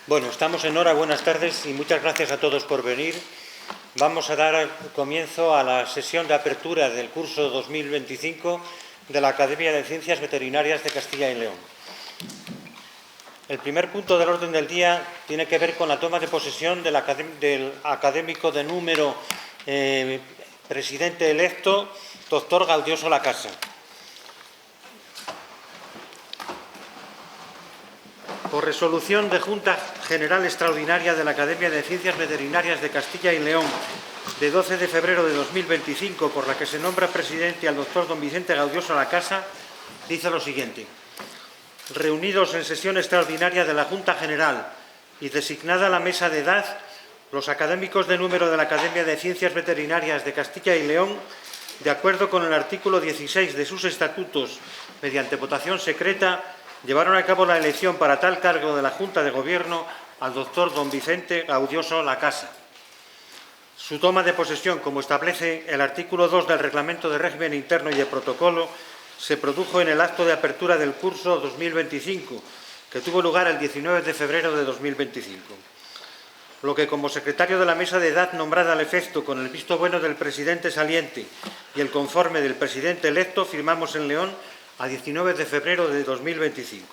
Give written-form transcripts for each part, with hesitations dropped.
Bueno, estamos en hora. Buenas tardes y muchas gracias a todos por venir. Vamos a dar comienzo a la sesión de apertura del curso 2025 de la Academia de Ciencias Veterinarias de Castilla y León. El primer punto del orden del día tiene que ver con la toma de posesión del académico de número presidente electo, doctor Gaudioso Lacasa. Por resolución de Junta General Extraordinaria de la Academia de Ciencias Veterinarias de Castilla y León de 12 de febrero de 2025, por la que se nombra presidente al doctor don Vicente Gaudioso Lacasa, dice lo siguiente. Reunidos en sesión extraordinaria de la Junta General y designada la mesa de edad, los académicos de número de la Academia de Ciencias Veterinarias de Castilla y León, de acuerdo con el artículo 16 de sus estatutos, mediante votación secreta, llevaron a cabo la elección para tal cargo de la Junta de Gobierno al doctor don Vicente Gaudioso Lacasa. Su toma de posesión, como establece el artículo 2 del Reglamento de Régimen Interno y de Protocolo, se produjo en el acto de apertura del curso 2025, que tuvo lugar el 19 de febrero de 2025. Lo que, como secretario de la mesa de edad nombrada al efecto, con el visto bueno del presidente saliente y el conforme del presidente electo, firmamos en León a 19 de febrero de 2025.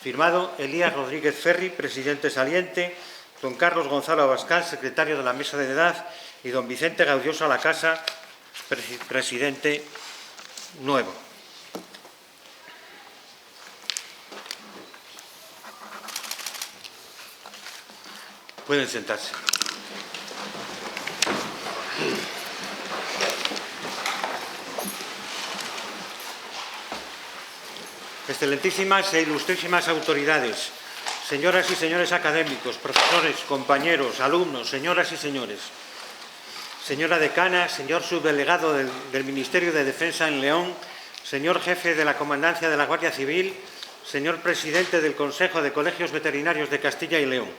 Firmado Elías Rodríguez Ferri, presidente saliente, don Carlos Gonzalo Abascal, secretario de la mesa de edad, y don Vicente Gaudioso Lacasa, presidente nuevo. Pueden sentarse. Excelentísimas e ilustrísimas autoridades, señoras y señores académicos, profesores, compañeros, alumnos, señoras y señores, señora decana, señor subdelegado del Ministerio de Defensa en León, señor jefe de la Comandancia de la Guardia Civil, señor presidente del Consejo de Colegios Veterinarios de Castilla y León.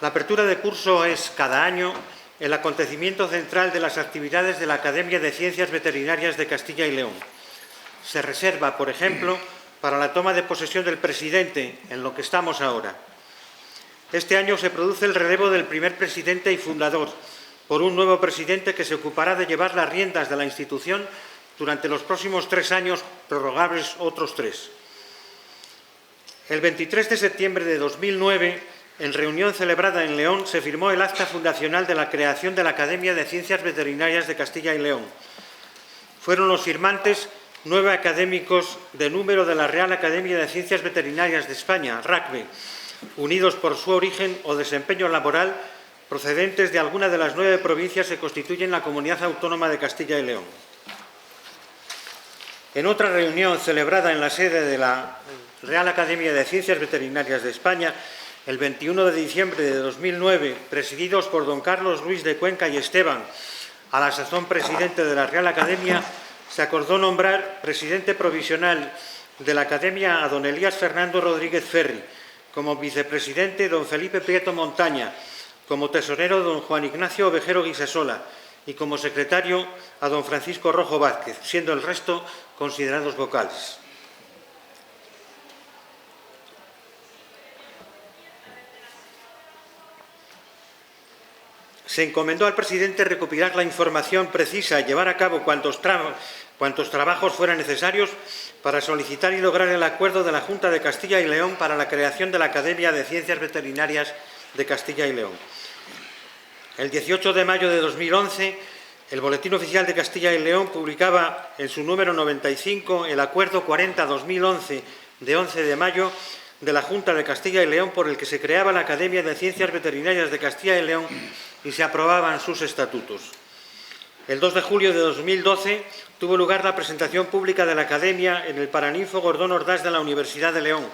La apertura de curso es, cada año, el acontecimiento central de las actividades de la Academia de Ciencias Veterinarias de Castilla y León. Se reserva, por ejemplo, para la toma de posesión del presidente, en lo que estamos ahora. Este año se produce el relevo del primer presidente y fundador, por un nuevo presidente que se ocupará de llevar las riendas de la institución durante los próximos 3 años, prorrogables otros 3. El 23 de septiembre de 2009, en reunión celebrada en León, se firmó el acta fundacional de la creación de la Academia de Ciencias Veterinarias de Castilla y León. Fueron los firmantes 9 académicos de número de la Real Academia de Ciencias Veterinarias de España, RACVE, unidos por su origen o desempeño laboral, procedentes de alguna de las 9 provincias que constituyen la Comunidad Autónoma de Castilla y León. En otra reunión celebrada en la sede de la Real Academia de Ciencias Veterinarias de España, el 21 de diciembre de 2009, presididos por don Carlos Ruiz de Cuenca y Esteban, a la sazón presidente de la Real Academia, se acordó nombrar presidente provisional de la Academia a don Elías Fernando Rodríguez Ferri, como vicepresidente don Felipe Prieto Montaña, como tesorero don Juan Ignacio Ovejero Guisasola y como secretario a don Francisco Rojo Vázquez, siendo el resto considerados vocales. Se encomendó al presidente recopilar la información precisa y llevar a cabo cuantos trabajos fueran necesarios para solicitar y lograr el acuerdo de la Junta de Castilla y León para la creación de la Academia de Ciencias Veterinarias de Castilla y León. El 18 de mayo de 2011, el Boletín Oficial de Castilla y León publicaba en su número 95 el Acuerdo 40-2011 de 11 de mayo de la Junta de Castilla y León, por el que se creaba la Academia de Ciencias Veterinarias de Castilla y León y se aprobaban sus estatutos. El 2 de julio de 2012 tuvo lugar la presentación pública de la Academia en el Paraninfo Gordón Ordaz de la Universidad de León,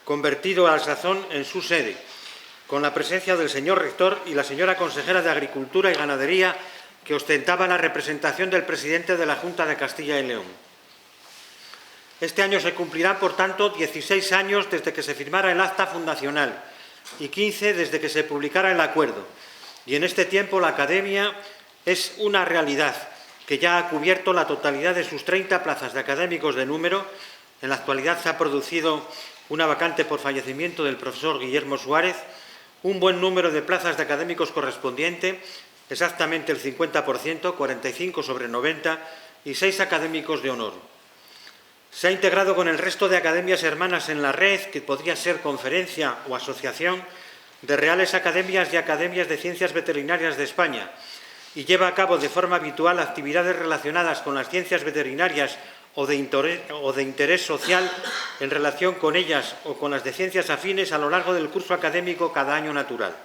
convertido a la sazón en su sede, con la presencia del señor rector y la señora consejera de Agricultura y Ganadería, que ostentaba la representación del presidente de la Junta de Castilla y León. Este año se cumplirán, por tanto, 16 años desde que se firmara el acta fundacional y 15 desde que se publicara el acuerdo. Y en este tiempo la Academia es una realidad que ya ha cubierto la totalidad de sus 30 plazas de académicos de número. En la actualidad se ha producido una vacante por fallecimiento del profesor Guillermo Suárez, un buen número de plazas de académicos correspondiente, exactamente el 50%, 45 sobre 90, y 6 académicos de honor. Se ha integrado con el resto de academias hermanas en la red, que podría ser conferencia o asociación, de Reales Academias y Academias de Ciencias Veterinarias de España, y lleva a cabo de forma habitual actividades relacionadas con las ciencias veterinarias o de interés social en relación con ellas o con las de ciencias afines a lo largo del curso académico cada año natural.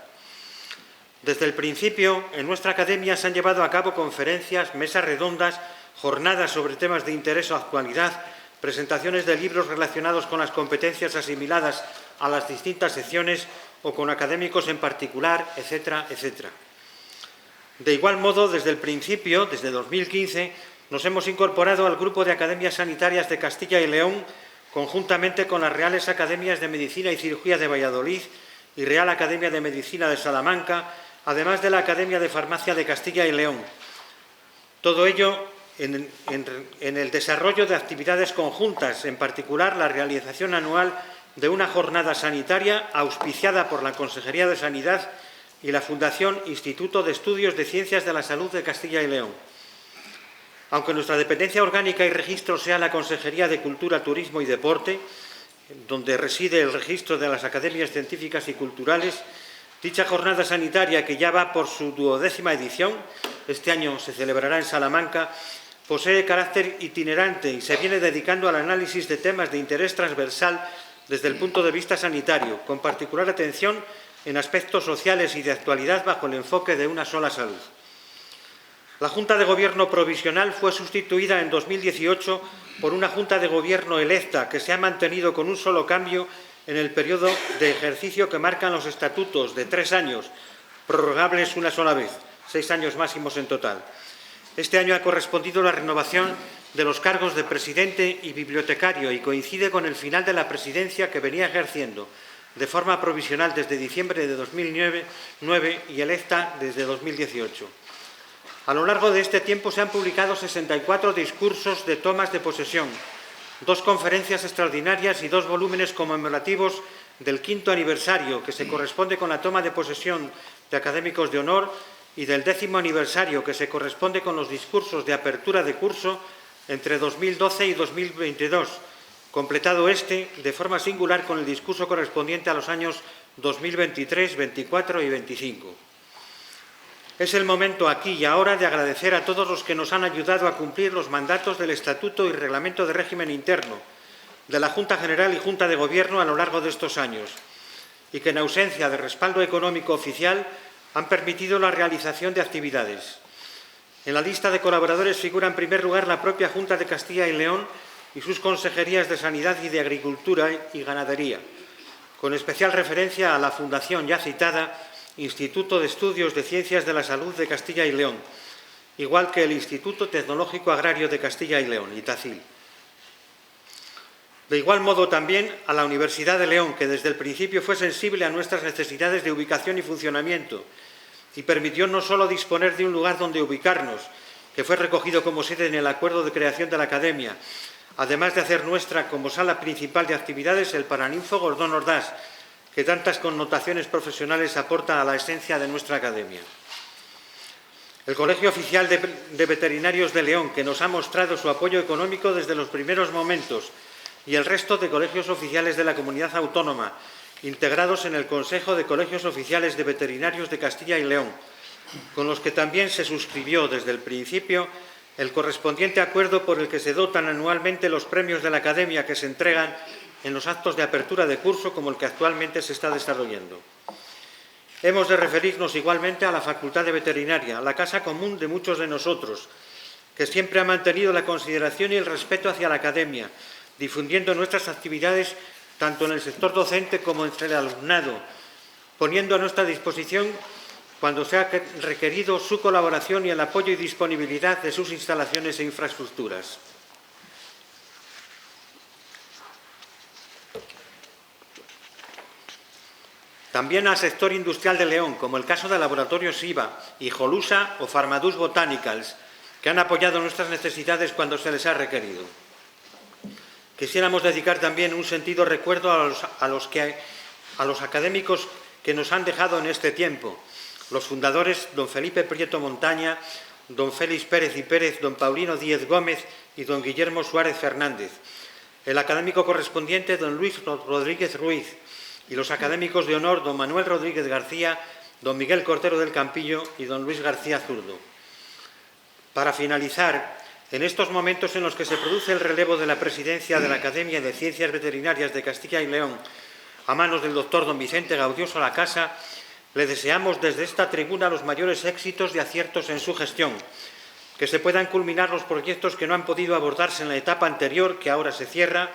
Desde el principio, en nuestra academia se han llevado a cabo conferencias, mesas redondas, jornadas sobre temas de interés o actualidad, presentaciones de libros relacionados con las competencias asimiladas a las distintas secciones o con académicos en particular, etcétera, etcétera. De igual modo, desde el principio, desde 2015, nos hemos incorporado al Grupo de Academias Sanitarias de Castilla y León, conjuntamente con las Reales Academias de Medicina y Cirugía de Valladolid y Real Academia de Medicina de Salamanca, además de la Academia de Farmacia de Castilla y León. Todo ello en el desarrollo de actividades conjuntas, en particular la realización anual de una jornada sanitaria auspiciada por la Consejería de Sanidad y la Fundación Instituto de Estudios de Ciencias de la Salud de Castilla y León. Aunque nuestra dependencia orgánica y registro sea la Consejería de Cultura, Turismo y Deporte, donde reside el registro de las academias científicas y culturales, dicha jornada sanitaria, que ya va por su 12ª edición, este año se celebrará en Salamanca, posee carácter itinerante y se viene dedicando al análisis de temas de interés transversal desde el punto de vista sanitario, con particular atención en aspectos sociales y de actualidad bajo el enfoque de una sola salud. La Junta de Gobierno provisional fue sustituida en 2018 por una Junta de Gobierno electa que se ha mantenido con un solo cambio en el periodo de ejercicio que marcan los estatutos de 3 años, prorrogables una sola vez, 6 años máximos en total. Este año ha correspondido la renovación de los cargos de presidente y bibliotecario y coincide con el final de la presidencia que venía ejerciendo de forma provisional desde diciembre de 2009 y electa desde 2018. A lo largo de este tiempo se han publicado 64 discursos de tomas de posesión, 2 conferencias extraordinarias y 2 volúmenes conmemorativos del 5º aniversario, que se corresponde con la toma de posesión de académicos de honor, y del 10º aniversario, que se corresponde con los discursos de apertura de curso entre 2012 y 2022, completado este de forma singular con el discurso correspondiente a los años 2023, 24 y 25. Es el momento aquí y ahora de agradecer a todos los que nos han ayudado a cumplir los mandatos del Estatuto y Reglamento de Régimen Interno, de la Junta General y Junta de Gobierno a lo largo de estos años, y que en ausencia de respaldo económico oficial han permitido la realización de actividades. En la lista de colaboradores figura en primer lugar la propia Junta de Castilla y León y sus consejerías de Sanidad y de Agricultura y Ganadería, con especial referencia a la Fundación ya citada Instituto de Estudios de Ciencias de la Salud de Castilla y León, igual que el Instituto Tecnológico Agrario de Castilla y León, ITACIL. De igual modo también a la Universidad de León, que desde el principio fue sensible a nuestras necesidades de ubicación y funcionamiento y permitió no solo disponer de un lugar donde ubicarnos, que fue recogido como sede en el acuerdo de creación de la Academia, además de hacer nuestra como sala principal de actividades el Paraninfo Gordón Ordaz, que tantas connotaciones profesionales aporta a la esencia de nuestra Academia. El Colegio Oficial de Veterinarios de León, que nos ha mostrado su apoyo económico desde los primeros momentos, y el resto de colegios oficiales de la Comunidad Autónoma, integrados en el Consejo de Colegios Oficiales de Veterinarios de Castilla y León, con los que también se suscribió desde el principio el correspondiente acuerdo por el que se dotan anualmente los premios de la Academia que se entregan en los actos de apertura de curso como el que actualmente se está desarrollando. Hemos de referirnos igualmente a la Facultad de Veterinaria, la casa común de muchos de nosotros, que siempre ha mantenido la consideración y el respeto hacia la Academia, difundiendo nuestras actividades tanto en el sector docente como entre el alumnado, poniendo a nuestra disposición, cuando se ha requerido, su colaboración y el apoyo y disponibilidad de sus instalaciones e infraestructuras. También al sector industrial de León, como el caso de Laboratorios IVA, Hijolusa o Farmadus Botanicals, que han apoyado nuestras necesidades cuando se les ha requerido. Quisiéramos dedicar también un sentido recuerdo a los académicos que nos han dejado en este tiempo, los fundadores don Felipe Prieto Montaña, don Félix Pérez y Pérez, don Paulino Díez Gómez y don Guillermo Suárez Fernández, el académico correspondiente don Luis Rodríguez Ruiz y los académicos de honor don Manuel Rodríguez García, don Miguel Cortero del Campillo y don Luis García Zurdo. Para finalizar, en estos momentos en los que se produce el relevo de la presidencia de la Academia de Ciencias Veterinarias de Castilla y León a manos del doctor don Vicente Gaudioso Lacasa, le deseamos desde esta tribuna los mayores éxitos y aciertos en su gestión, que se puedan culminar los proyectos que no han podido abordarse en la etapa anterior, que ahora se cierra,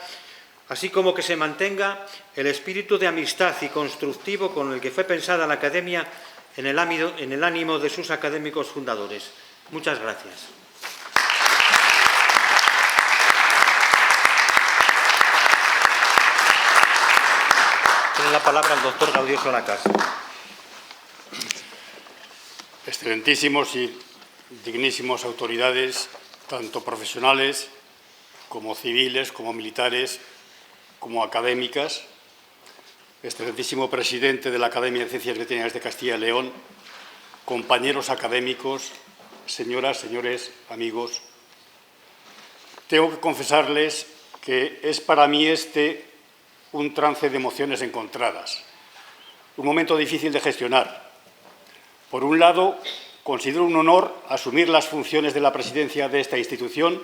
así como que se mantenga el espíritu de amistad y constructivo con el que fue pensada la Academia en el ánimo de sus académicos fundadores. Muchas gracias. Tiene la palabra el doctor Gaudioso Lacasa. Excelentísimos y dignísimos autoridades, tanto profesionales como civiles, como militares, como académicas, excelentísimo presidente de la Academia de Ciencias Veterinarias de Castilla y León, compañeros académicos, señoras, señores, amigos, tengo que confesarles que es para mí un trance de emociones encontradas, un momento difícil de gestionar. Por un lado, considero un honor asumir las funciones de la presidencia de esta institución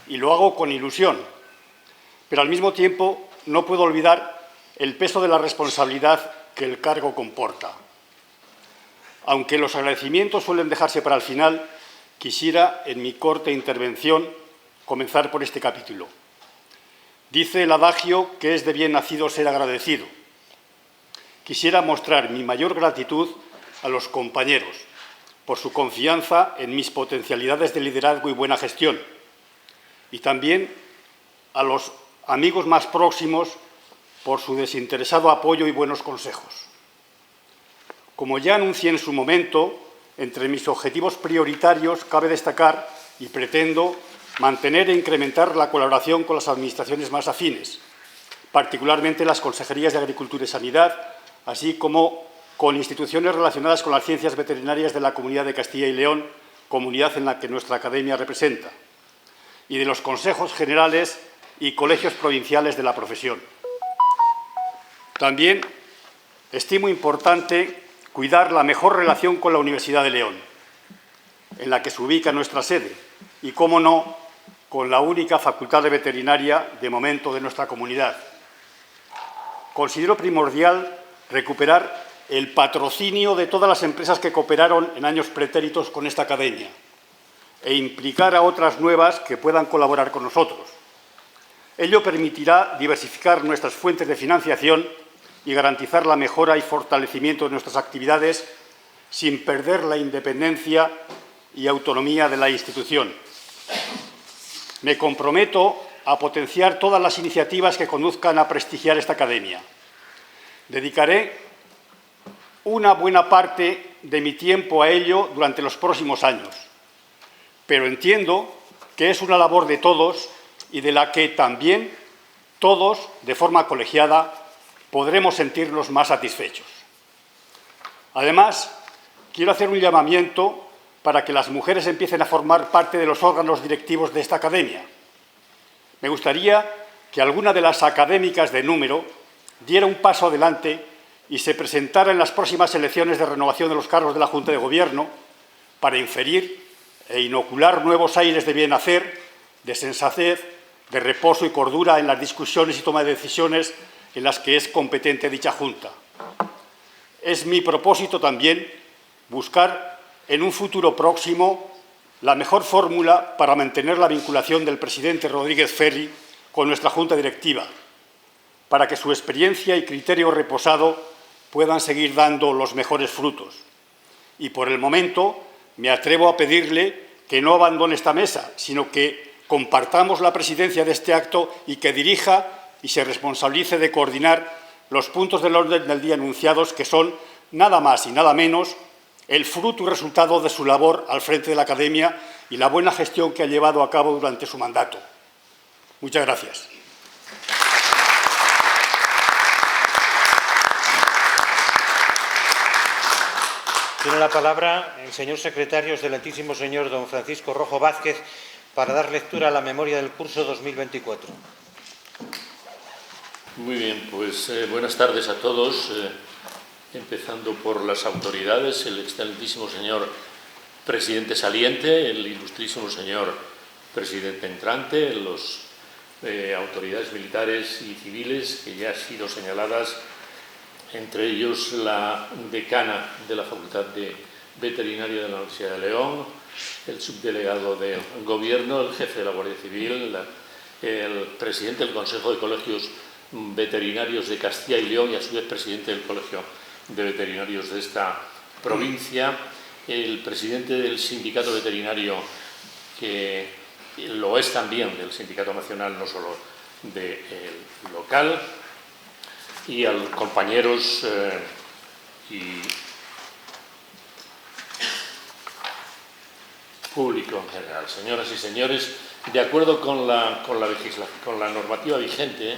y lo hago con ilusión, pero al mismo tiempo no puedo olvidar el peso de la responsabilidad que el cargo comporta. Aunque los agradecimientos suelen dejarse para el final, quisiera, en mi corta intervención, comenzar por este capítulo. Dice el adagio que es de bien nacido ser agradecido. Quisiera mostrar mi mayor gratitud a los compañeros por su confianza en mis potencialidades de liderazgo y buena gestión, y también a los amigos más próximos por su desinteresado apoyo y buenos consejos. Como ya anuncié en su momento, entre mis objetivos prioritarios cabe destacar y pretendo mantener e incrementar la colaboración con las administraciones más afines, particularmente las consejerías de Agricultura y Sanidad, así como con instituciones relacionadas con las ciencias veterinarias de la Comunidad de Castilla y León, comunidad en la que nuestra Academia representa, y de los consejos generales y colegios provinciales de la profesión. También estimo importante cuidar la mejor relación con la Universidad de León, en la que se ubica nuestra sede, y, cómo no, con la única facultad de veterinaria de momento de nuestra comunidad. Considero primordial recuperar el patrocinio de todas las empresas que cooperaron en años pretéritos con esta academia e implicar a otras nuevas que puedan colaborar con nosotros. Ello permitirá diversificar nuestras fuentes de financiación y garantizar la mejora y fortalecimiento de nuestras actividades sin perder la independencia y autonomía de la institución. Me comprometo a potenciar todas las iniciativas que conduzcan a prestigiar esta academia. Dedicaré una buena parte de mi tiempo a ello durante los próximos años, pero entiendo que es una labor de todos y de la que también todos, de forma colegiada, podremos sentirnos más satisfechos. Además, quiero hacer un llamamiento para que las mujeres empiecen a formar parte de los órganos directivos de esta academia. Me gustaría que alguna de las académicas de número diera un paso adelante y se presentara en las próximas elecciones de renovación de los cargos de la Junta de Gobierno para inferir e inocular nuevos aires de bien hacer, de sensatez, de reposo y cordura en las discusiones y toma de decisiones en las que es competente dicha Junta. Es mi propósito también buscar en un futuro próximo la mejor fórmula para mantener la vinculación del presidente Rodríguez Ferri con nuestra Junta Directiva, para que su experiencia y criterio reposado puedan seguir dando los mejores frutos. Y por el momento me atrevo a pedirle que no abandone esta mesa, sino que compartamos la presidencia de este acto y que dirija y se responsabilice de coordinar los puntos del orden del día anunciados, que son nada más y nada menos el fruto y resultado de su labor al frente de la Academia y la buena gestión que ha llevado a cabo durante su mandato. Muchas gracias. Tiene la palabra el señor secretario, excelentísimo señor don Francisco Rojo Vázquez, para dar lectura a la memoria del curso 2024. Muy bien, pues buenas tardes a todos, empezando por las autoridades, el excelentísimo señor presidente saliente, el ilustrísimo señor presidente entrante, las autoridades militares y civiles que ya han sido señaladas, entre ellos la decana de la Facultad de Veterinaria de la Universidad de León, el subdelegado del Gobierno, el jefe de la Guardia Civil, el presidente del Consejo de Colegios Veterinarios de Castilla y León y a su vez presidente del Colegio de Veterinarios de esta provincia, el presidente del Sindicato Veterinario, que lo es también del Sindicato Nacional, no solo del local, y a los compañeros y público en general. Señoras y señores, de acuerdo con la normativa vigente,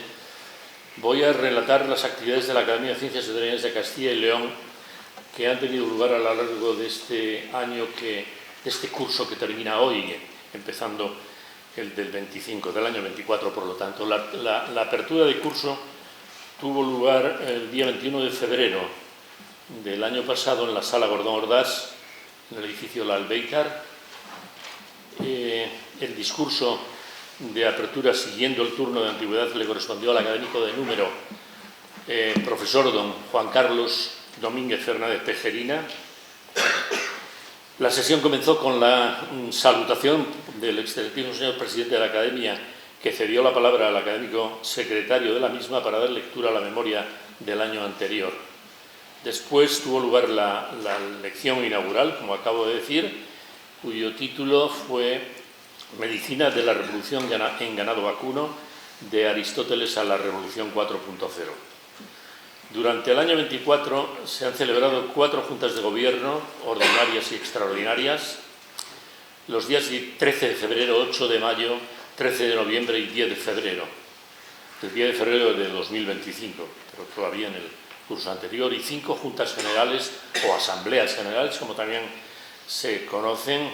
voy a relatar las actividades de la Academia de Ciencias Veterinarias de Castilla y León que han tenido lugar a lo largo de este año, de este curso que termina hoy, empezando el del año 24, por lo tanto. La apertura de curso tuvo lugar el día 21 de febrero del año pasado en la Sala Gordón Ordaz, en el edificio La Albéitar. El discurso de apertura, siguiendo el turno de antigüedad, le correspondió al académico de número, profesor don Juan Carlos Domínguez Fernández Tejerina. La sesión comenzó con la salutación del excelentísimo señor presidente de la Academia, que cedió la palabra al académico secretario de la misma para dar lectura a la memoria del año anterior. Después tuvo lugar la lección inaugural, como acabo de decir, cuyo título fue Medicina de la Revolución en Ganado Vacuno, de Aristóteles a la Revolución 4.0. Durante el año 24 se han celebrado 4 juntas de gobierno, ordinarias y extraordinarias, los días 13 de febrero, 8 de mayo, 13 de noviembre y 10 de febrero. El 10 de febrero de 2025, pero todavía en el curso anterior, y 5 juntas generales o asambleas generales, como también se conocen,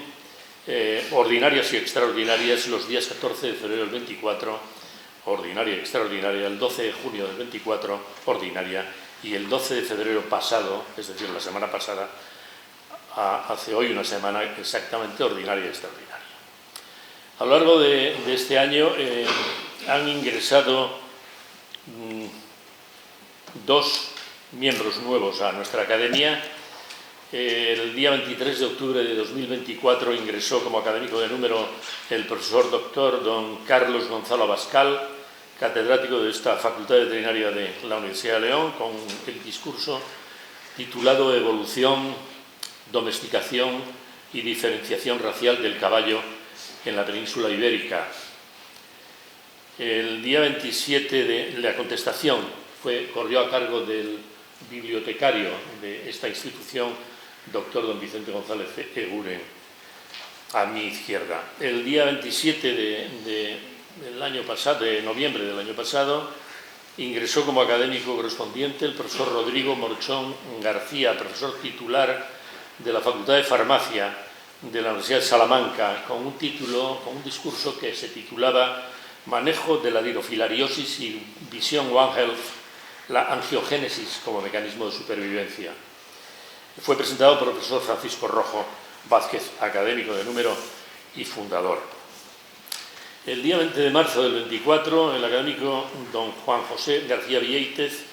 ordinarias y extraordinarias, los días 14 de febrero del 24, ordinaria y extraordinaria, el 12 de junio del 24, ordinaria, y el 12 de febrero pasado, es decir, la semana pasada, hace hoy una semana exactamente, ordinaria y extraordinaria. A lo largo de este año han ingresado 2 miembros nuevos a nuestra academia. El día 23 de octubre de 2024 ingresó como académico de número el profesor doctor don Carlos Gonzalo Abascal, catedrático de esta Facultad Veterinaria de la Universidad de León, con el discurso titulado Evolución, domesticación y diferenciación racial del caballo en la península ibérica. El día 27 de la contestación corrió a cargo del bibliotecario de esta institución, doctor don Vicente González Eguren, a mi izquierda. El día 27 del año pasado, de noviembre del año pasado, ingresó como académico correspondiente el profesor Rodrigo Morchón García, profesor titular de la Facultad de Farmacia de la Universidad de Salamanca, con un discurso que se titulaba Manejo de la dirofilariosis y visión One Health, la angiogénesis como mecanismo de supervivencia. Fue presentado por el profesor Francisco Rojo Vázquez, académico de número y fundador. El día 20 de marzo del 24, el académico don Juan José García Vieitez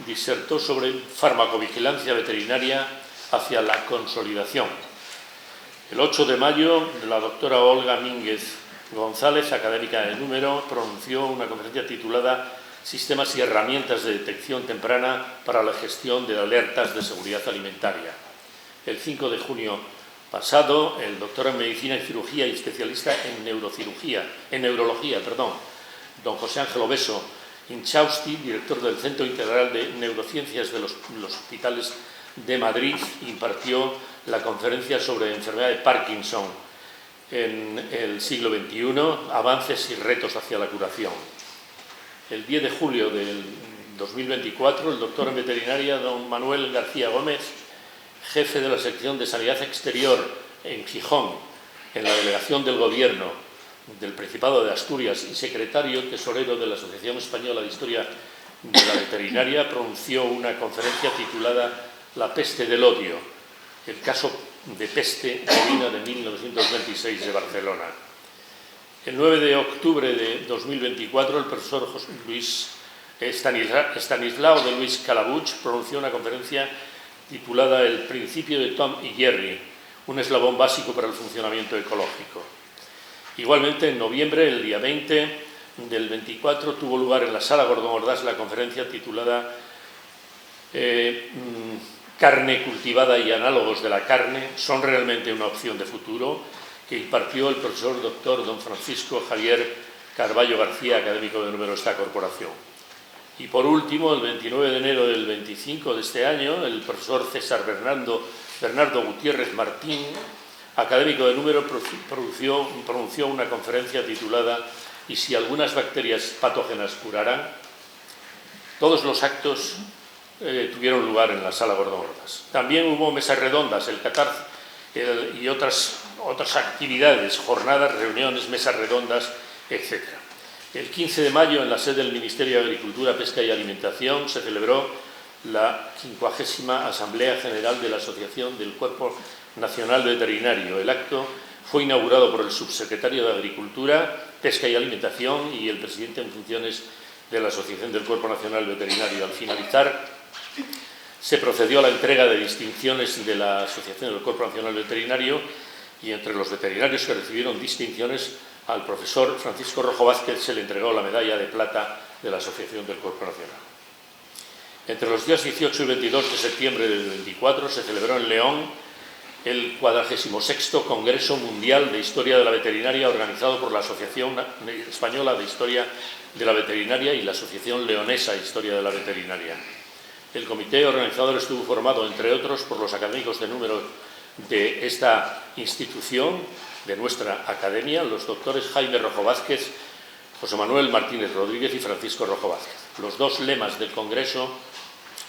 disertó sobre farmacovigilancia veterinaria hacia la consolidación. El 8 de mayo, la doctora Olga Mínguez González, académica de número, pronunció una conferencia titulada Sistemas y herramientas de detección temprana para la gestión de alertas de seguridad alimentaria. El 5 de junio pasado, el doctor en Medicina y Cirugía y especialista en neurología, don José Ángel Obeso Inchausti, director del Centro Integral de Neurociencias de los hospitales de Madrid, impartió la conferencia sobre enfermedad de Parkinson en el siglo XXI, avances y retos hacia la curación. El 10 de julio del 2024, el doctor en veterinaria, don Manuel García Gómez, jefe de la sección de Sanidad Exterior en Gijón, en la delegación del Gobierno del Principado de Asturias y secretario tesorero de la Asociación Española de Historia de la Veterinaria, pronunció una conferencia titulada La peste del odio, el caso de peste bovina de 1926 de Barcelona. El 9 de octubre de 2024, el profesor Estanislao de Luis Calabuig pronunció una conferencia titulada El principio de Tom y Jerry, un eslabón básico para el funcionamiento ecológico. Igualmente, en noviembre, el día 20 del 24, tuvo lugar en la Sala Gordón Ordaz la conferencia titulada Carne cultivada y análogos de la carne son realmente una opción de futuro, que impartió el profesor doctor don Francisco Javier Carballo García, académico de número de esta corporación. Y por último, el 29 de enero del 25 de este año, el profesor César Bernardo Gutiérrez Martín, académico de número, pronunció una conferencia titulada ¿Y si algunas bacterias patógenas curarán? Todos los actos tuvieron lugar en la Sala Gordón Ordaz. También hubo mesas redondas, el Catarz y otras actividades, jornadas, reuniones, mesas redondas, etc. El 15 de mayo, en la sede del Ministerio de Agricultura, Pesca y Alimentación, se celebró la 50ª Asamblea General de la Asociación del Cuerpo Nacional Veterinario. El acto fue inaugurado por el subsecretario de Agricultura, Pesca y Alimentación y el presidente en funciones de la Asociación del Cuerpo Nacional Veterinario. Al finalizar, se procedió a la entrega de distinciones de la Asociación del Cuerpo Nacional Veterinario y entre los veterinarios que recibieron distinciones al profesor Francisco Rojo Vázquez se le entregó la medalla de plata de la Asociación del Cuerpo Nacional. Entre los días 18 y 22 de septiembre del 24 se celebró en León el 46º Congreso Mundial de Historia de la Veterinaria, organizado por la Asociación Española de Historia de la Veterinaria y la Asociación Leonesa de Historia de la Veterinaria. El comité organizador estuvo formado, entre otros, por los académicos de número de esta institución, de nuestra academia, los doctores Jaime Rojo Vázquez, José Manuel Martínez Rodríguez y Francisco Rojo Vázquez. Los dos lemas del Congreso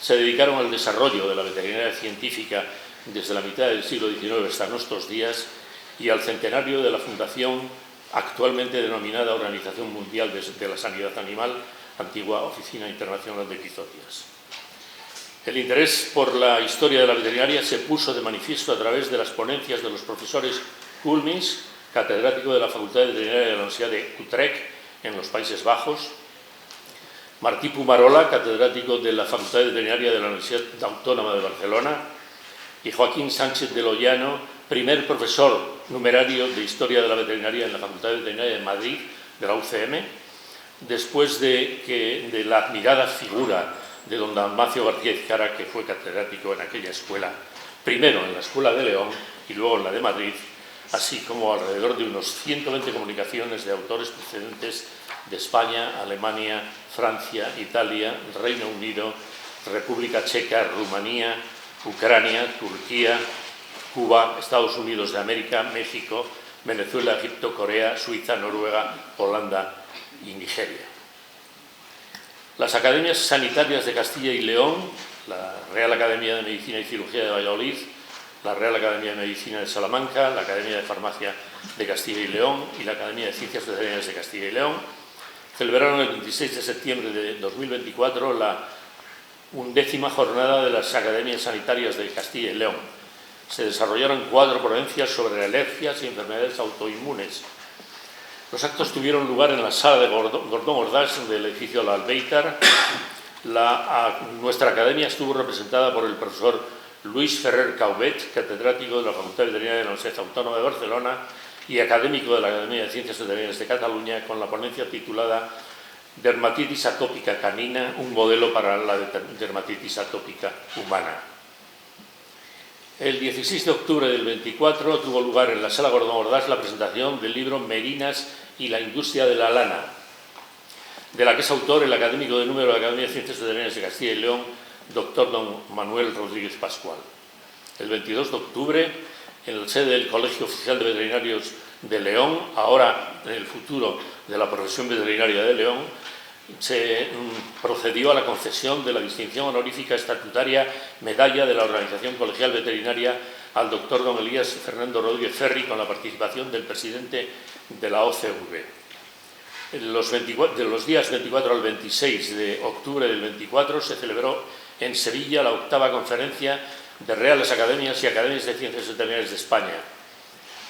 se dedicaron al desarrollo de la veterinaria científica desde la mitad del siglo XIX hasta nuestros días y al centenario de la fundación actualmente denominada Organización Mundial de la Sanidad Animal, antigua Oficina Internacional de Epizootias. El interés por la historia de la veterinaria se puso de manifiesto a través de las ponencias de los profesores Kulmins, catedrático de la Facultad de Veterinaria de la Universidad de Utrecht, en los Países Bajos, Martí Pumarola, catedrático de la Facultad de Veterinaria de la Universidad Autónoma de Barcelona, y Joaquín Sánchez de Loyano, primer profesor numerario de Historia de la Veterinaria en la Facultad de Veterinaria de Madrid, de la UCM, después de la admirada figura de don Dalmacio García Izcara, que fue catedrático en aquella escuela, primero en la Escuela de León y luego en la de Madrid, así como alrededor de unos 120 comunicaciones de autores procedentes de España, Alemania, Francia, Italia, Reino Unido, República Checa, Rumanía, Ucrania, Turquía, Cuba, Estados Unidos de América, México, Venezuela, Egipto, Corea, Suiza, Noruega, Holanda y Nigeria. Las academias sanitarias de Castilla y León, la Real Academia de Medicina y Cirugía de Valladolid, la Real Academia de Medicina de Salamanca, la Academia de Farmacia de Castilla y León y la Academia de Ciencias Veterinarias de Castilla y León celebraron el 26 de septiembre de 2024 la 11ª jornada de las Academias Sanitarias de Castilla y León. Se desarrollaron 4 ponencias sobre alergias y enfermedades autoinmunes. Los actos tuvieron lugar en la Sala de Gordón Ordaz del edificio La Albéitar. Nuestra academia estuvo representada por el profesor Luis Ferrer Caubet, catedrático de la Facultad de Veterinaria de la Universidad Autónoma de Barcelona y académico de la Academia de Ciencias Veterinarias de Cataluña, con la ponencia titulada Dermatitis atópica canina, un modelo para la dermatitis atópica humana. El 16 de octubre del 24 tuvo lugar en la Sala Gordón Ordaz la presentación del libro Merinas y la industria de la lana, de la que es autor el académico de número de la Academia de Ciencias Veterinarias de Castilla y León, doctor don Manuel Rodríguez Pascual. El 22 de octubre, en la sede del Colegio Oficial de Veterinarios de León, ahora en el futuro de la profesión veterinaria de León, se procedió a la concesión de la distinción honorífica estatutaria Medalla de la Organización Colegial Veterinaria al doctor don Elías Fernando Rodríguez Ferri, con la participación del presidente de la OCV. De los días 24 al 26 de octubre del 24 se celebró en Sevilla la 8ª conferencia de Reales Academias y Academias de Ciencias Veterinarias de España.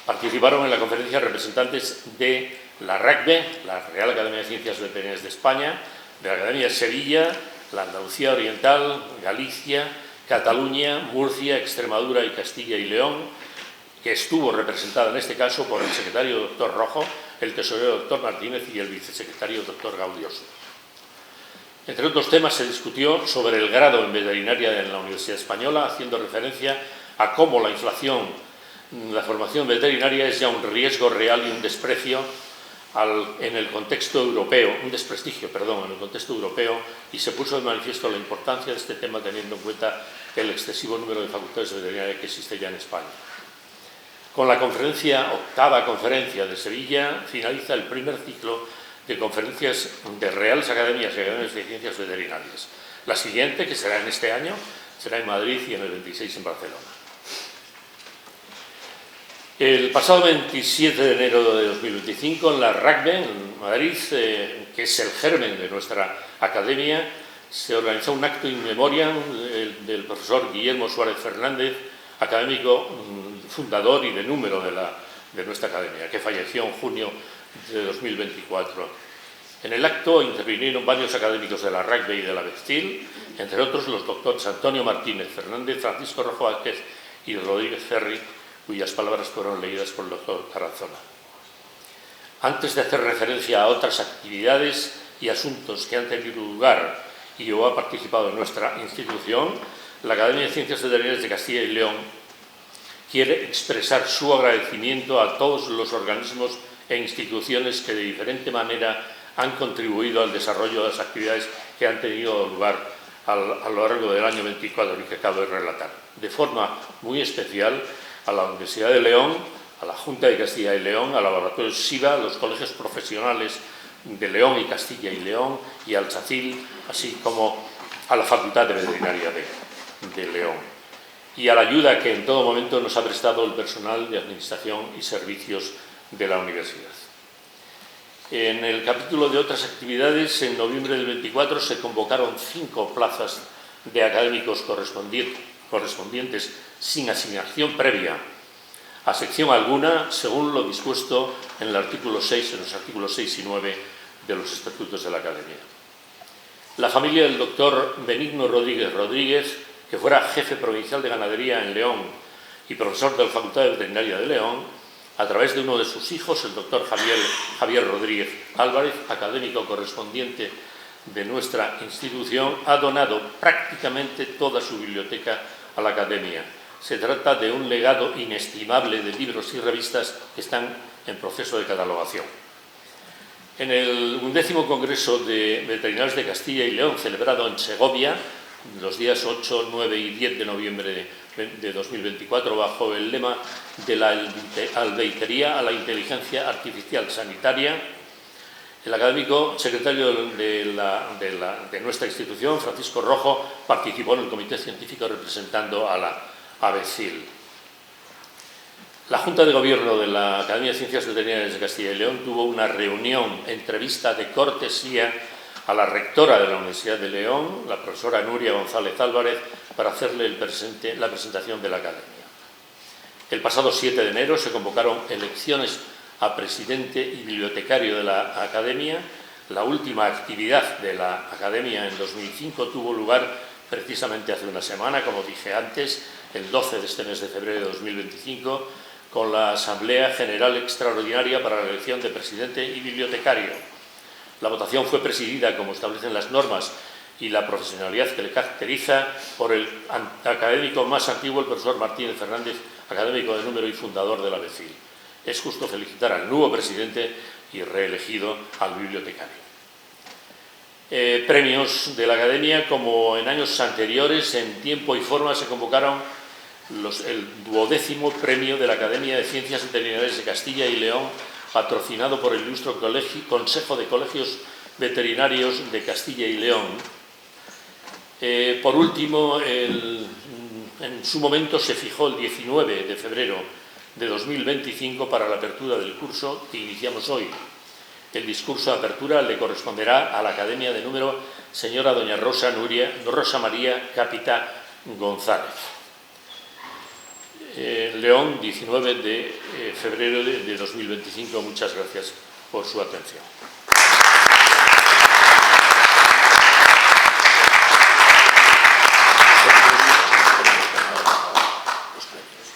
Participaron en la conferencia representantes de la RACVE, la Real Academia de Ciencias Veterinarias de España, de la Academia de Sevilla, la Andalucía Oriental, Galicia, Cataluña, Murcia, Extremadura y Castilla y León, que estuvo representada en este caso por el secretario doctor Rojo, el tesorero doctor Martínez y el vicesecretario doctor Gaudioso. Entre otros temas se discutió sobre el grado en veterinaria en la Universidad Española, haciendo referencia a cómo la inflación en la formación veterinaria es ya un riesgo real y un desprecio en el contexto europeo, un desprestigio, perdón, en el contexto europeo, y se puso de manifiesto la importancia de este tema teniendo en cuenta el excesivo número de facultades veterinarias que existe ya en España. Con la octava conferencia de Sevilla finaliza el primer ciclo de conferencias de Reales Academias y Academias de Ciencias Veterinarias. La siguiente, que será en este año, será en Madrid y en el 26 en Barcelona. El pasado 27 de enero de 2025, en la RACVE, en Madrid, que es el germen de nuestra academia, se organizó un acto in memoriam del profesor Guillermo Suárez Fernández, académico fundador y de número de nuestra academia, que falleció en junio de 2024. En el acto intervinieron varios académicos de la RACVE y de la Bectil, entre otros los doctores Antonio Martínez Fernández, Francisco Rojo Vázquez y Rodríguez Ferri, cuyas palabras fueron leídas por el doctor Tarazona. Antes de hacer referencia a otras actividades y asuntos que han tenido lugar y o ha participado en nuestra institución, la Academia de Ciencias Veterinarias de Castilla y León quiere expresar su agradecimiento a todos los organismos e instituciones que de diferente manera han contribuido al desarrollo de las actividades que han tenido lugar a lo largo del año 24 y que acabo de relatar. De forma muy especial a la Universidad de León, a la Junta de Castilla y León, al Laboratorio SIVA, a los colegios profesionales de León y Castilla y León y al CHACIL, así como a la Facultad de Veterinaria de León, y a la ayuda que en todo momento nos ha prestado el personal de Administración y Servicios de la Universidad. En el capítulo de otras actividades, en noviembre del 24 se convocaron 5 plazas de académicos correspondientes sin asignación previa a sección alguna, según lo dispuesto en el artículo 6, en los artículos 6 y 9 de los estatutos de la Academia. La familia del doctor Benigno Rodríguez Rodríguez, que fuera jefe provincial de ganadería en León y profesor de la Facultad de Veterinaria de León, a través de uno de sus hijos, el doctor Javier Rodríguez Álvarez, académico correspondiente de nuestra institución, ha donado prácticamente toda su biblioteca a la Academia. Se trata de un legado inestimable de libros y revistas que están en proceso de catalogación. En el 11º Congreso de Veterinarios de Castilla y León, celebrado en Segovia, los días 8, 9 y 10 de noviembre de 2024, bajo el lema de la albeitería a la inteligencia artificial sanitaria, el académico secretario de nuestra institución, Francisco Rojo, participó en el comité científico representando a la ABCIL. La Junta de Gobierno de la Academia de Ciencias Veterinarias de Castilla y León tuvo una reunión, entrevista de cortesía a la rectora de la Universidad de León, la profesora Nuria González Álvarez, para hacerle la presentación de la Academia. El pasado 7 de enero se convocaron elecciones a presidente y bibliotecario de la Academia. La última actividad de la Academia en 2005 tuvo lugar precisamente hace una semana, como dije antes, el 12 de este mes de febrero de 2025, con la Asamblea General Extraordinaria para la elección de presidente y bibliotecario. La votación fue presidida, como establecen las normas y la profesionalidad que le caracteriza, por el académico más antiguo, el profesor Martínez Fernández, académico de número y fundador de la ABCIL. Es justo felicitar al nuevo presidente y reelegido al bibliotecario. Premios de la Academia, como en años anteriores, en tiempo y forma se convocaron el 12º Premio de la Academia de Ciencias Veterinarias de Castilla y León, patrocinado por el Ilustre Consejo de Colegios Veterinarios de Castilla y León. Por último, en su momento se fijó el 19 de febrero de 2025 para la apertura del curso que iniciamos hoy. El discurso de apertura le corresponderá a la Academia de Número señora doña Rosa María Capitá González. León, 19 de febrero de 2025. Muchas gracias por su atención.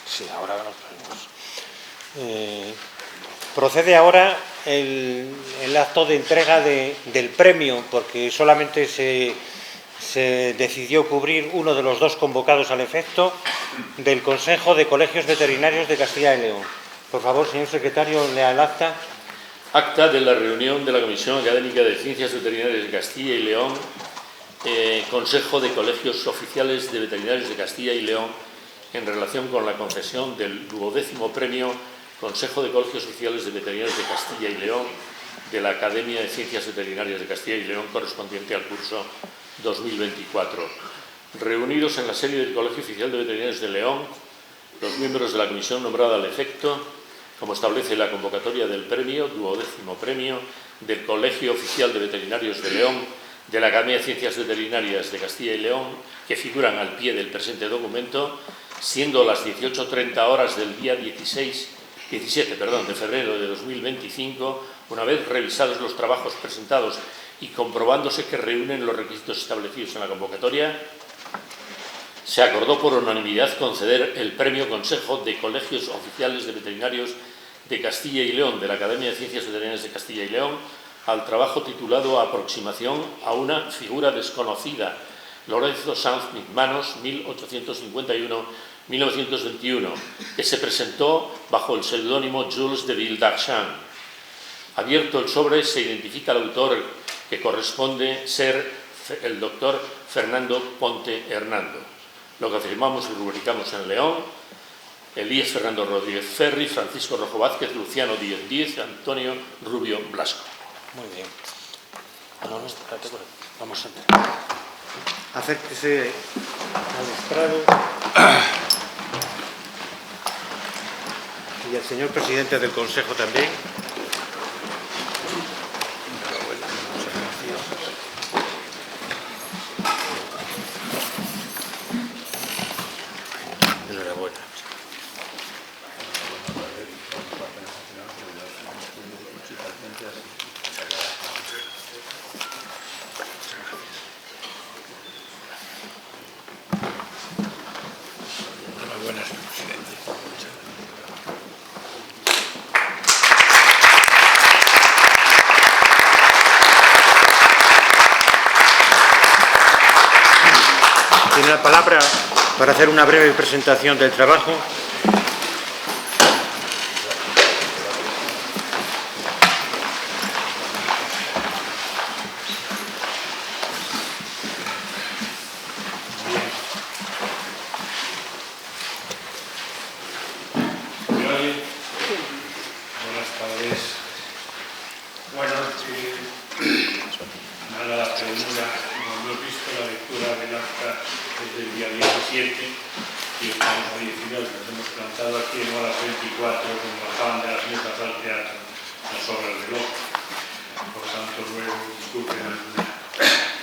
Sí, ahora los premios. Procede ahora el acto de entrega del premio, porque solamente se decidió cubrir uno de los dos convocados al efecto del Consejo de Colegios Veterinarios de Castilla y León. Por favor, señor secretario, lea el acta. Acta de la reunión de la Comisión Académica de Ciencias Veterinarias de Castilla y León, Consejo de Colegios Oficiales de Veterinarios de Castilla y León, en relación con la concesión del 12º premio Consejo de Colegios Oficiales de Veterinarios de Castilla y León de la Academia de Ciencias Veterinarias de Castilla y León, correspondiente al curso 2024. Reunidos en la sede del Colegio Oficial de Veterinarios de León, los miembros de la comisión nombrada al efecto, como establece la convocatoria del premio, 12º premio del Colegio Oficial de Veterinarios de León, de la Academia de Ciencias Veterinarias de Castilla y León, que figuran al pie del presente documento, siendo las 18:30 horas del día 17 de febrero de 2025, una vez revisados los trabajos presentados y comprobándose que reúnen los requisitos establecidos en la convocatoria, se acordó por unanimidad conceder el premio Consejo de Colegios Oficiales de Veterinarios de Castilla y León de la Academia de Ciencias Veterinarias de Castilla y León al trabajo titulado Aproximación a una figura desconocida, Lorenzo Sanz Mitmanos, 1851-1921, que se presentó bajo el seudónimo Jules de Ville-d'Archamps. Abierto el sobre, se identifica al autor, que corresponde ser el doctor Fernando Ponte Hernando. Lo que afirmamos y rubricamos en León: Elías Fernando Rodríguez Ferri, Francisco Rojo Vázquez, Luciano Díez Díez, Antonio Rubio Blasco. Muy bien. Vamos a entrar. Acérquese al estrado. Y el señor presidente del Consejo también. Enhorabuena. Buenas, presidente. Tiene la palabra para hacer una breve presentación del trabajo. Buenas tardes. Bueno, nada la premura, como hemos visto, la lectura del acta desde el día 17 y estamos a 19, nos hemos plantado aquí en horas 24 con el afán de las mesas al teatro, las obras del ojo. Por tanto, luego disculpen alguna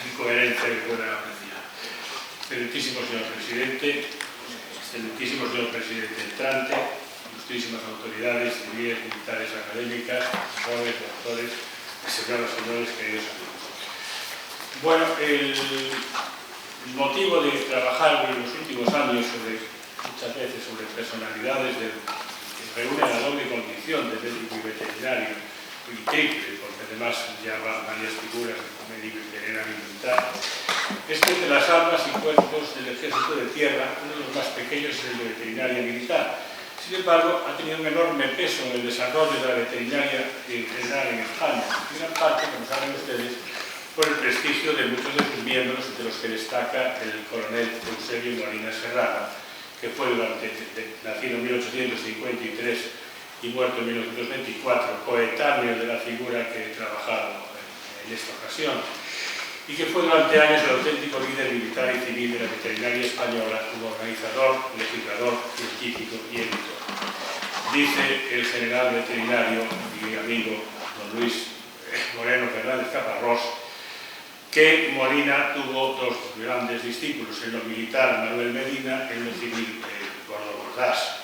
incoherencia que puedan apreciar. Excelentísimo señor presidente, excelentísimo señor presidente entrante, ilustrísimas autoridades civiles, militares, académicas, jóvenes, doctores, señoras y señores, queridos amigos. Bueno, el motivo de trabajar en los últimos años muchas veces sobre personalidades que reúnen la doble condición de médico y veterinario, y triple, porque además lleva varias figuras como médico y veterinario militar, es que entre las armas y cuerpos del ejército de tierra, uno de los más pequeños es el de veterinaria militar. Sin embargo, ha tenido un enorme peso en el desarrollo de la veterinaria en general en España, en gran parte, como saben ustedes, por el prestigio de muchos de sus miembros, entre los que destaca el coronel Eusebio Molina Serrano, que fue nacido en 1853 y muerto en 1924, coetáneo de la figura que he trabajado en en esta ocasión, y que fue durante años el auténtico líder militar y civil de la veterinaria española como organizador, legislador, científico y editor. Dice el general veterinario y amigo don Luis Moreno Fernández Caparrós que Molina tuvo dos grandes discípulos, en lo militar Manuel Medina, en lo civil Gordo Bordas.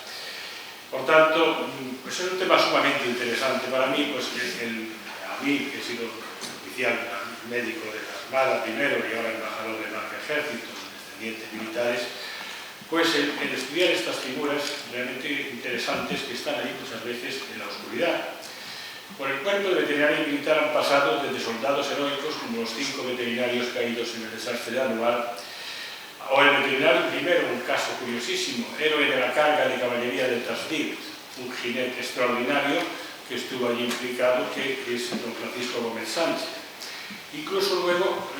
Por tanto, pues es un tema sumamente interesante para mí, pues a mí, que he sido oficial médico de la Armada primero y ahora embajador del Ejército, descendientes militares, pues el estudiar estas figuras realmente interesantes que están ahí muchas veces en la oscuridad. Por el cuerpo de veterinaria militar han pasado desde soldados heroicos como los 5 veterinarios caídos en el desastre de Anual, o el veterinario primero, un caso curiosísimo, héroe de la carga de caballería de Trasdil, un jinete extraordinario que estuvo allí implicado, que es don Francisco Gómez Sánchez. Incluso luego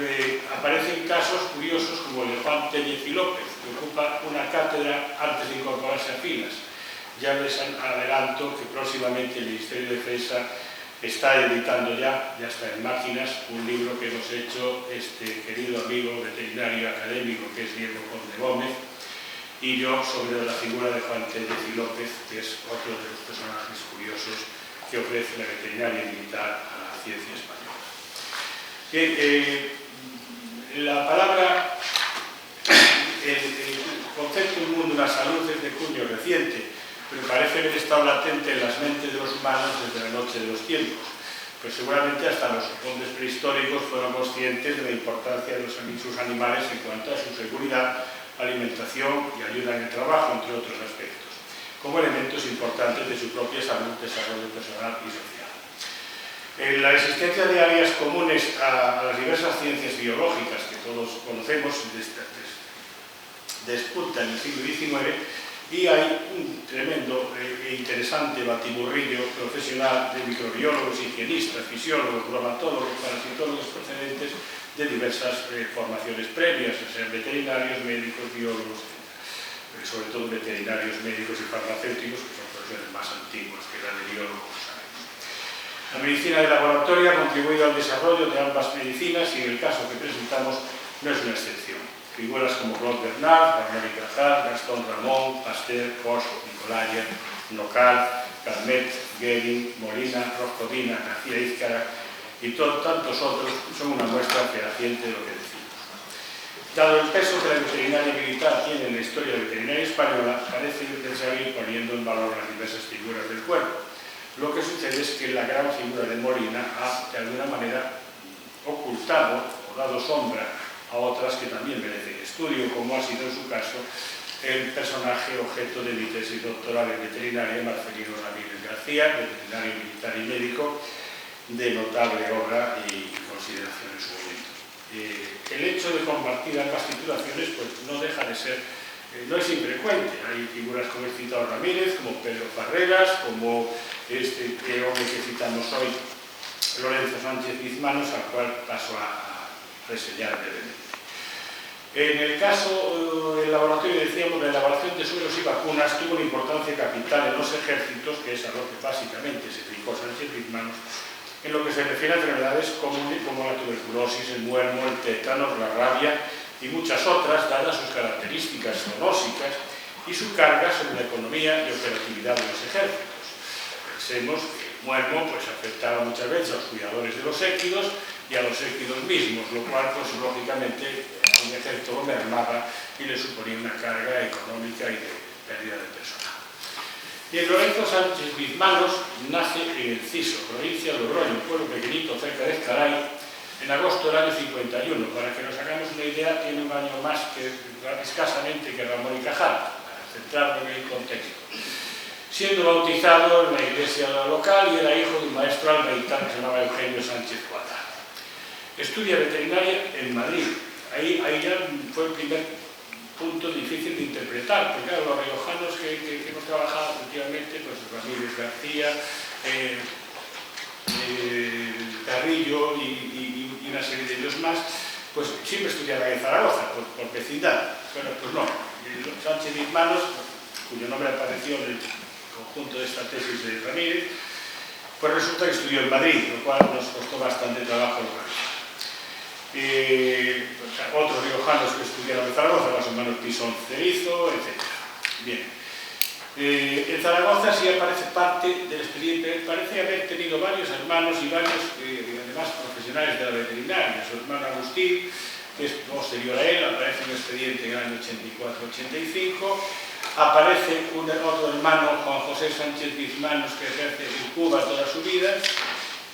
aparecen casos curiosos como el de Juan Tellez y López, que ocupa una cátedra antes de incorporarse a filas. Ya les adelanto que próximamente el Ministerio de Defensa está editando ya está en máquinas, un libro que hemos hecho este querido amigo veterinario académico que es Diego Conde Gómez y yo sobre la figura de Juan Tellez y López, que es otro de los personajes curiosos que ofrece la veterinaria militar a la ciencia española. La palabra, el concepto del mundo de la salud es de cuño reciente, pero parece haber estado latente en las mentes de los humanos desde la noche de los tiempos. Pues seguramente hasta los hombres prehistóricos fueron conscientes de la importancia de sus animales en cuanto a su seguridad, alimentación y ayuda en el trabajo, entre otros aspectos, como elementos importantes de su propia salud, desarrollo personal y social. La existencia de áreas comunes a las diversas ciencias biológicas que todos conocemos despunta en el siglo XIX y hay un tremendo e interesante batiburrillo profesional de microbiólogos, higienistas, fisiólogos, bromatólogos, parasitólogos procedentes de diversas formaciones previas, o sea, veterinarios, médicos, biólogos, sobre todo veterinarios, médicos y farmacéuticos, que son profesiones más antiguas que la de biólogos. La medicina de laboratorio ha contribuido al desarrollo de ambas medicinas y en el caso que presentamos no es una excepción. Figuras como Claude Bernard, Ramón y Cajal, Gastón Ramón, Pasteur, Koch, Nicolaya, Nocal, Calmet, Gehring, Molina, Roscodina, García Izcara y tantos otros son una muestra fehaciente de lo que decimos. Dado el peso que la veterinaria militar tiene en la historia veterinaria española, parece necesario ir poniendo en valor las diversas figuras del cuerpo. Lo que sucede es que la gran figura de Molina ha, de alguna manera, ocultado o dado sombra a otras que también merecen estudio, como ha sido en su caso el personaje objeto de mi tesis doctoral en veterinaria, Marcelino Ramírez García, veterinario militar y médico, de notable obra y consideración en su momento. El hecho de compartir ambas titulaciones pues, no deja de ser, no es infrecuente. Hay figuras como el citado Ramírez, como Pedro Farreras, como este hombre que citamos hoy, Lorenzo Sánchez Bizmanos, al cual paso a reseñar brevemente. En el caso del laboratorio, decíamos, la elaboración de suelos y vacunas tuvo una importancia capital en los ejércitos, que es a lo que básicamente se dedicó Sánchez Bizmanos, en lo que se refiere a enfermedades comunes como la tuberculosis, el muermo, el tétano, la rabia y muchas otras, dadas sus características zoonósicas y su carga sobre la economía y operatividad de los ejércitos. Pensemos que el muermo pues, afectaba muchas veces a los cuidadores de los équidos y a los équidos mismos, lo cual, pues, lógicamente, a un ejército lo mermaba y le suponía una carga económica y de pérdida de personal. Y el Lorenzo Sánchez Bizmanos nace en Enciso, provincia de Logroño, un pueblo pequeñito cerca de Ezcaray, en agosto del año 51. Para que nos hagamos una idea, tiene un año más que escasamente que Ramón y Cajal, para centrarnos en el contexto. Siendo bautizado en la iglesia local y era hijo de un maestro albaitán que se llamaba Eugenio Sánchez Cuadra. Estudia veterinaria en Madrid. Ahí ya fue el primer punto difícil de interpretar, porque claro, los riojanos que hemos trabajado últimamente, pues Ramírez García, Carrillo y una serie de ellos más, pues siempre estudiaban en Zaragoza, por vecindad. Bueno, pues no. Sánchez Bizmanos, cuyo nombre apareció en el conjunto de esta tesis de Ramírez, Pues resulta que estudió en Madrid, lo cual nos costó bastante trabajo localizar. Otros riojanos que estudiaron en Zaragoza, los hermanos Pisón Cerizo, etc. Bien. En Zaragoza sí aparece parte del expediente, parece haber tenido varios hermanos y varios, además, profesionales de la veterinaria. Su hermano Agustín, que es posterior a él, aparece en un expediente en el año 84-85. Aparece otro hermano, Juan José Sánchez Gizmanos, que ejerce en Cuba toda su vida.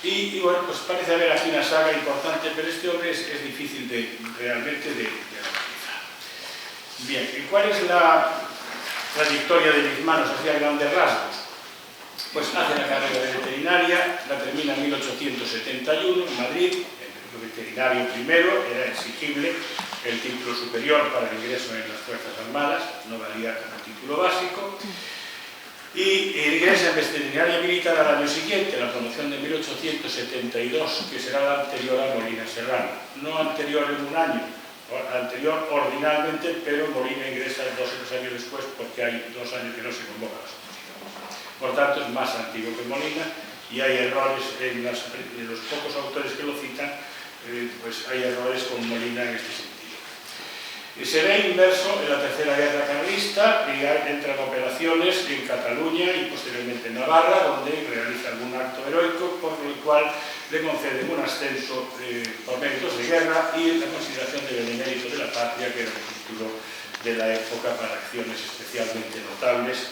Y bueno, pues parece haber aquí una saga importante, pero este hombre es difícil realmente de analizar. Bien, ¿cuál es la trayectoria de Gizmanos hacia grandes rasgos? Pues hace la carrera de veterinaria, la termina en 1871 en Madrid. El veterinario primero, era exigible el título superior para el ingreso en las Fuerzas Armadas, no valía como título básico. Y ingresa en veterinaria militar al año siguiente, la promoción de 1872, que será la anterior a Molina Serrano. No anterior en un año, anterior ordinalmente, pero Molina ingresa 2 o 3 años después porque hay 2 años que no se convoca las oposiciones. Por tanto, es más antiguo que Molina y hay errores en los pocos autores que lo citan, pues hay errores con Molina en este sentido. Se ve inmerso en la Tercera Guerra Carlista y entra en operaciones en Cataluña y posteriormente en Navarra, donde realiza algún acto heroico, por el cual le conceden un ascenso por méritos de guerra y la consideración de benemérito de la patria, que era el título de la época para acciones especialmente notables,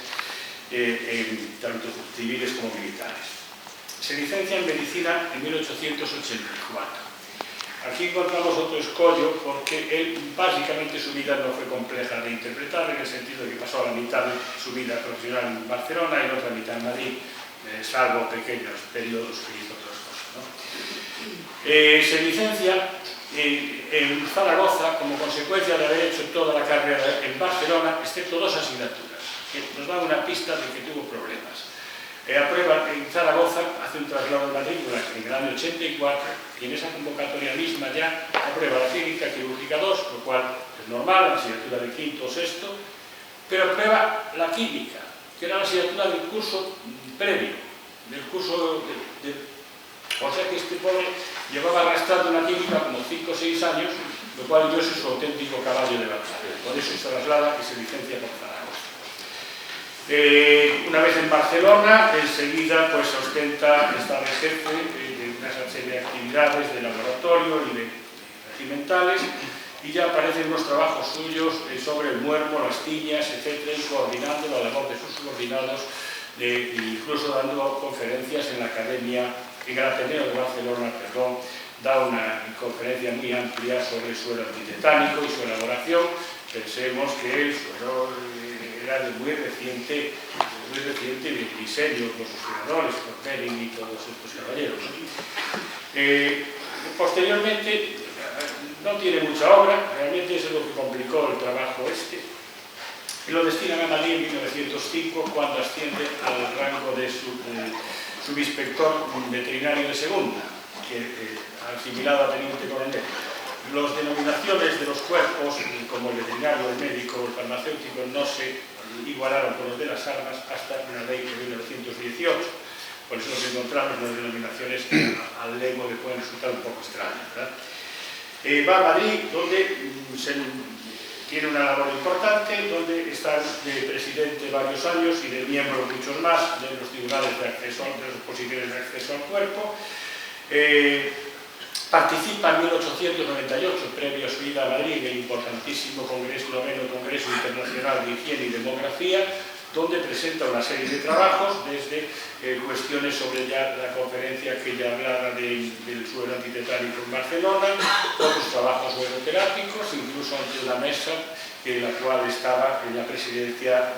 tanto civiles como militares. Se licencia en medicina en 1884. Aquí encontramos otro escollo porque él, básicamente su vida no fue compleja de interpretar, en el sentido de que pasó la mitad de su vida profesional en Barcelona y la otra mitad en Madrid, salvo pequeños periodos que hizo otras cosas, ¿no? Se licencia en Zaragoza como consecuencia de haber hecho toda la carrera en Barcelona, excepto 2 asignaturas, que nos dan una pista de que tuvo problemas. Aprueba en Zaragoza, hace un traslado de matrícula en el año 84 y en esa convocatoria misma ya aprueba la clínica quirúrgica 2, lo cual es normal, la asignatura de quinto o sexto, pero aprueba la química, que era la asignatura del curso previo, del curso o sea que este pobre llevaba arrastrando una química como 5 o 6 años, lo cual dio su auténtico caballo de batalla. Por eso se traslada y se licencia por Zaragoza. Una vez en Barcelona, enseguida pues ostenta, está de jefe de una serie de actividades de laboratorio y de regimentales, y ya aparecen unos trabajos suyos sobre el muermo, las tiñas, etc., coordinando la labor de sus subordinados, incluso dando conferencias en la Academia, en el Ateneo de Barcelona, perdón, da una conferencia muy amplia sobre el suelo antitetánico y su elaboración. Pensemos que el suelo era de muy reciente diseño por sus creadores, por Belling y todos estos caballeros, ¿no? Posteriormente, no tiene mucha obra, realmente eso es lo que complicó el trabajo y lo destinan a Madrid en 1905, cuando asciende al rango de subinspector veterinario de segunda, asimilado a teniente coronel. Las denominaciones de los cuerpos, como el veterinario, el médico o el farmacéutico, no se igualaron con los de las armas hasta una ley de 1918. Por eso nos encontramos las denominaciones al lego que pueden resultar un poco extrañas, ¿verdad? Va a Madrid, donde tiene una labor importante, donde está de presidente varios años y de miembro muchos más de los tribunales de acceso, de las posiciones de acceso al cuerpo. Participa en 1898, previo a su ida a Madrid, en el importantísimo Congreso Internacional de Higiene y Demografía, donde presenta una serie de trabajos, desde cuestiones sobre ya la conferencia que ya hablaba del suelo antitetánico en Barcelona, otros trabajos sueloterápicos, incluso ante una mesa en la cual estaba en la presidencia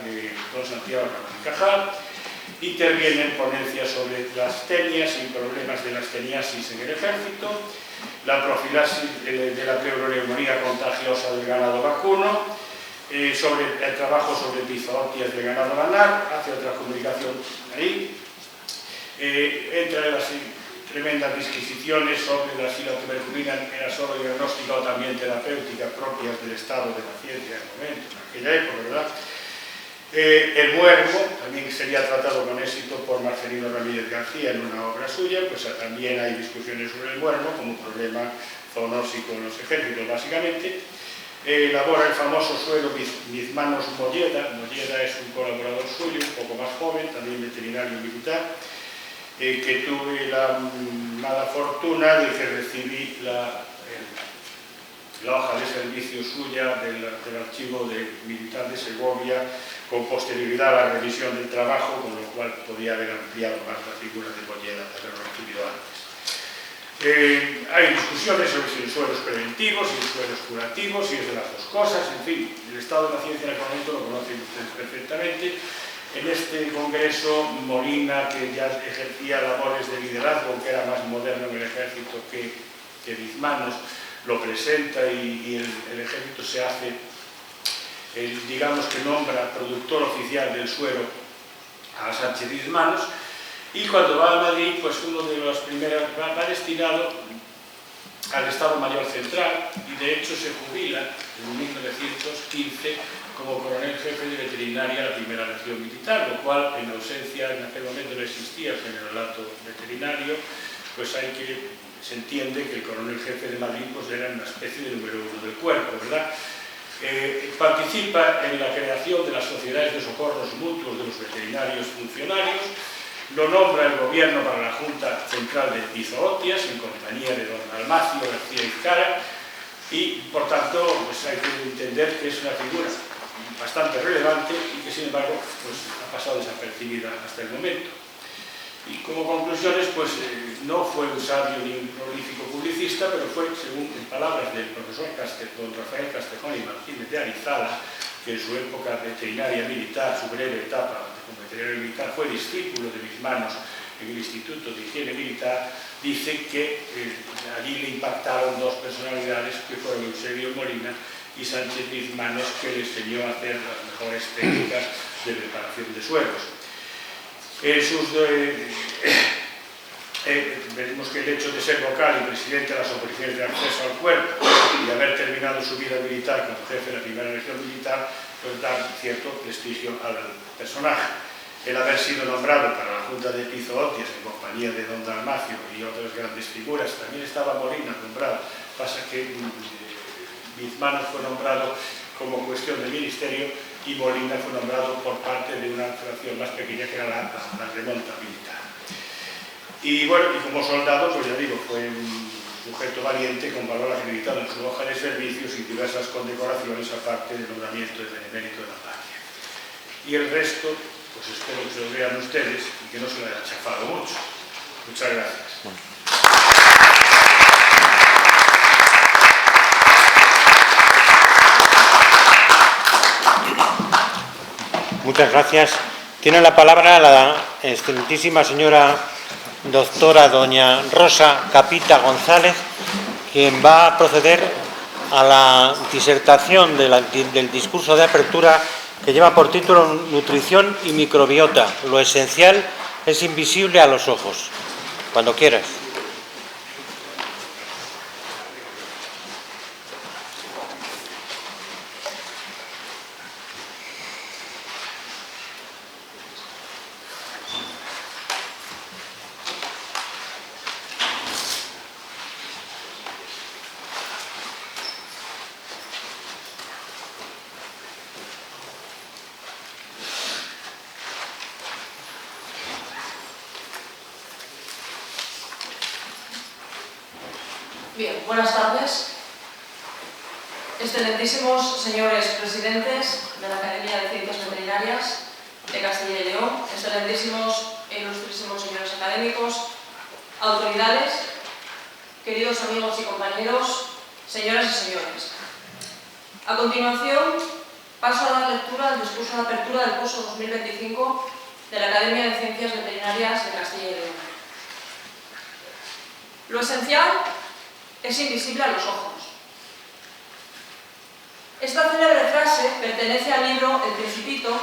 don Santiago Ramón y Cajal. Interviene en ponencias sobre las tenias y problemas de las teniasis en el ejército, la profilaxis de la pleuroneumonía contagiosa del ganado vacuno, sobre el trabajo sobre epizootias del ganado lanar, hace otra comunicación ahí, entra en las tremendas disquisiciones sobre si la tuberculina era solo diagnóstica o también terapéutica propias del estado de la ciencia en el momento, en aquella época, ¿verdad? El muermo también sería tratado con éxito por Marcelino Ramírez García en una obra suya, pues también hay discusiones sobre el muermo como un problema zoonósico en los ejércitos, básicamente. Elabora el famoso suelo Bizmanos Molleda. Molleda es un colaborador suyo, un poco más joven, también veterinario militar, que tuve la mala fortuna de que recibí la hoja de servicio suya del archivo militar de Segovia con posterioridad a la revisión del trabajo, con lo cual podía haber ampliado más la figura de Molleda de haberlo recibido antes. Hay discusiones sobre si el suelo es preventivo, si el suelo es curativo, si es de las dos cosas, en fin, el estado de la ciencia en el momento lo conocen ustedes perfectamente. En este congreso, Molina, que ya ejercía labores de liderazgo, que era más moderno en el ejército que Bizmanos, lo presenta y el ejército se hace, digamos que nombra productor oficial del suelo a Sánchez Bizmanos. Y cuando va a Madrid, pues uno de los primeros va destinado al Estado Mayor Central y de hecho se jubila en 1915 como coronel jefe de veterinaria de la primera región militar, lo cual en ausencia, en aquel momento no existía el generalato veterinario, pues se entiende que el coronel jefe de Madrid pues era una especie de número uno del cuerpo, ¿verdad? Participa en la creación de las sociedades de socorros mutuos de los veterinarios funcionarios. Lo nombra el gobierno para la Junta Central de Pizohotias en compañía de don Almacio García Izcara y, por tanto, pues hay que entender que es una figura bastante relevante y que, sin embargo, pues, ha pasado desapercibida hasta el momento. Y como conclusiones, pues no fue un sabio ni un prolífico publicista, pero fue, según en palabras del profesor don Rafael Castejón y Martínez de Arizala, que en su época veterinaria militar, su breve etapa como veterinario militar, fue discípulo de Bizmanos en el Instituto de Higiene Militar, dice que allí le impactaron dos personalidades que fueron Eusebio Molina y Sánchez Bizmanos, que le enseñó a hacer las mejores técnicas de preparación de suelos. Veremos que el hecho de ser vocal y presidente de las oposiciones de acceso al cuerpo y de haber terminado su vida militar como jefe de la primera región militar, pues da cierto prestigio al personaje. El haber sido nombrado para la Junta de Pizohotias en compañía de don Dalmacio y otras grandes figuras, también estaba Molina nombrado, pasa que Bizmanos fue nombrado como cuestión del ministerio y Molina fue nombrado por parte de una fracción más pequeña que era la remonta militar. Y bueno, y como soldado, pues ya digo, fue un sujeto valiente con valor acreditado en su hoja de servicios y diversas condecoraciones aparte del nombramiento de benemérito de la patria. Y el resto, pues espero que se lo vean ustedes y que no se lo haya chafado mucho. Muchas gracias. Muchas gracias. Tiene la palabra la excelentísima señora doctora doña Rosa Capita González, quien va a proceder a la disertación del discurso de apertura que lleva por título Nutrición y microbiota. Lo esencial es invisible a los ojos. Cuando quieras. Bien, buenas tardes. Excelentísimos señores presidentes de la Academia de Ciencias Veterinarias de Castilla y León, excelentísimos e ilustrísimos señores académicos, autoridades, queridos amigos y compañeros, señoras y señores. A continuación, paso a dar lectura al discurso de apertura del curso 2025 de la Academia de Ciencias Veterinarias de Castilla y León. Lo esencial es invisible a los ojos. Esta célebre frase pertenece al libro El Principito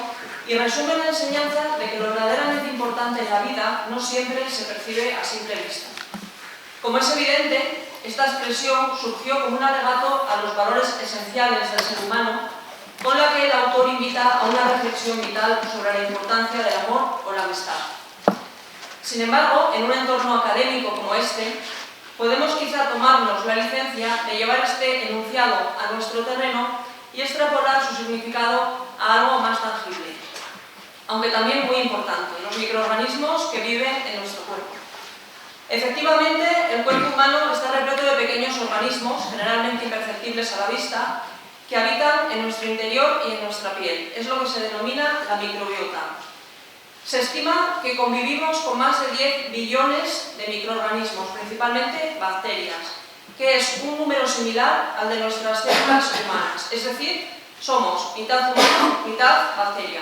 y resume la enseñanza de que lo verdaderamente importante en la vida no siempre se percibe a simple vista. Como es evidente, esta expresión surgió como un alegato a los valores esenciales del ser humano con la que el autor invita a una reflexión vital sobre la importancia del amor o la amistad. Sin embargo, en un entorno académico como este, podemos quizá tomarnos la licencia de llevar este enunciado a nuestro terreno y extrapolar su significado a algo más tangible, aunque también muy importante, los microorganismos que viven en nuestro cuerpo. Efectivamente, el cuerpo humano está repleto de pequeños organismos, generalmente imperceptibles a la vista, que habitan en nuestro interior y en nuestra piel. Es lo que se denomina la microbiota. Se estima que convivimos con más de 10 billones de microorganismos, principalmente bacterias, que es un número similar al de nuestras células humanas. Es decir, somos mitad humano, mitad bacteria.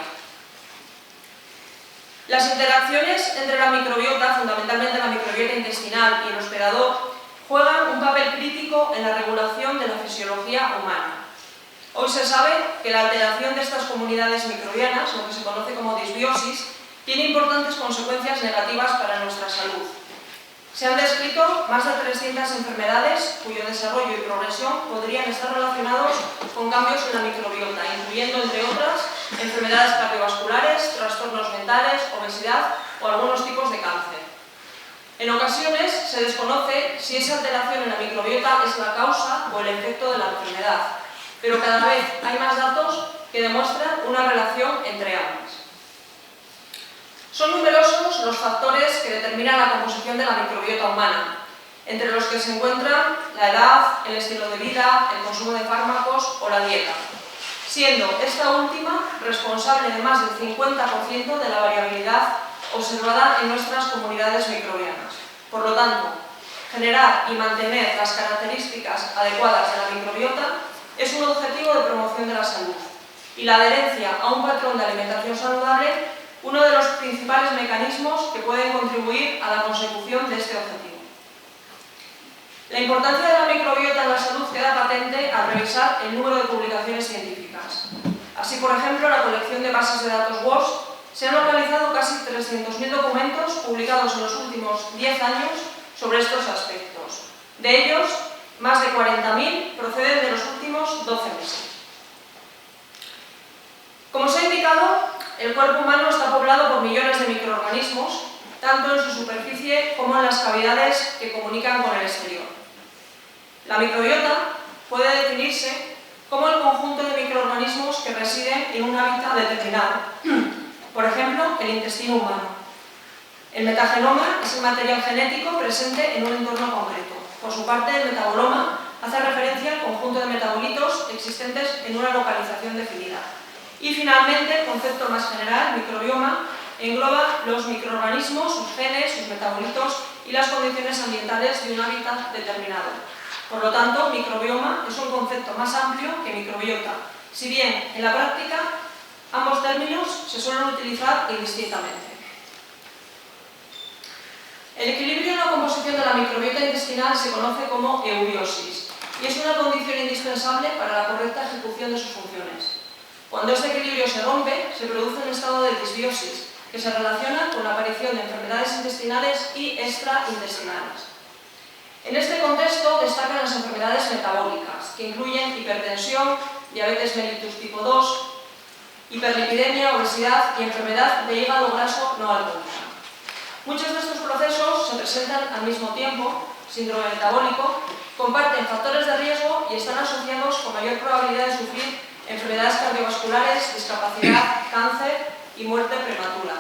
Las interacciones entre la microbiota, fundamentalmente la microbiota intestinal y el hospedador, juegan un papel crítico en la regulación de la fisiología humana. Hoy se sabe que la alteración de estas comunidades microbianas, lo que se conoce como disbiosis, tiene importantes consecuencias negativas para nuestra salud. Se han descrito más de 300 enfermedades cuyo desarrollo y progresión podrían estar relacionados con cambios en la microbiota, incluyendo, entre otras, enfermedades cardiovasculares, trastornos mentales, obesidad o algunos tipos de cáncer. En ocasiones se desconoce si esa alteración en la microbiota es la causa o el efecto de la enfermedad, pero cada vez hay más datos que demuestran una relación entre ambas. Son numerosos los factores que determinan la composición de la microbiota humana, entre los que se encuentran la edad, el estilo de vida, el consumo de fármacos o la dieta, siendo esta última responsable de más del 50% de la variabilidad observada en nuestras comunidades microbianas. Por lo tanto, generar y mantener las características adecuadas de la microbiota es un objetivo de promoción de la salud, y la adherencia a un patrón de alimentación saludable uno de los principales mecanismos que pueden contribuir a la consecución de este objetivo. La importancia de la microbiota en la salud queda patente al revisar el número de publicaciones científicas. Así, por ejemplo, en la colección de bases de datos WASP se han localizado casi 300.000 documentos publicados en los últimos 10 años sobre estos aspectos. De ellos, más de 40.000 proceden de los últimos 12 meses. Como se ha indicado, el cuerpo humano está poblado por millones de microorganismos, tanto en su superficie como en las cavidades que comunican con el exterior. La microbiota puede definirse como el conjunto de microorganismos que residen en un hábitat determinado, por ejemplo, el intestino humano. El metagenoma es el material genético presente en un entorno concreto. Por su parte, el metaboloma hace referencia al conjunto de metabolitos existentes en una localización definida. Y finalmente, el concepto más general, microbioma, engloba los microorganismos, sus genes, sus metabolitos y las condiciones ambientales de un hábitat determinado. Por lo tanto, microbioma es un concepto más amplio que microbiota, si bien en la práctica ambos términos se suelen utilizar indistintamente. El equilibrio en la composición de la microbiota intestinal se conoce como eubiosis y es una condición indispensable para la correcta ejecución de sus funciones. Cuando este equilibrio se rompe, se produce un estado de disbiosis, que se relaciona con la aparición de enfermedades intestinales y extraintestinales. En este contexto destacan las enfermedades metabólicas, que incluyen hipertensión, diabetes mellitus tipo 2, hiperlipidemia, obesidad y enfermedad de hígado graso no alcohólica. Muchos de estos procesos se presentan al mismo tiempo, síndrome metabólico, comparten factores de riesgo y están asociados con mayor probabilidad de sufrir enfermedades cardiovasculares, discapacidad, cáncer y muerte prematura.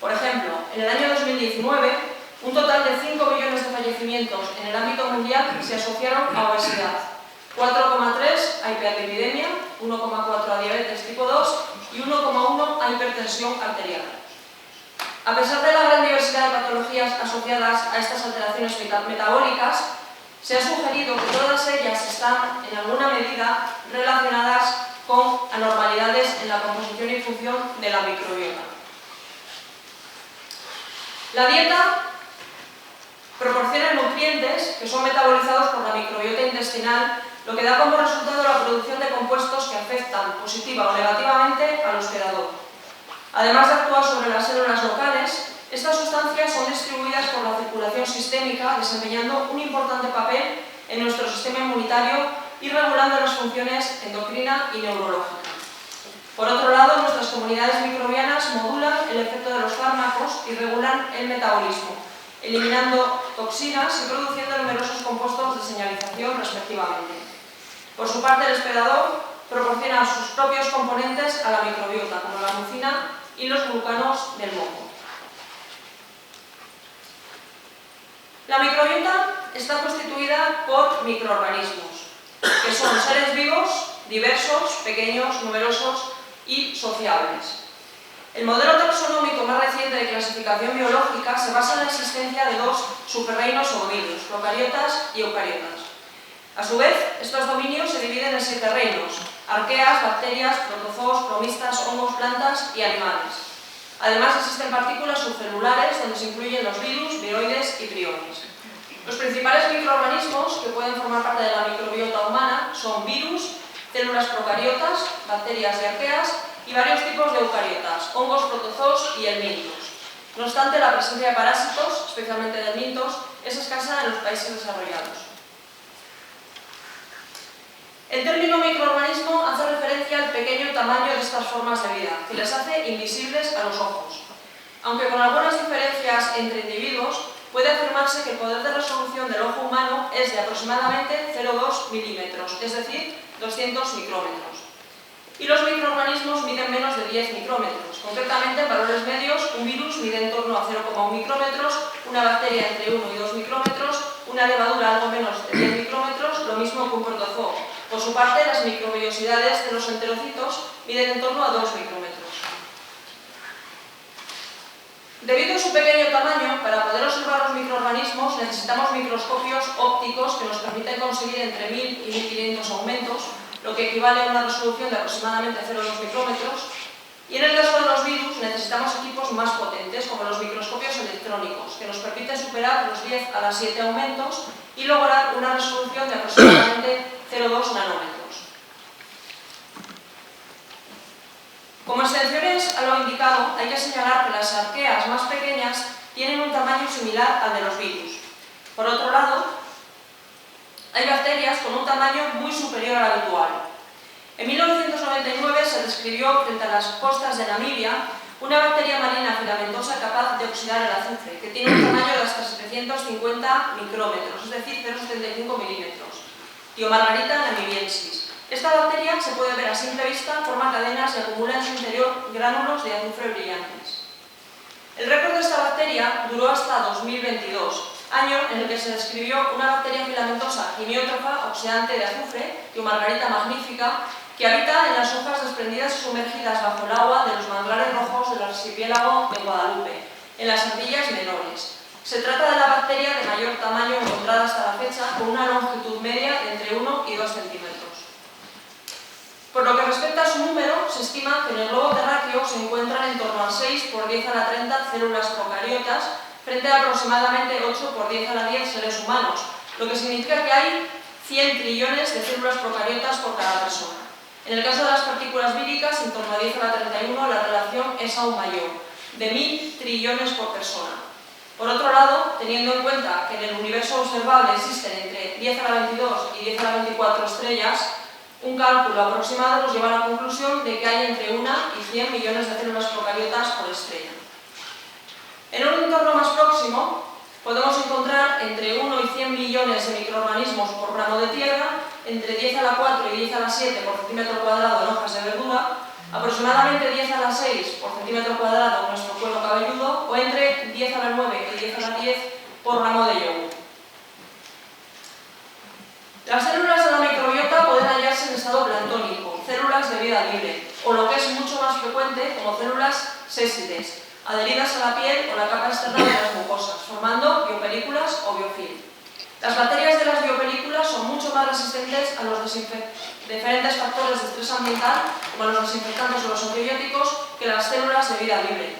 Por ejemplo, en el año 2019, un total de 5 millones de fallecimientos en el ámbito mundial se asociaron a obesidad, 4,3 a hiperlipidemia, 1,4 a diabetes tipo 2 y 1,1 a hipertensión arterial. A pesar de la gran diversidad de patologías asociadas a estas alteraciones metabólicas, se ha sugerido que todas ellas están, en alguna medida, relacionadas con anormalidades en la composición y función de la microbiota. La dieta proporciona nutrientes que son metabolizados por la microbiota intestinal, lo que da como resultado la producción de compuestos que afectan positiva o negativamente al hospedador. Además de actuar sobre las células locales, estas sustancias son distribuidas por la circulación sistémica, desempeñando un importante papel en nuestro sistema inmunitario y regulando las funciones endocrina y neurológica. Por otro lado, nuestras comunidades microbianas modulan el efecto de los fármacos y regulan el metabolismo, eliminando toxinas y produciendo numerosos compuestos de señalización respectivamente. Por su parte, el hospedador proporciona sus propios componentes a la microbiota, como la mucina y los glucanos del moco. La microbiota está constituida por microorganismos, que son seres vivos, diversos, pequeños, numerosos y sociables. El modelo taxonómico más reciente de clasificación biológica se basa en la existencia de dos subreinos o dominios, procariotas y eucariotas. A su vez, estos dominios se dividen en 7 reinos: arqueas, bacterias, protozoos, cromistas, hongos, plantas y animales. Además, existen partículas subcelulares donde se incluyen los virus, viroides y priones. Los principales microorganismos que pueden formar parte de la microbiota humana son virus, células procariotas, bacterias y arqueas y varios tipos de eucariotas, hongos, protozoos y helmintos. No obstante, la presencia de parásitos, especialmente de helmintos, es escasa en los países desarrollados. El término microorganismo hace referencia al pequeño tamaño de estas formas de vida, que les hace invisibles a los ojos. Aunque con algunas diferencias entre individuos, puede afirmarse que el poder de resolución del ojo humano es de aproximadamente 0,2 milímetros, es decir, 200 micrómetros. Y los microorganismos miden menos de 10 micrómetros. Concretamente, en valores medios, un virus mide en torno a 0,1 micrómetros, una bacteria entre 1 y 2 micrómetros, una levadura algo menos de 10 micrómetros, lo mismo que un protozoo. Por su parte, las microbiosidades de los enterocitos miden en torno a 2 micrómetros. Debido a su pequeño tamaño, para poder observar los microorganismos necesitamos microscopios ópticos que nos permiten conseguir entre 1000 y 1500 aumentos, lo que equivale a una resolución de aproximadamente 0,2 micrómetros. Y en el caso de los virus necesitamos equipos más potentes, como los microscopios electrónicos, que nos permiten superar los 10 a la 7 aumentos y lograr una resolución de aproximadamente 0,2 nanómetros. Como excepciones a lo indicado, hay que señalar que las arqueas más pequeñas tienen un tamaño similar al de los virus. Por otro lado, hay bacterias con un tamaño muy superior al habitual. En 1999 se describió frente a las costas de Namibia una bacteria marina filamentosa capaz de oxidar el azufre, que tiene un tamaño de hasta 750 micrómetros, es decir, 0,75 milímetros. Thiomargarita namibiensis. Esta bacteria se puede ver a simple vista, forma cadenas y acumula en su interior gránulos de azufre brillantes. El récord de esta bacteria duró hasta 2022, año en el que se describió una bacteria filamentosa quimiótrofa oxidante de azufre, Thiomargarita magnifica, que habita en las hojas desprendidas y sumergidas bajo el agua de los manglares rojos del archipiélago de Guadalupe, en las Antillas Menores. Se trata de la bacteria de mayor tamaño encontrada hasta la fecha, con una longitud media de entre 1 y 2 centímetros. Por lo que respecta a su número, se estima que en el globo terráqueo se encuentran en torno a 6 por 10 a la 30 células procariotas, frente a aproximadamente 8 por 10 a la 10 seres humanos, lo que significa que hay 100 trillones de células procariotas por cada persona. En el caso de las partículas víricas, en torno a 10 a la 31, la relación es aún mayor, de 1000 trillones por persona. Por otro lado, teniendo en cuenta que en el universo observable existen entre 10 a la 22 y 10 a la 24 estrellas, un cálculo aproximado nos lleva a la conclusión de que hay entre 1 y 100 millones de células procariotas por estrella. En un entorno más próximo, podemos encontrar entre 1 y 100 millones de microorganismos por gramo de tierra, entre 10 a la 4 y 10 a la 7 por centímetro cuadrado en hojas de verdura, aproximadamente 10 a la 6 por centímetro cuadrado en nuestro cuero cabelludo, o entre 10 a la 9 y 10 a la 10 por gramo de yogur. Las células de la microbiota pueden hallarse en estado planctónico, células de vida libre, o lo que es mucho más frecuente, como células sésiles, adheridas a la piel o la capa externa de las mucosas, formando biopelículas o biofilm. Las bacterias de las biopelículas son mucho más resistentes a los diferentes factores de estrés ambiental, como los desinfectantes o los antibióticos, que las células de vida libre.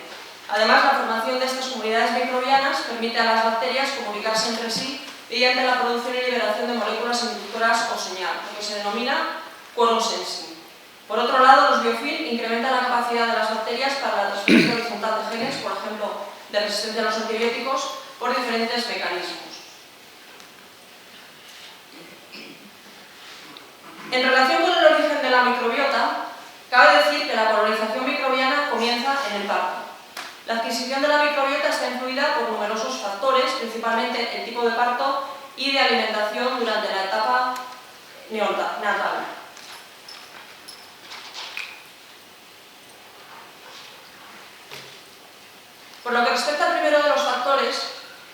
Además, la formación de estas comunidades microbianas permite a las bacterias comunicarse entre sí mediante la producción y liberación de moléculas inductoras o señal, lo que se denomina quorum sensing. Por otro lado, los biofilm incrementan la capacidad de las bacterias para la transferencia horizontal de genes, por ejemplo, de resistencia a los antibióticos, por diferentes mecanismos. En relación con el origen de la microbiota, Cabe decir que la colonización microbiana comienza en el parto. La adquisición de la microbiota está influida por numerosos factores, principalmente el tipo de parto y de alimentación durante la etapa neonatal. Por lo que respecta al primero de los factores,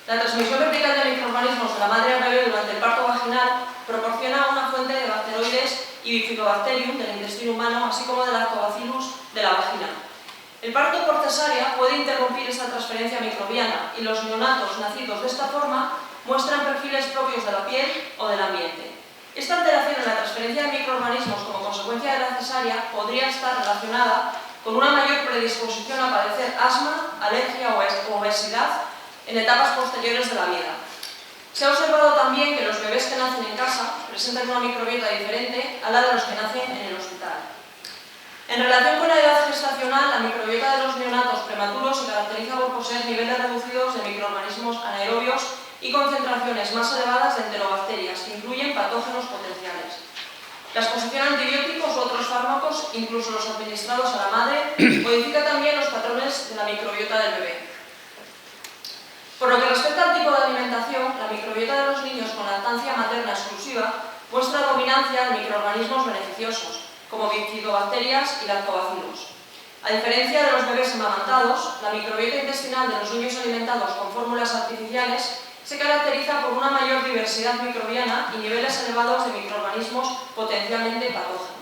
la transmisión vertical de microorganismos de la madre al bebé durante el parto vaginal proporciona una fuente de bacteroides y Bifidobacterium del intestino humano, así como de Lactobacillus de la vagina. El parto por cesárea puede interrumpir esta transferencia microbiana y los neonatos nacidos de esta forma muestran perfiles propios de la piel o del ambiente. Esta alteración en la transferencia de microorganismos como consecuencia de la cesárea podría estar relacionada con una mayor predisposición a padecer asma, alergia o obesidad en etapas posteriores de la vida. Se ha observado también que los bebés que nacen en casa presentan una microbiota diferente a la de los que nacen en el hospital. En relación con la edad gestacional, la microbiota de los neonatos prematuros se caracteriza por poseer niveles reducidos de microorganismos anaerobios y concentraciones más elevadas de enterobacterias, que incluyen patógenos potenciales. La exposición a antibióticos u otros fármacos, incluso los administrados a la madre, modifica también los patrones de la microbiota del bebé. Por lo que respecta al tipo de alimentación, la microbiota de los niños con lactancia materna exclusiva muestra dominancia de microorganismos beneficiosos, como bifidobacterias y lactobacillus. A diferencia de los bebés amamantados, la microbiota intestinal de los niños alimentados con fórmulas artificiales se caracteriza por una mayor diversidad microbiana y niveles elevados de microorganismos potencialmente patógenos.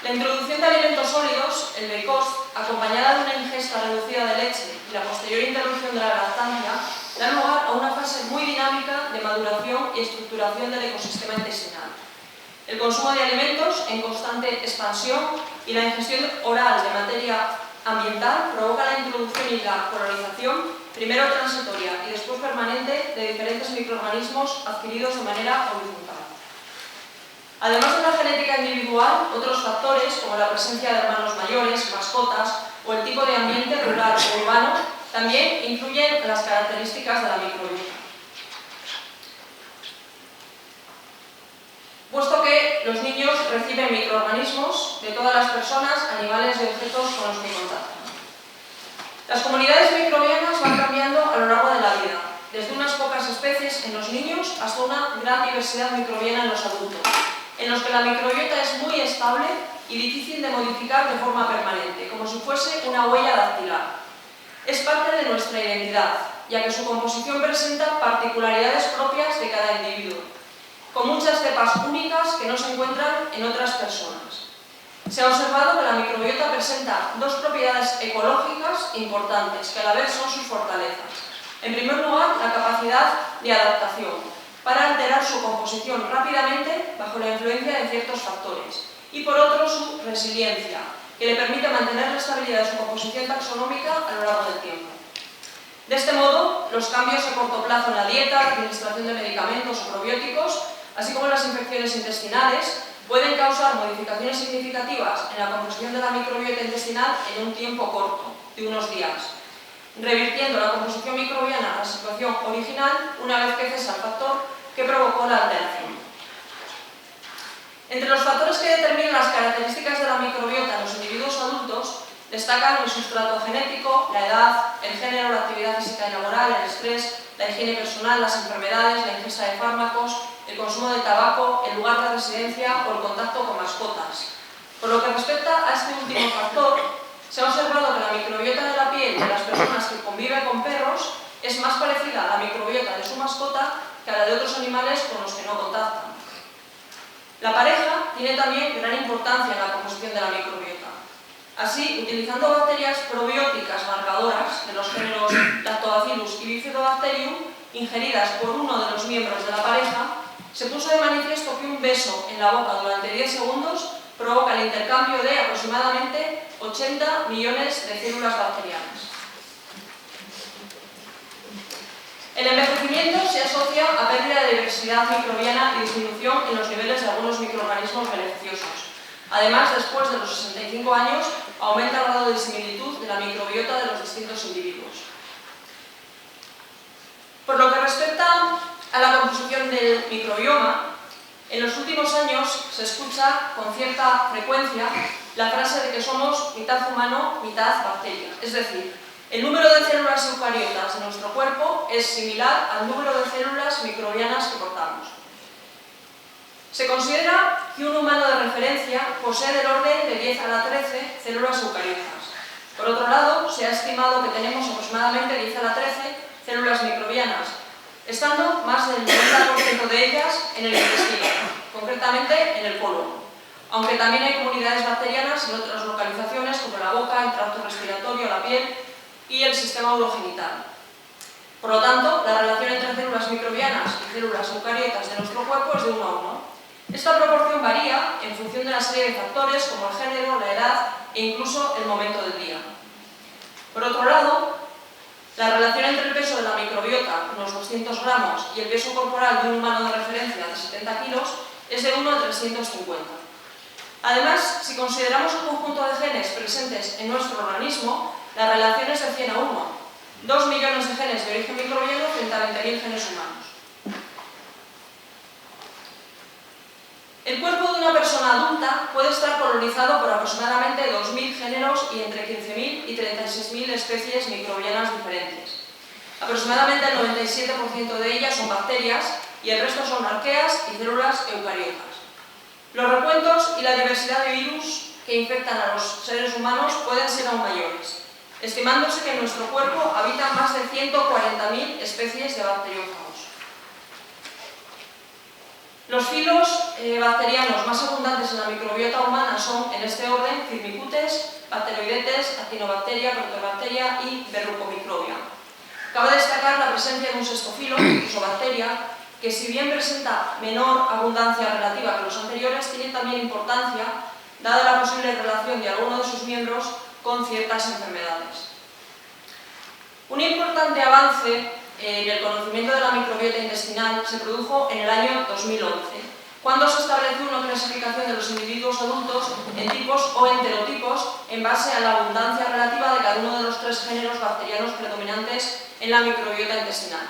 La introducción de alimentos sólidos, el Beicoz, acompañada de una ingesta reducida de leche y la posterior interrupción de la lactancia, dan lugar a una fase muy dinámica de maduración y estructuración del ecosistema intestinal. El consumo de alimentos en constante expansión y la ingestión oral de materia ambiental provoca la introducción y la colonización, primero transitoria y después permanente, de diferentes microorganismos adquiridos de manera horizontal. Además de la genética individual, otros factores, como la presencia de hermanos mayores, mascotas o el tipo de ambiente rural o urbano, también influyen en las características de la microbiota. Puesto que los niños reciben microorganismos de todas las personas, animales y objetos con los que contactan. Las comunidades microbianas van cambiando a lo largo de la vida, desde unas pocas especies en los niños hasta una gran diversidad microbiana en los adultos, en los que la microbiota es muy estable y difícil de modificar de forma permanente, como si fuese una huella dactilar. Es parte de nuestra identidad, ya que su composición presenta particularidades propias de cada individuo, con muchas cepas únicas que no se encuentran en otras personas. Se ha observado que la microbiota presenta dos propiedades ecológicas importantes, que a la vez son sus fortalezas. En primer lugar, la capacidad de adaptación, para alterar su composición rápidamente bajo la influencia de ciertos factores. Y por otro, su resiliencia, que le permite mantener la estabilidad de su composición taxonómica a lo largo del tiempo. De este modo, los cambios a corto plazo en la dieta, la administración de medicamentos o probióticos, así como las infecciones intestinales, pueden causar modificaciones significativas en la composición de la microbiota intestinal en un tiempo corto, de unos días, revirtiendo la composición microbiana a la situación original una vez que cesa el factor que provocó la alteración. Entre los factores que determinan las características de la microbiota en los individuos adultos destacan el sustrato genético, la edad, el género, la actividad física y laboral, el estrés, la higiene personal, las enfermedades, la ingesta de fármacos, el consumo de tabaco, el lugar de residencia o el contacto con mascotas. Por lo que respecta a este último factor, se ha observado que la microbiota de la piel de las personas que conviven con perros es más parecida a la microbiota de su mascota que a la de otros animales con los que no contactan. La pareja tiene también gran importancia en la composición de la microbiota. Así, utilizando bacterias probióticas marcadoras de los géneros Lactobacillus y Bifidobacterium, ingeridas por uno de los miembros de la pareja, se puso de manifiesto que un beso en la boca durante 10 segundos provoca el intercambio de aproximadamente 80 millones de células bacterianas. El envejecimiento se asocia a pérdida de diversidad microbiana y disminución en los niveles de algunos microorganismos beneficiosos. Además, después de los 65 años, aumenta el grado de similitud de la microbiota de los distintos individuos. Por lo que respecta a la composición del microbioma, En los últimos años se escucha con cierta frecuencia la frase de que somos mitad humano, mitad bacteria. Es decir, el número de células eucariotas de nuestro cuerpo es similar al número de células microbianas que portamos. Se considera que un humano de referencia posee del orden de 10 a la 13 células eucariotas. Por otro lado, se ha estimado que tenemos aproximadamente 10 a la 13 células microbianas, estando más del 90% de ellas en el intestino, concretamente en el colon, aunque también hay comunidades bacterianas en otras localizaciones como la boca, el tracto respiratorio, la piel y el sistema urogenital. Por lo tanto, la relación entre células microbianas y células eucariotas de nuestro cuerpo es de 1 a 1. Esta proporción varía en función de una serie de factores como el género, la edad e incluso el momento del día. Por otro lado, la relación entre el peso de la microbiota, unos 200 gramos, y el peso corporal de un humano de referencia de 70 kilos es de 1 a 350. Además, si consideramos el conjunto de genes presentes en nuestro organismo, la relación es de 100 a 1. 2 millones de genes de origen microbiano frente a 20.000 genes humanos. El cuerpo de una persona adulta puede estar colonizado por aproximadamente 2.000 géneros y entre 15.000 y 36.000 especies microbianas diferentes. Aproximadamente el 97% de ellas son bacterias y el resto son arqueas y células eucariotas. Los recuentos y la diversidad de virus que infectan a los seres humanos pueden ser aún mayores, estimándose que en nuestro cuerpo habitan más de 140.000 especies de bacteriófagos. Los filos bacterianos más abundantes en la microbiota humana son, en este orden, Firmicutes, Bacteroidetes, Actinobacteria, Proteobacteria y Verrucomicrobia. Cabe destacar la presencia de un sexto filo, Isobacteria, que si bien presenta menor abundancia relativa que los anteriores, tiene también importancia, dada la posible relación de alguno de sus miembros con ciertas enfermedades. Un importante avance en el conocimiento de la microbiota intestinal se produjo en el año 2011, cuando se estableció una clasificación de los individuos adultos en tipos o enterotipos en base a la abundancia relativa de cada uno de los 3 géneros bacterianos predominantes en la microbiota intestinal.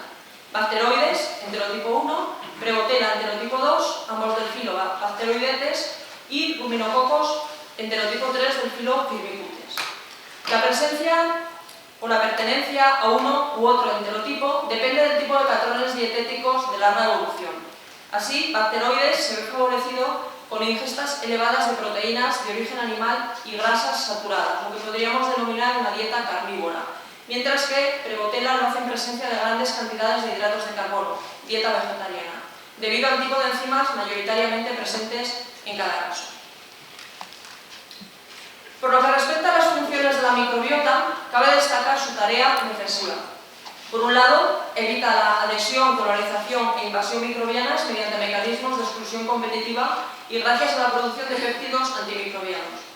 Bacteroides, enterotipo 1, Prebotella, enterotipo 2, ambos del filo Bacteroidetes, y Ruminococos, enterotipo 3 del filo Firmicutes. La presencia o la pertenencia a uno u otro enterotipo depende del tipo de patrones dietéticos de larga evolución. Así, Bacteroides se ve favorecido con ingestas elevadas de proteínas de origen animal y grasas saturadas, lo que podríamos denominar una dieta carnívora, mientras que Prebotella lo hace en presencia de grandes cantidades de hidratos de carbono, dieta vegetariana, debido al tipo de enzimas mayoritariamente presentes en cada caso. Por lo que respecta a las funciones de la microbiota, cabe destacar su tarea defensiva. Por un lado, evita la adhesión, polarización e invasión microbianas mediante mecanismos de exclusión competitiva y gracias a la producción de péptidos antimicrobianos.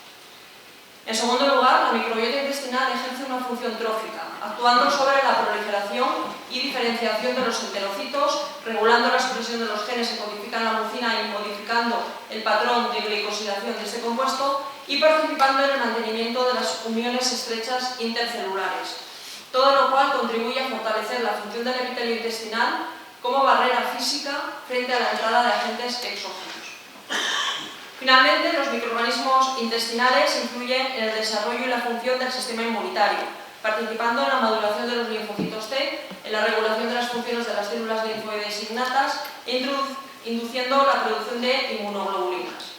En segundo lugar, la microbiota intestinal ejerce una función trófica, actuando sobre la proliferación y diferenciación de los enterocitos, regulando la expresión de los genes que codifican la mucina y modificando el patrón de glicosilación de este compuesto, y participando en el mantenimiento de las uniones estrechas intercelulares, todo lo cual contribuye a fortalecer la función del epitelio intestinal como barrera física frente a la entrada de agentes exógenos. Finalmente, los microorganismos intestinales influyen en el desarrollo y la función del sistema inmunitario, participando en la maduración de los linfocitos T, en la regulación de las funciones de las células linfoides innatas e induciendo la producción de inmunoglobulinas.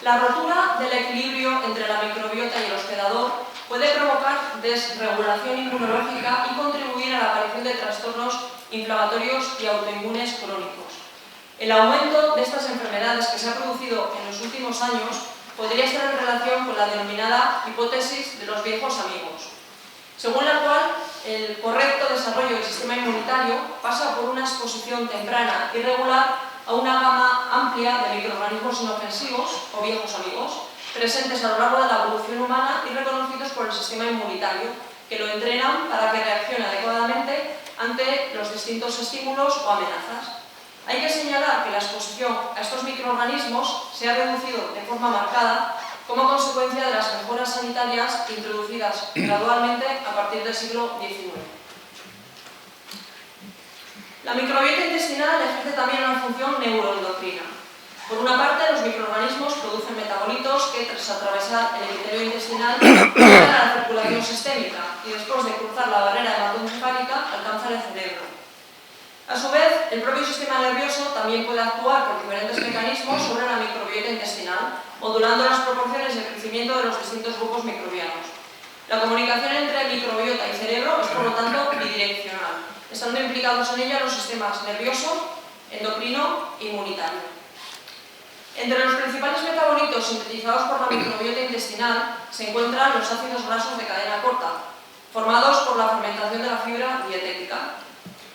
La rotura del equilibrio entre la microbiota y el hospedador puede provocar desregulación inmunológica y contribuir a la aparición de trastornos inflamatorios y autoinmunes crónicos. El aumento de estas enfermedades que se ha producido en los últimos años podría estar en relación con la denominada hipótesis de los viejos amigos, según la cual el correcto desarrollo del sistema inmunitario pasa por una exposición temprana y regular a una gama amplia de microorganismos inofensivos o viejos amigos, presentes a lo largo de la evolución humana y reconocidos por el sistema inmunitario, que lo entrenan para que reaccione adecuadamente ante los distintos estímulos o amenazas. Hay que señalar que la exposición a estos microorganismos se ha reducido de forma marcada como consecuencia de las mejoras sanitarias introducidas gradualmente a partir del siglo XIX. La microbiota intestinal ejerce también una función neuroendocrina. Por una parte, los microorganismos producen metabolitos que, tras atravesar el epitelio intestinal, llegan a la circulación sistémica y, después de cruzar la barrera hematoencefálica, alcanzan el cerebro. A su vez, el propio sistema nervioso también puede actuar por diferentes mecanismos sobre la microbiota intestinal, modulando las proporciones de crecimiento de los distintos grupos microbianos. La comunicación entre microbiota y cerebro es, por lo tanto, bidireccional, estando implicados en ella los sistemas nervioso, endocrino e inmunitario. Entre los principales metabolitos sintetizados por la microbiota intestinal se encuentran los ácidos grasos de cadena corta, formados por la fermentación de la fibra dietética,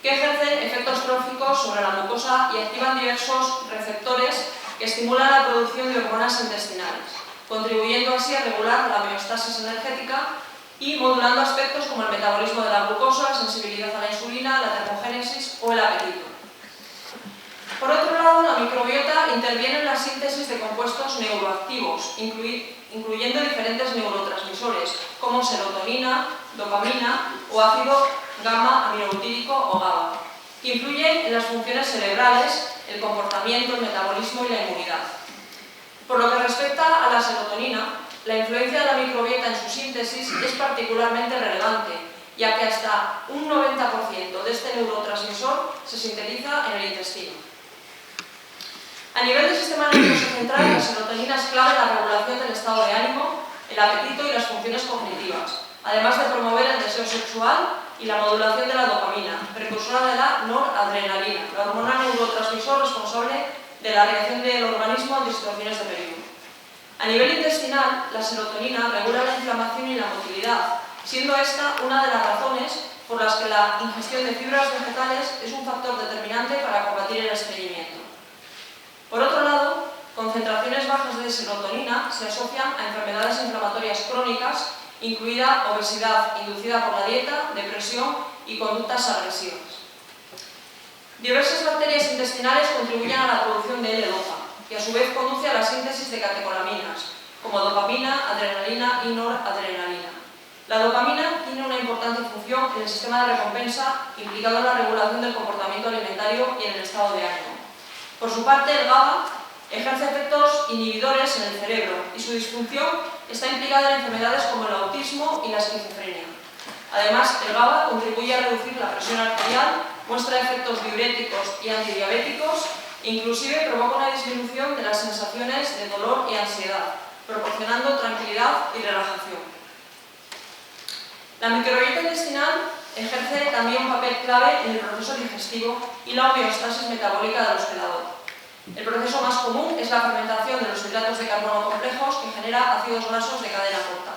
que ejercen efectos tróficos sobre la mucosa y activan diversos receptores que estimulan la producción de hormonas intestinales, contribuyendo así a regular la homeostasis energética y modulando aspectos como el metabolismo de la glucosa, la sensibilidad a la insulina, la termogénesis o el apetito. Por otro lado, la microbiota interviene en la síntesis de compuestos neuroactivos, incluyendo diferentes neurotransmisores, como serotonina, dopamina o ácido gamma-aminobutírico o GABA, que influyen en las funciones cerebrales, el comportamiento, el metabolismo y la inmunidad. Por lo que respecta a la serotonina, la influencia de la microbiota en su síntesis es particularmente relevante, ya que hasta un 90% de este neurotransmisor se sintetiza en el intestino. A nivel del sistema nervioso central, la serotonina es clave en la regulación del estado de ánimo, el apetito y las funciones cognitivas, además de promover el deseo sexual y la modulación de la dopamina, precursora de la noradrenalina, la hormona neurotransmisor responsable de la reacción del organismo ante situaciones de peligro. A nivel intestinal, la serotonina regula la inflamación y la motilidad, siendo esta una de las razones por las que la ingestión de fibras vegetales es un factor determinante para combatir el estreñimiento. Por otro lado, concentraciones bajas de serotonina se asocian a enfermedades inflamatorias crónicas, incluida obesidad inducida por la dieta, depresión y conductas agresivas. Diversas bacterias intestinales contribuyen a la producción de L-dopa, que a su vez conduce a la síntesis de catecolaminas, como dopamina, adrenalina y noradrenalina. La dopamina tiene una importante función en el sistema de recompensa implicado en la regulación del comportamiento alimentario y en el estado de ánimo. Por su parte, el GABA ejerce efectos inhibidores en el cerebro y su disfunción está implicada en enfermedades como el autismo y la esquizofrenia. Además, el GABA contribuye a reducir la presión arterial, muestra efectos diuréticos y antidiabéticos e inclusive provoca una disminución de las sensaciones de dolor y ansiedad, proporcionando tranquilidad y relajación. La microbiota intestinal ejerce también un papel clave en el proceso digestivo y la homeostasis metabólica del hospedador. El proceso más común es la fermentación de los hidratos de carbono complejos que genera ácidos grasos de cadena corta.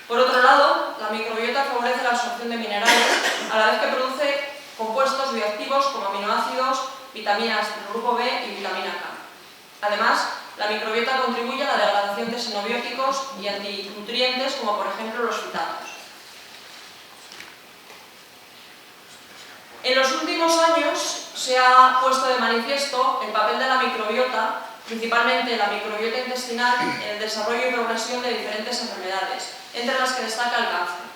Por otro lado, la microbiota favorece la absorción de minerales a la vez que produce compuestos bioactivos como aminoácidos, vitaminas del grupo B y vitamina K. Además, la microbiota contribuye a la degradación de xenobióticos y antinutrientes como por ejemplo los fitatos. En los últimos años se ha puesto de manifiesto el papel de la microbiota, principalmente la microbiota intestinal, en el desarrollo y progresión de diferentes enfermedades, entre las que destaca el cáncer.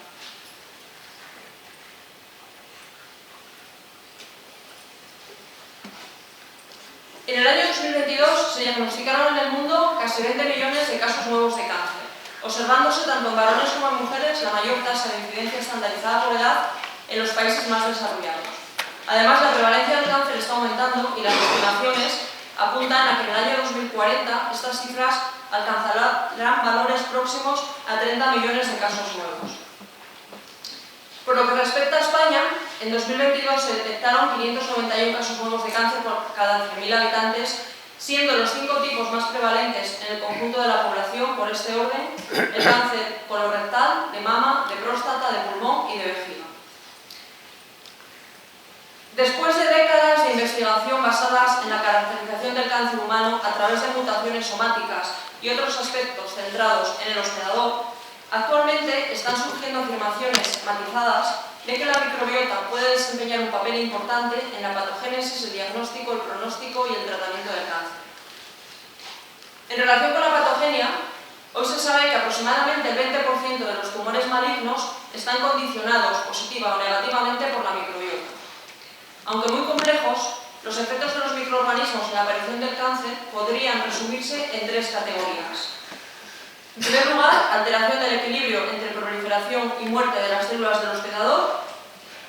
En el año 2022 se diagnosticaron en el mundo casi 20 millones de casos nuevos de cáncer, observándose tanto en varones como en mujeres la mayor tasa de incidencia estandarizada por edad en los países más desarrollados. Además, la prevalencia del cáncer está aumentando y las estimaciones apuntan a que en el año 2040 estas cifras alcanzarán valores próximos a 30 millones de casos nuevos. Por lo que respecta a España, en 2022 se detectaron 591 casos nuevos de cáncer por cada 100.000 habitantes, siendo los 5 tipos más prevalentes en el conjunto de la población por este orden el cáncer colorectal, de mama, de próstata, de pulmón y de vejiga. Después de décadas de investigación basadas en la caracterización del cáncer humano a través de mutaciones somáticas y otros aspectos centrados en el hospedador, actualmente están surgiendo afirmaciones matizadas de que la microbiota puede desempeñar un papel importante en la patogénesis, el diagnóstico, el pronóstico y el tratamiento del cáncer. En relación con la patogenia, hoy se sabe que aproximadamente el 20% de los tumores malignos están condicionados positiva o negativamente por la microbiota. Aunque muy complejos, los efectos de los microorganismos en la aparición del cáncer podrían resumirse en 3 categorías. En primer lugar, alteración del equilibrio entre proliferación y muerte de las células del hospedador.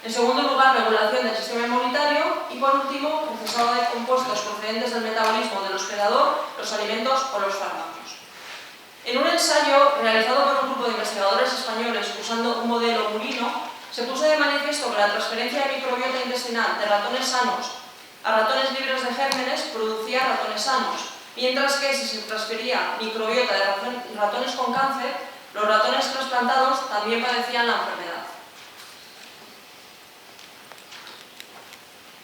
En segundo lugar, regulación del sistema inmunitario. Y por último, el cesado de compuestos procedentes del metabolismo del hospedador, los alimentos o los fármacos. En un ensayo realizado por un grupo de investigadores españoles usando un modelo murino, se puso de manifiesto que la transferencia de microbiota intestinal de ratones sanos a ratones libres de gérmenes producía ratones sanos, mientras que si se transfería microbiota de ratones con cáncer, los ratones trasplantados también padecían la enfermedad.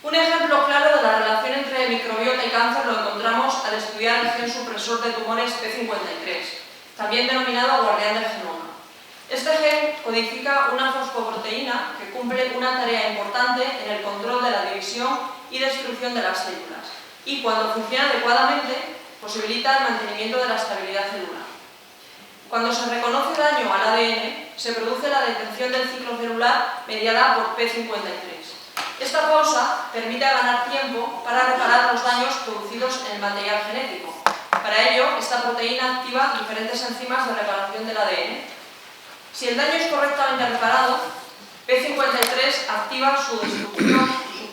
Un ejemplo claro de la relación entre microbiota y cáncer lo encontramos al estudiar el gen supresor de tumores P53, también denominado guardián del genoma. Este gen codifica una fosfoproteína que cumple una tarea importante en el control de la división y destrucción de las células y, cuando funciona adecuadamente, posibilita el mantenimiento de la estabilidad celular. Cuando se reconoce daño al ADN, se produce la detención del ciclo celular mediada por P53. Esta pausa permite ganar tiempo para reparar los daños producidos en el material genético. Para ello, esta proteína activa diferentes enzimas de reparación del ADN. Si el daño es correctamente reparado, P53 activa su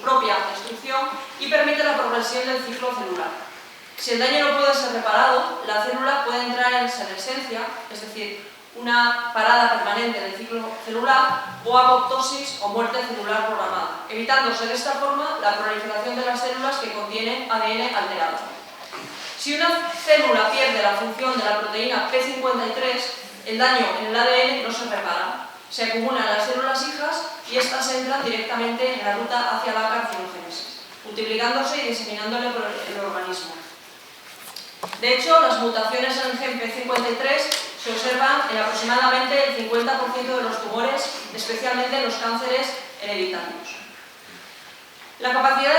propia destrucción y permite la progresión del ciclo celular. Si el daño no puede ser reparado, la célula puede entrar en senescencia, es decir, una parada permanente del ciclo celular, o apoptosis o muerte celular programada, evitándose de esta forma la proliferación de las células que contienen ADN alterado. Si una célula pierde la función de la proteína P53, el daño en el ADN no se repara, se acumulan las células hijas y estas entran directamente en la ruta hacia la carcinogénesis, multiplicándose y diseminándole por el organismo. De hecho, las mutaciones en el gen P53 se observan en aproximadamente el 50% de los tumores, especialmente en los cánceres hereditarios. La capacidad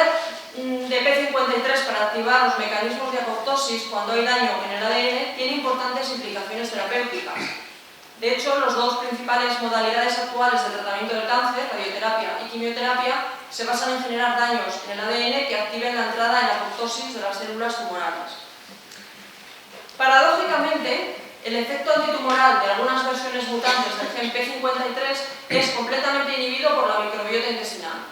de P53 para activar los mecanismos de apoptosis cuando hay daño en el ADN tiene importantes implicaciones terapéuticas. De hecho, las 2 principales modalidades actuales de tratamiento del cáncer, radioterapia y quimioterapia, se basan en generar daños en el ADN que activen la entrada en apoptosis de las células tumorales. Paradójicamente, el efecto antitumoral de algunas versiones mutantes del gen P53 es completamente inhibido por la microbiota intestinal.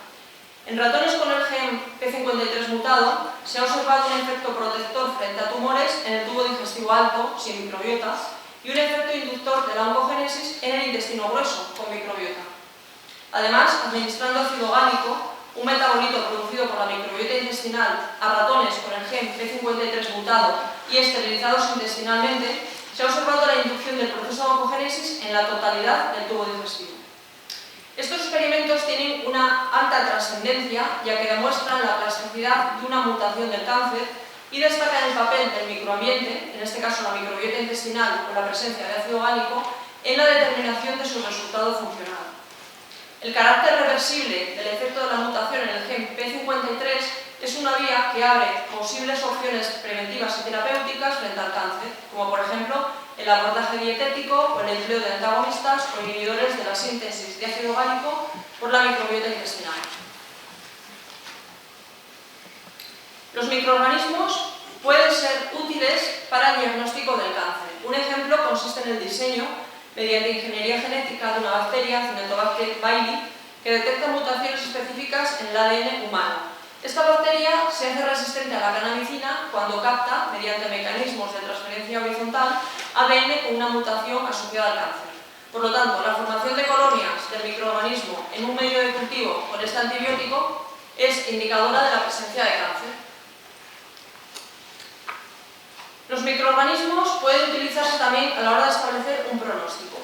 En ratones con el gen P53 mutado se ha observado un efecto protector frente a tumores en el tubo digestivo alto, sin microbiota, y un efecto inductor de la oncogénesis en el intestino grueso, con microbiota. Además, administrando ácido gálico, un metabolito producido por la microbiota intestinal, a ratones con el gen P53 mutado y esterilizados intestinalmente, se ha observado la inducción del proceso de oncogénesis en la totalidad del tubo digestivo. Estos experimentos tienen una alta trascendencia, ya que demuestran la plasticidad de una mutación del cáncer y destacan el papel del microambiente, en este caso la microbiota intestinal o la presencia de ácido gálico, en la determinación de su resultado funcional. El carácter reversible del efecto de la mutación en el gen P53 es una vía que abre posibles opciones preventivas y terapéuticas frente al cáncer, como por ejemplo el abordaje dietético o el empleo de antagonistas o inhibidores de la síntesis de ácido gálico por la microbiota intestinal. Los microorganismos pueden ser útiles para el diagnóstico del cáncer. Un ejemplo consiste en el diseño, mediante ingeniería genética, de una bacteria, Cinetobacter bailey, que detecta mutaciones específicas en el ADN humano. Esta bacteria se hace resistente a la canamicina cuando capta, mediante mecanismos de transferencia horizontal, ADN con una mutación asociada al cáncer. Por lo tanto, la formación de colonias del microorganismo en un medio de cultivo con este antibiótico es indicadora de la presencia de cáncer. Los microorganismos pueden utilizarse también a la hora de establecer un pronóstico.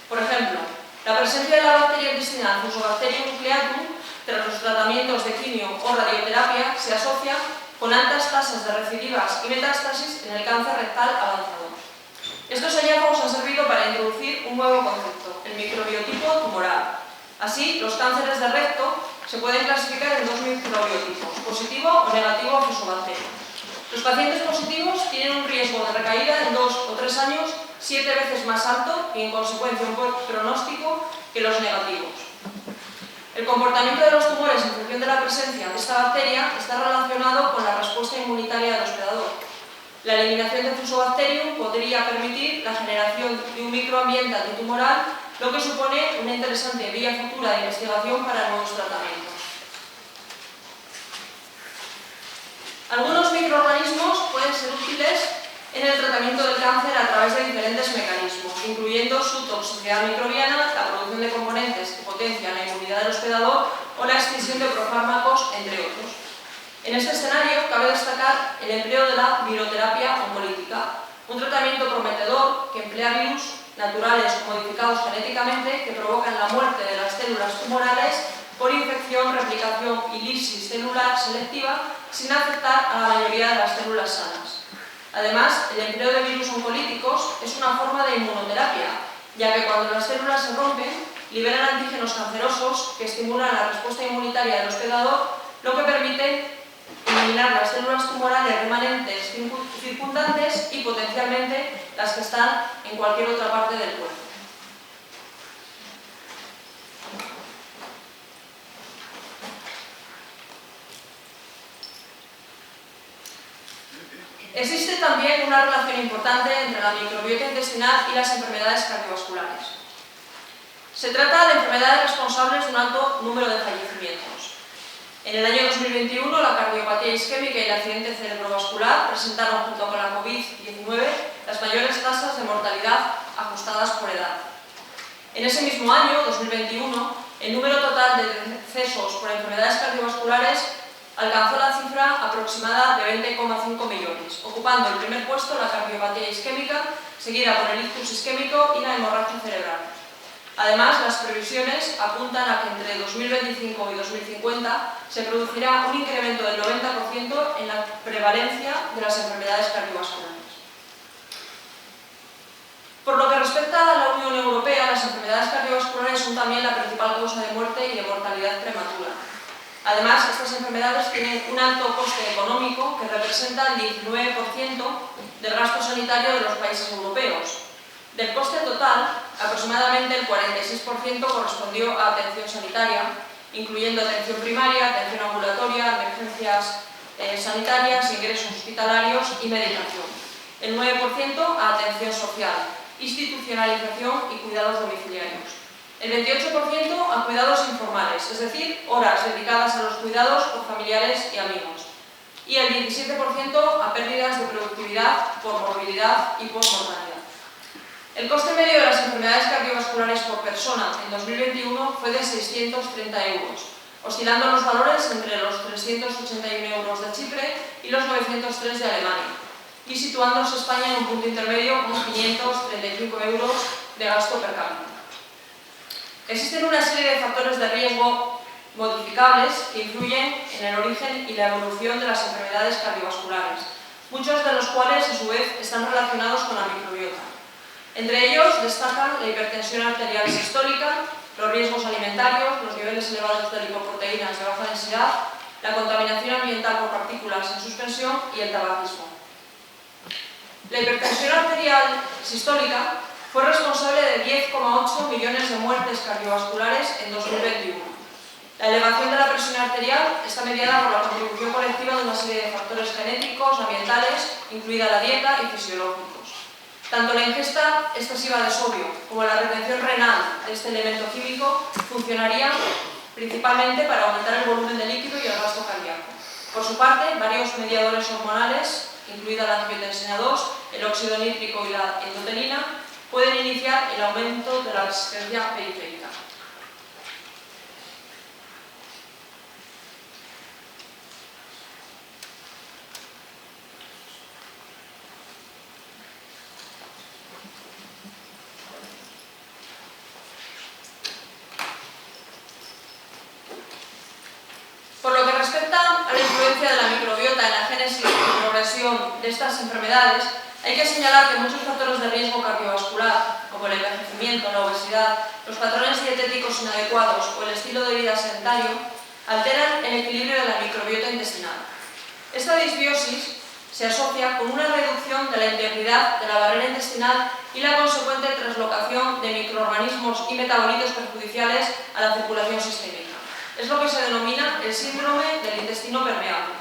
Por ejemplo, la presencia de la bacteria intestinal Fusobacterium nucleatum tras los tratamientos de quimio o radioterapia se asocia con altas tasas de recidivas y metástasis en el cáncer rectal avanzado. Estos hallazgos han servido para introducir un nuevo concepto, el microbiotipo tumoral. Así, los cánceres de recto se pueden clasificar en 2 microbiotipos, positivo o negativo a Fusobacterium. Los pacientes positivos tienen un riesgo de recaída en 2 o 3 años 7 veces más alto y, en consecuencia, un buen pronóstico que los negativos. El comportamiento de los tumores en función de la presencia de esta bacteria está relacionado con la respuesta inmunitaria del hospedador. La eliminación de Fusobacterium podría permitir la generación de un microambiente antitumoral, lo que supone una interesante vía futura de investigación para nuevos tratamientos. Algunos microorganismos pueden ser útiles en el tratamiento del cáncer a través de diferentes mecanismos, incluyendo su toxicidad microbiana, la producción de componentes que potencian la inmunidad del hospedador o la extinción de profármacos, entre otros. En este escenario cabe destacar el empleo de la viroterapia oncolítica, un tratamiento prometedor que emplea virus naturales modificados genéticamente que provocan la muerte de las células tumorales por infección, replicación y lisis celular selectiva sin afectar a la mayoría de las células sanas. Además, el empleo de virus oncolíticos es una forma de inmunoterapia, ya que cuando las células se rompen, liberan antígenos cancerosos que estimulan la respuesta inmunitaria del hospedador, lo que permite eliminar las células tumorales remanentes circundantes y potencialmente las que están en cualquier otra parte del cuerpo. Existe también una relación importante entre la microbiota intestinal y las enfermedades cardiovasculares. Se trata de enfermedades responsables de un alto número de fallecimientos. En el año 2021, la cardiopatía isquémica y el accidente cerebrovascular presentaron, junto con la COVID-19, las mayores tasas de mortalidad ajustadas por edad. En ese mismo año, 2021, el número total de decesos por enfermedades cardiovasculares alcanzó la cifra aproximada de 20,5 millones, ocupando el primer puesto la cardiopatía isquémica, seguida por el ictus isquémico y la hemorragia cerebral. Además, las previsiones apuntan a que entre 2025 y 2050 se producirá un incremento del 90% en la prevalencia de las enfermedades cardiovasculares. Por lo que respecta a la Unión Europea, las enfermedades cardiovasculares son también la principal causa de muerte y de mortalidad prematura. Además, estas enfermedades tienen un alto coste económico que representa el 19% del gasto sanitario de los países europeos. Del coste total, aproximadamente el 46% correspondió a atención sanitaria, incluyendo atención primaria, atención ambulatoria, emergencias sanitarias, ingresos hospitalarios y medicación. El 9% a atención social, institucionalización y cuidados domiciliarios. El 28% a cuidados informales, es decir, horas dedicadas a los cuidados por familiares y amigos. Y el 17% a pérdidas de productividad por morbilidad y por mortalidad. El coste medio de las enfermedades cardiovasculares por persona en 2021 fue de 630 euros, oscilando los valores entre los 381 euros de Chipre y los 903 de Alemania, y situándose España en un punto intermedio con 535 euros de gasto per cápita. Existen una serie de factores de riesgo modificables que influyen en el origen y la evolución de las enfermedades cardiovasculares, muchos de los cuales a su vez están relacionados con la microbiota. Entre ellos destacan la hipertensión arterial sistólica, los riesgos alimentarios, los niveles elevados de lipoproteínas de baja densidad, la contaminación ambiental por partículas en suspensión y el tabaquismo. La hipertensión arterial sistólica fue responsable de 10,8 millones de muertes cardiovasculares en 2021. La elevación de la presión arterial está mediada por la contribución colectiva de una serie de factores genéticos, ambientales, incluida la dieta y fisiológicos. Tanto la ingesta excesiva de sodio como la retención renal de este elemento químico funcionarían principalmente para aumentar el volumen de líquido y el gasto cardíaco. Por su parte, varios mediadores hormonales, incluida la angiotensina 2, el óxido nítrico y la endotelina, pueden iniciar el aumento de la resistencia periférica. Por lo que respecta a la influencia de la microbiota en la génesis y progresión de estas enfermedades, hay que señalar que muchos factores de riesgo cardiovascular, como el envejecimiento, la obesidad, los patrones dietéticos inadecuados o el estilo de vida sedentario, alteran el equilibrio de la microbiota intestinal. Esta disbiosis se asocia con una reducción de la integridad de la barrera intestinal y la consecuente traslocación de microorganismos y metabolitos perjudiciales a la circulación sistémica. Es lo que se denomina el síndrome del intestino permeable.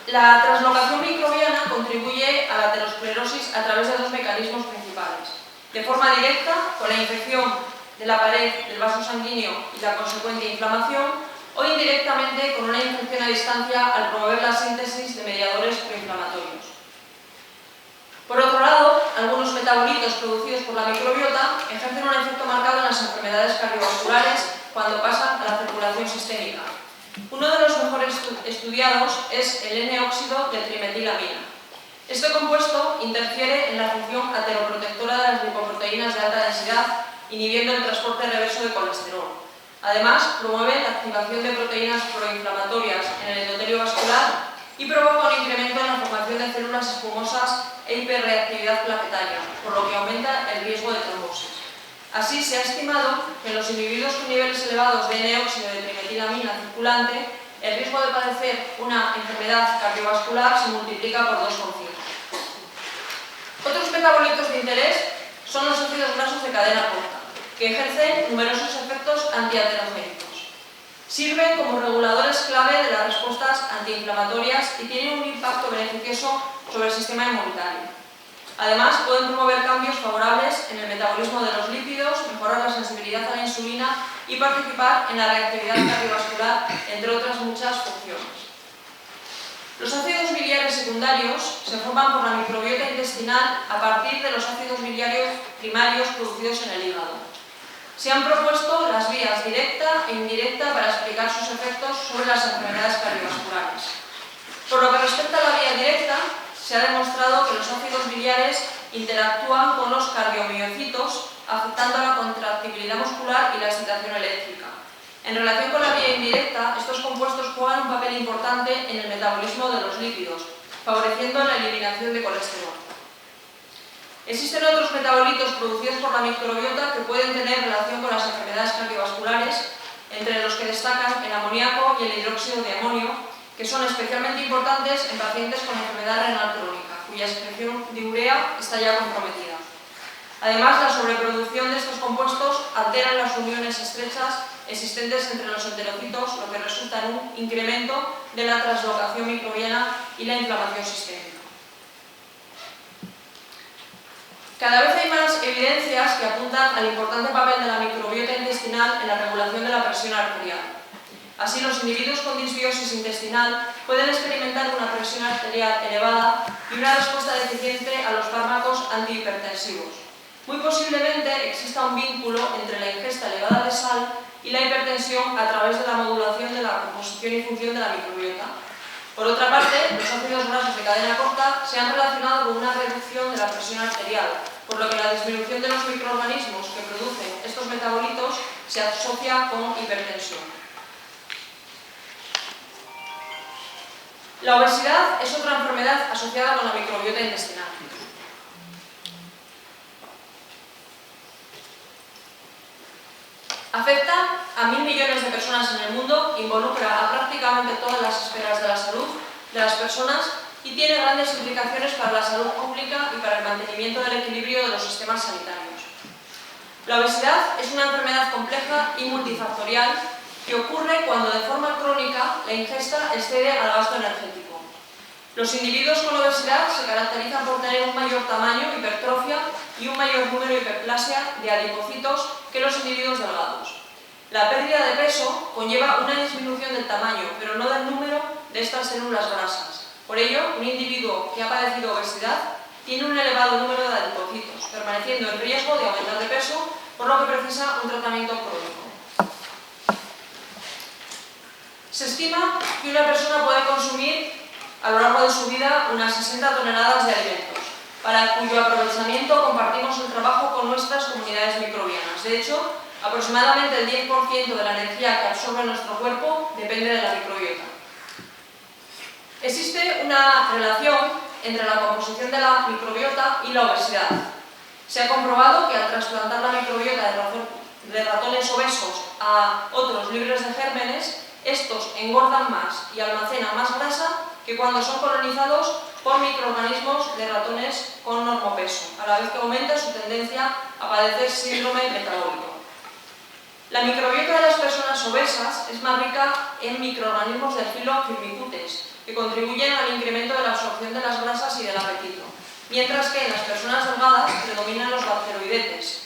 La translocación microbiana contribuye a la aterosclerosis a través de dos mecanismos principales. De forma directa, con la infección de la pared del vaso sanguíneo y la consecuente inflamación, o indirectamente con una infección a distancia al promover la síntesis de mediadores proinflamatorios. Por otro lado, algunos metabolitos producidos por la microbiota ejercen un efecto marcado en las enfermedades cardiovasculares cuando pasan a la circulación sistémica. Uno de los mejores estudiados es el N-óxido de trimetilamina. Este compuesto interfiere en la función ateroprotectora de las lipoproteínas de alta densidad, inhibiendo el transporte reverso de colesterol. Además, promueve la activación de proteínas proinflamatorias en el endotelio vascular y provoca un incremento en la formación de células espumosas e hiperreactividad plaquetaria, por lo que aumenta el riesgo de trombosis. Así, se ha estimado que en los individuos con niveles elevados de N-óxido de trimetilamina circulante, el riesgo de padecer una enfermedad cardiovascular se multiplica por 2,5. Otros metabolitos de interés son los ácidos grasos de cadena corta, que ejercen numerosos efectos antiaterogénicos. Sirven como reguladores clave de las respuestas antiinflamatorias y tienen un impacto beneficioso sobre el sistema inmunitario. Además, pueden promover cambios favorables en el metabolismo de los lípidos, mejorar la sensibilidad a la insulina y participar en la reactividad cardiovascular, entre otras muchas funciones. Los ácidos biliares secundarios se forman por la microbiota intestinal a partir de los ácidos biliares primarios producidos en el hígado. Se han propuesto las vías directa e indirecta para explicar sus efectos sobre las enfermedades cardiovasculares. Por lo que respecta a la vía directa, se ha demostrado que los ácidos biliares interactúan con los cardiomiocitos, afectando la contractibilidad muscular y la excitación eléctrica. En relación con la vía indirecta, estos compuestos juegan un papel importante en el metabolismo de los lípidos, favoreciendo la eliminación de colesterol. Existen otros metabolitos producidos por la microbiota que pueden tener relación con las enfermedades cardiovasculares, entre los que destacan el amoníaco y el hidróxido de amonio, que son especialmente importantes en pacientes con enfermedad renal crónica, cuya excreción de urea está ya comprometida. Además, la sobreproducción de estos compuestos altera las uniones estrechas existentes entre los enterocitos, lo que resulta en un incremento de la translocación microbiana y la inflamación sistémica. Cada vez hay más evidencias que apuntan al importante papel de la microbiota intestinal en la regulación de la presión arterial. Así, los individuos con disbiosis intestinal pueden experimentar una presión arterial elevada y una respuesta deficiente a los fármacos antihipertensivos. Muy posiblemente exista un vínculo entre la ingesta elevada de sal y la hipertensión a través de la modulación de la composición y función de la microbiota. Por otra parte, los ácidos grasos de cadena corta se han relacionado con una reducción de la presión arterial, por lo que la disminución de los microorganismos que producen estos metabolitos se asocia con hipertensión. La obesidad es otra enfermedad asociada con la microbiota intestinal. Afecta a 1.000 millones de personas en el mundo, involucra a prácticamente todas las esferas de la salud de las personas y tiene grandes implicaciones para la salud pública y para el mantenimiento del equilibrio de los sistemas sanitarios. La obesidad es una enfermedad compleja y multifactorial que ocurre cuando de forma crónica la ingesta excede al gasto energético. Los individuos con obesidad se caracterizan por tener un mayor tamaño, hipertrofia y un mayor número de hiperplasia de adipocitos que los individuos delgados. La pérdida de peso conlleva una disminución del tamaño, pero no del número de estas células grasas. Por ello, un individuo que ha padecido obesidad tiene un elevado número de adipocitos, permaneciendo en riesgo de aumentar de peso, por lo que precisa un tratamiento crónico. Se estima que una persona puede consumir a lo largo de su vida unas 60 toneladas de alimentos, para cuyo aprovechamiento compartimos el trabajo con nuestras comunidades microbianas. De hecho, aproximadamente el 10% de la energía que absorbe nuestro cuerpo depende de la microbiota. Existe una relación entre la composición de la microbiota y la obesidad. Se ha comprobado que al trasplantar la microbiota de ratones obesos a otros libres de gérmenes, estos engordan más y almacenan más grasa que cuando son colonizados por microorganismos de ratones con normopeso, a la vez que aumenta su tendencia a padecer síndrome metabólico. La microbiota de las personas obesas es más rica en microorganismos del filo Firmicutes, que contribuyen al incremento de la absorción de las grasas y del apetito, mientras que en las personas delgadas predominan los bacteroidetes.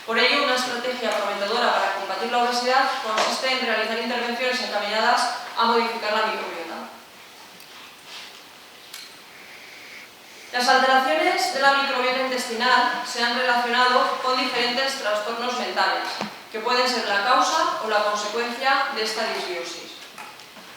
Por ello, una estrategia prometedora para combatir la obesidad consiste en realizar intervenciones encaminadas a modificar la microbiota. Las alteraciones de la microbiota intestinal se han relacionado con diferentes trastornos mentales, que pueden ser la causa o la consecuencia de esta disbiosis.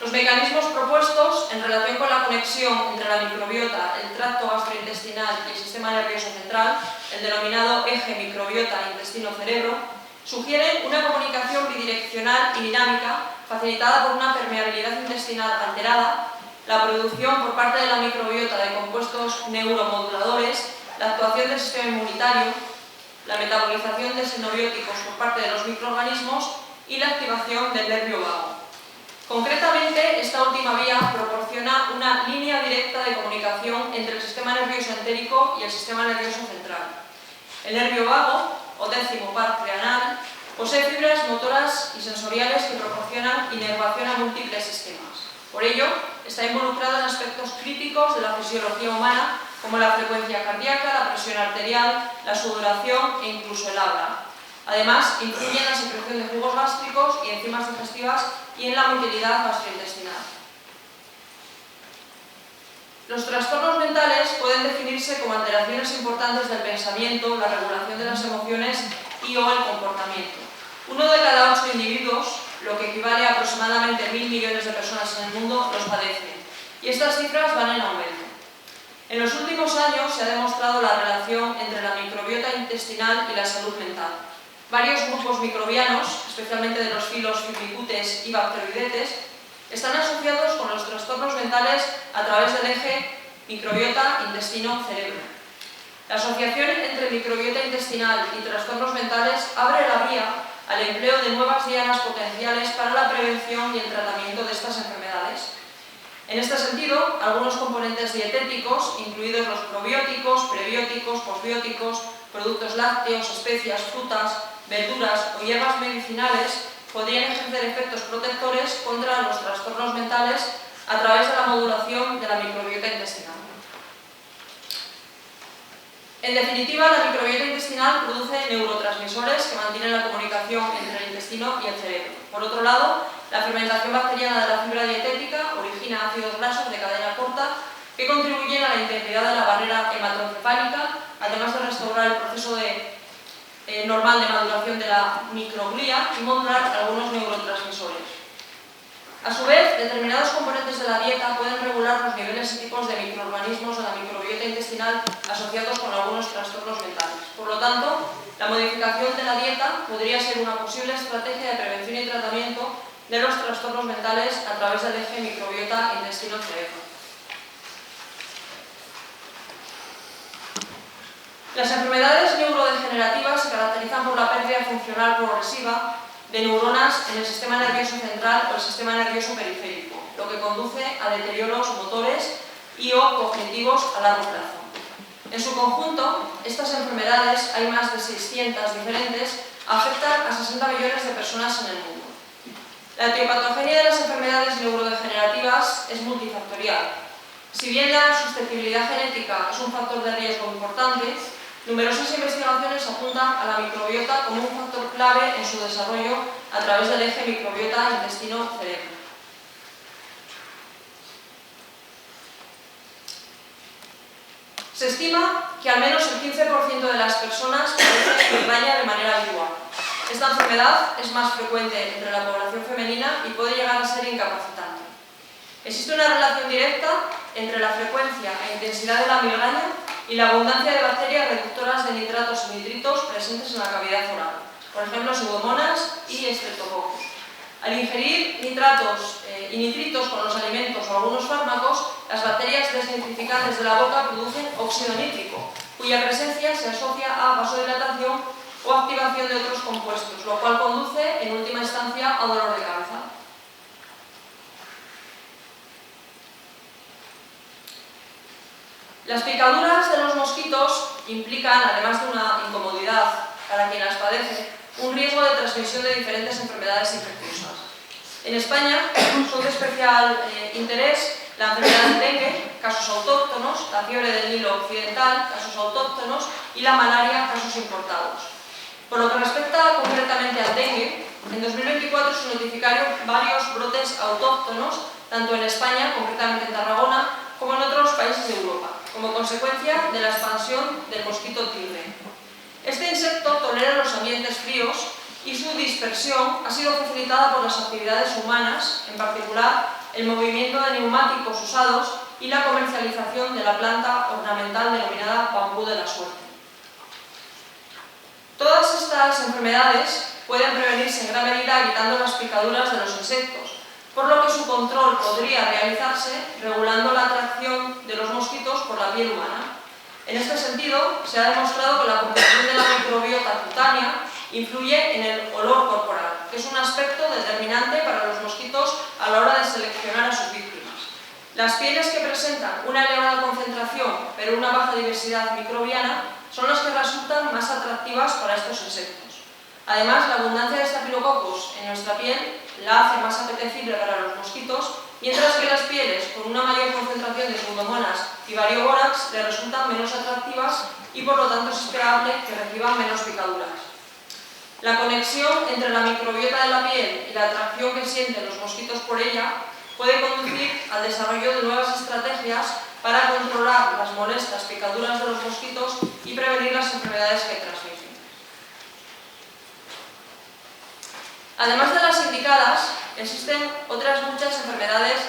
Los mecanismos propuestos en relación con la conexión entre la microbiota, el tracto gastrointestinal y el sistema nervioso central, el denominado eje microbiota-intestino-cerebro, sugieren una comunicación bidireccional y dinámica facilitada por una permeabilidad intestinal alterada, la producción por parte de la microbiota de compuestos neuromoduladores, la actuación del sistema inmunitario, la metabolización de xenobióticos por parte de los microorganismos y la activación del nervio vago. Concretamente, esta última vía proporciona una línea directa de comunicación entre el sistema nervioso entérico y el sistema nervioso central. El nervio vago, o décimo par trianal, posee fibras motoras y sensoriales que proporcionan inervación a múltiples sistemas. Por ello, está involucrado en aspectos críticos de la fisiología humana, como la frecuencia cardíaca, la presión arterial, la sudoración e incluso el habla. Además, influye en la secreción de jugos gástricos y enzimas digestivas y en la motilidad gastrointestinal. Los trastornos mentales pueden definirse como alteraciones importantes del pensamiento, la regulación de las emociones y o el comportamiento. 1 de cada 8 individuos, lo que equivale a aproximadamente 1.000 millones de personas en el mundo, los padecen, y estas cifras van en aumento. En los últimos años se ha demostrado la relación entre la microbiota intestinal y la salud mental. Varios grupos microbianos, especialmente de los filos Firmicutes y bacteroidetes, están asociados con los trastornos mentales a través del eje microbiota-intestino-cerebro. La asociación entre microbiota intestinal y trastornos mentales abre la vía al empleo de nuevas dianas potenciales para la prevención y el tratamiento de estas enfermedades. En este sentido, algunos componentes dietéticos, incluidos los probióticos, prebióticos, posbióticos, productos lácteos, especias, frutas, verduras o hierbas medicinales, podrían ejercer efectos protectores contra los trastornos mentales a través de la modulación de la microbiota intestinal. En definitiva, la microbiota intestinal produce neurotransmisores que mantienen la comunicación entre el intestino y el cerebro. Por otro lado, la fermentación bacteriana de la fibra dietética origina ácidos grasos de cadena corta que contribuyen a la integridad de la barrera hematoencefálica, además de restaurar el proceso normal de maduración de la microglía y modular algunos neurotransmisores. A su vez, determinados componentes de la dieta pueden regular los niveles y tipos de microorganismos de la microbiota intestinal asociados con algunos trastornos mentales. Por lo tanto, la modificación de la dieta podría ser una posible estrategia de prevención y tratamiento de los trastornos mentales a través del eje microbiota intestino-cerebro. Las enfermedades neurodegenerativas se caracterizan por la pérdida funcional progresiva de neuronas en el sistema nervioso central o el sistema nervioso periférico, lo que conduce a deterioros motores y o cognitivos a largo plazo. En su conjunto, estas enfermedades, hay más de 600 diferentes, afectan a 60 millones de personas en el mundo. La etiopatogenia de las enfermedades neurodegenerativas es multifactorial. Si bien la susceptibilidad genética es un factor de riesgo importante, numerosas investigaciones apuntan a la microbiota como un factor clave en su desarrollo a través del eje microbiota-intestino-cerebro. Se estima que al menos el 15% de las personas padecen migraña de manera habitual. Esta enfermedad es más frecuente entre la población femenina y puede llegar a ser incapacitante. Existe una relación directa entre la frecuencia e intensidad de la migraña y la abundancia de bacterias reductoras de nitratos y nitritos presentes en la cavidad oral, por ejemplo, pseudomonas y estreptococos. Al ingerir nitratos y nitritos con los alimentos o algunos fármacos, las bacterias desnitrifican desde la boca producen óxido nítrico, cuya presencia se asocia a vasodilatación o activación de otros compuestos, lo cual conduce, en última instancia, a dolor de cabeza. Las picaduras de los mosquitos implican, además de una incomodidad para quien las padece, un riesgo de transmisión de diferentes enfermedades infecciosas. En España son de especial interés la enfermedad del dengue, casos autóctonos, la fiebre del Nilo occidental, casos autóctonos, y la malaria, casos importados. Por lo que respecta concretamente al dengue, en 2024 se notificaron varios brotes autóctonos, tanto en España, concretamente en Tarragona, como en otros países de Europa, como consecuencia de la expansión del mosquito tigre. Este insecto tolera los ambientes fríos y su dispersión ha sido facilitada por las actividades humanas, en particular el movimiento de neumáticos usados y la comercialización de la planta ornamental denominada bambú de la suerte. Todas estas enfermedades pueden prevenirse en gran medida evitando las picaduras de los insectos, por lo que su control podría realizarse regulando la atracción de los mosquitos por la piel humana. En este sentido, se ha demostrado que la composición de la microbiota cutánea influye en el olor corporal, que es un aspecto determinante para los mosquitos a la hora de seleccionar a sus víctimas. Las pieles que presentan una elevada concentración pero una baja diversidad microbiana son las que resultan más atractivas para estos insectos. Además, la abundancia de estafilococos en nuestra piel la hace más apetecible para los mosquitos, mientras que las pieles con una mayor concentración de pseudomonas y variobórax le resultan menos atractivas y por lo tanto es esperable que reciban menos picaduras. La conexión entre la microbiota de la piel y la atracción que sienten los mosquitos por ella puede conducir al desarrollo de nuevas estrategias para controlar las molestas picaduras de los mosquitos y prevenir las enfermedades que transmiten. Además de las indicadas, existen otras muchas enfermedades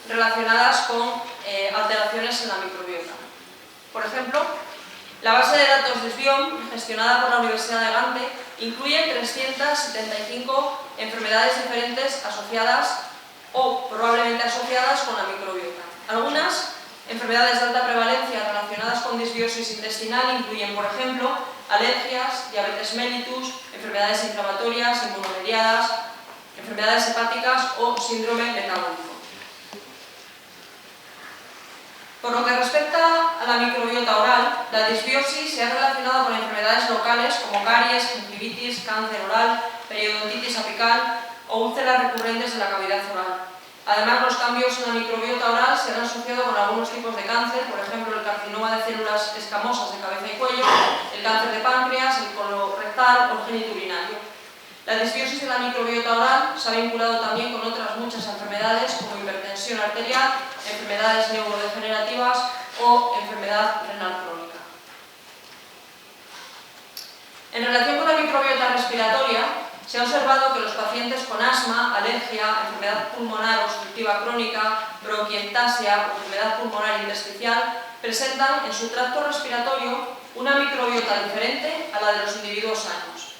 relacionadas con alteraciones en la microbiota. Por ejemplo, la base de datos de SBIOM, gestionada por la Universidad de Gante, incluye 375 enfermedades diferentes asociadas o probablemente asociadas con la microbiota. Algunas enfermedades de alta prevalencia relacionadas con disbiosis intestinal incluyen, por ejemplo, alergias, diabetes mellitus, enfermedades inflamatorias, inmunomediadas, enfermedades hepáticas o síndrome metabólico. Por lo que respecta a la microbiota oral, la disbiosis se ha relacionado con enfermedades locales como caries, gingivitis, cáncer oral, periodontitis apical o úlceras recurrentes de la cavidad oral. Además, los cambios en la microbiota oral se han asociado con algunos tipos de cáncer, por ejemplo, el carcinoma de células escamosas de cabeza y cuello, el cáncer de páncreas, el colorectal o el genitourinario. La disbiosis de la microbiota oral se ha vinculado también con otras muchas enfermedades como hipertensión arterial, enfermedades neurodegenerativas o enfermedad renal crónica. En relación con la microbiota respiratoria, se ha observado que los pacientes con asma, alergia, enfermedad pulmonar obstructiva crónica, bronquiectasia o enfermedad pulmonar intersticial presentan en su tracto respiratorio una microbiota diferente a la de los individuos sanos.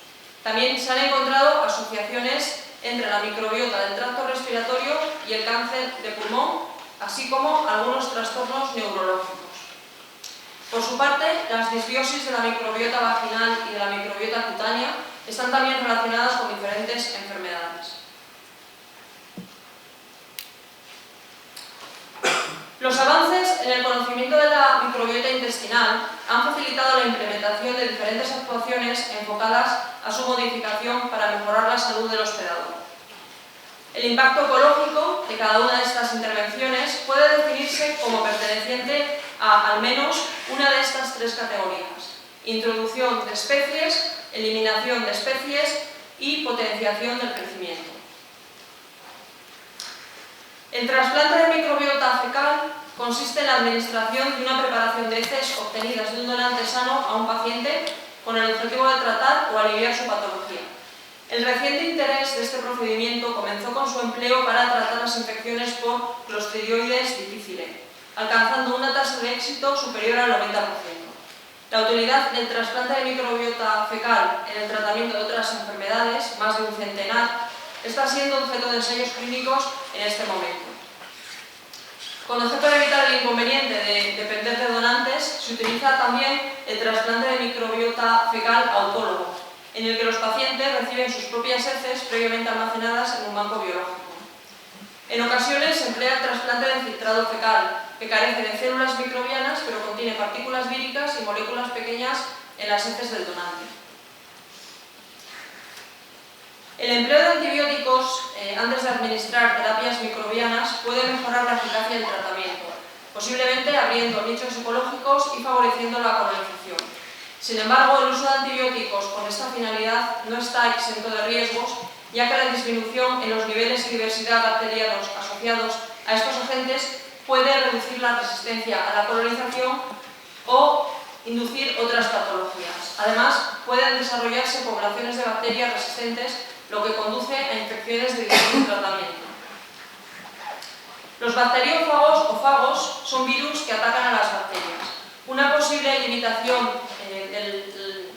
También se han encontrado asociaciones entre la microbiota del tracto respiratorio y el cáncer de pulmón, así como algunos trastornos neurológicos. Por su parte, las disbiosis de la microbiota vaginal y de la microbiota cutánea están también relacionadas con diferentes enfermedades. Los avances en el conocimiento de la microbiota intestinal han facilitado la implementación de diferentes actuaciones enfocadas a su modificación para mejorar la salud del hospedador. El impacto ecológico de cada una de estas intervenciones puede definirse como perteneciente a al menos una de estas tres categorías: introducción de especies, eliminación de especies y potenciación del crecimiento. El trasplante de microbiota fecal consiste en la administración de una preparación de heces obtenidas de un donante sano a un paciente con el objetivo de tratar o aliviar su patología. El reciente interés de este procedimiento comenzó con su empleo para tratar las infecciones por Clostridioides difficile, alcanzando una tasa de éxito superior al 90%. La utilidad del trasplante de microbiota fecal en el tratamiento de otras enfermedades, más de un centenar, está siendo objeto de ensayos clínicos en este momento. Con objeto de evitar el inconveniente de depender de donantes, se utiliza también el trasplante de microbiota fecal autólogo, en el que los pacientes reciben sus propias heces previamente almacenadas en un banco biológico. En ocasiones se emplea el trasplante de filtrado fecal, que carece de células microbianas pero contiene partículas víricas y moléculas pequeñas en las heces del donante. El empleo de antibióticos antes de administrar terapias microbianas puede mejorar la eficacia del tratamiento, posiblemente abriendo nichos ecológicos y favoreciendo la colonización. Sin embargo, el uso de antibióticos con esta finalidad no está exento de riesgos, ya que la disminución en los niveles de diversidad bacterianos asociados a estos agentes puede reducir la resistencia a la colonización o inducir otras patologías. Además, pueden desarrollarse poblaciones de bacterias resistentes, lo que conduce a infecciones de difícil tratamiento. Los bacteriófagos o fagos son virus que atacan a las bacterias. Una posible limitación del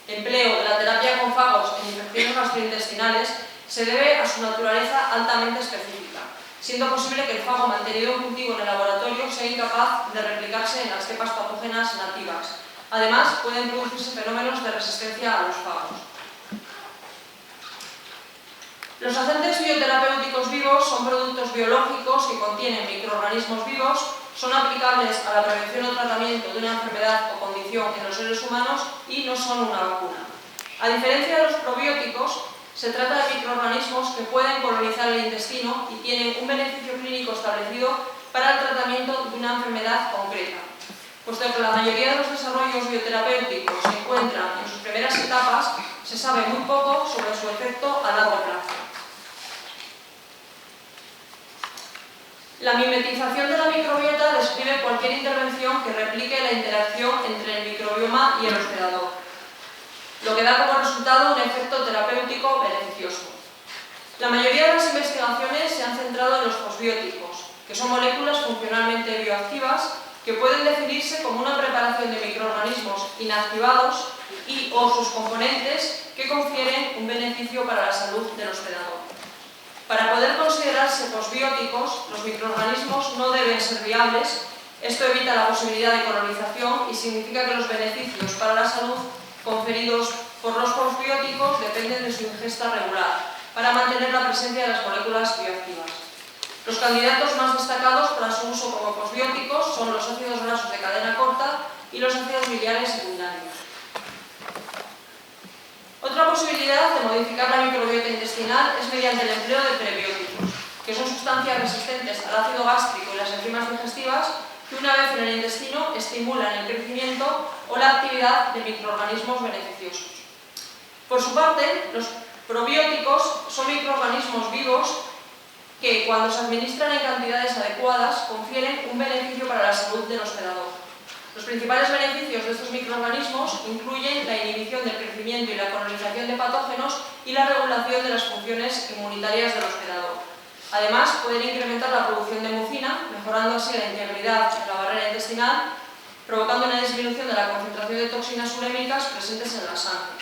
empleo de la terapia con fagos en infecciones gastrointestinales se debe a su naturaleza altamente específica, siendo posible que el fago mantenido en cultivo en el laboratorio sea incapaz de replicarse en las cepas patógenas nativas. Además, pueden producirse fenómenos de resistencia a los fagos. Los agentes bioterapéuticos vivos son productos biológicos que contienen microorganismos vivos, son aplicables a la prevención o tratamiento de una enfermedad o condición en los seres humanos y no son una vacuna. A diferencia de los probióticos, se trata de microorganismos que pueden colonizar el intestino y tienen un beneficio clínico establecido para el tratamiento de una enfermedad concreta. Puesto que la mayoría de los desarrollos bioterapéuticos se encuentran en sus primeras etapas, se sabe muy poco sobre su efecto a largo plazo. La mimetización de la microbiota describe cualquier intervención que replique la interacción entre el microbioma y el hospedador, lo que da como resultado un efecto terapéutico beneficioso. La mayoría de las investigaciones se han centrado en los posbióticos, que son moléculas funcionalmente bioactivas que pueden definirse como una preparación de microorganismos inactivados y o sus componentes que confieren un beneficio para la salud del hospedador. Para poder considerarse posbióticos, los microorganismos no deben ser viables. Esto evita la posibilidad de colonización y significa que los beneficios para la salud conferidos por los posbióticos dependen de su ingesta regular, para mantener la presencia de las moléculas bioactivas. Los candidatos más destacados para su uso como posbióticos son los ácidos grasos de cadena corta y los ácidos biliares secundarios. Otra posibilidad de modificar la microbiota intestinal es mediante el empleo de prebióticos, que son sustancias resistentes al ácido gástrico y las enzimas digestivas que una vez en el intestino estimulan el crecimiento o la actividad de microorganismos beneficiosos. Por su parte, los probióticos son microorganismos vivos que, cuando se administran en cantidades adecuadas, confieren un beneficio para la salud del hospedador. Los principales beneficios de estos microorganismos incluyen la inhibición del crecimiento y la colonización de patógenos y la regulación de las funciones inmunitarias del hospedador. Además, pueden incrementar la producción de mucina, mejorando así la integridad de la barrera intestinal, provocando una disminución de la concentración de toxinas urémicas presentes en la sangre.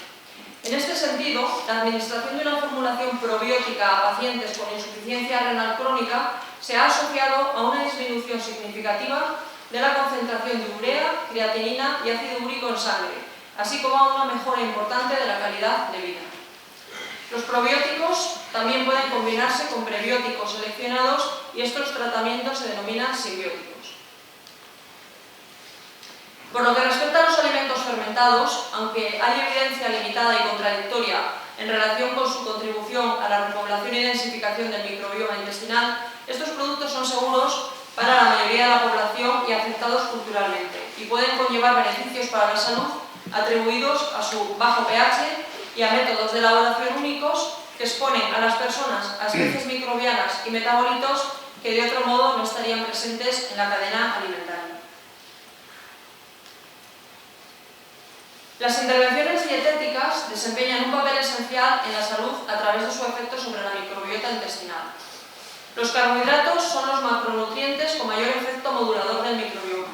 En este sentido, la administración de una formulación probiótica a pacientes con insuficiencia renal crónica se ha asociado a una disminución significativa de la concentración de urea, creatinina y ácido úrico en sangre, así como a una mejora importante de la calidad de vida. Los probióticos también pueden combinarse con prebióticos seleccionados y estos tratamientos se denominan simbióticos. Por lo que respecta a los alimentos fermentados, aunque hay evidencia limitada y contradictoria en relación con su contribución a la repoblación y densificación del microbioma intestinal, estos productos son seguros para la mayoría de la población y aceptados culturalmente, y pueden conllevar beneficios para la salud atribuidos a su bajo pH y a métodos de elaboración únicos que exponen a las personas a especies microbianas y metabolitos que de otro modo no estarían presentes en la cadena alimentaria. Las intervenciones dietéticas desempeñan un papel esencial en la salud a través de su efecto sobre la microbiota intestinal. Los carbohidratos son los macronutrientes con mayor efecto modulador del microbioma.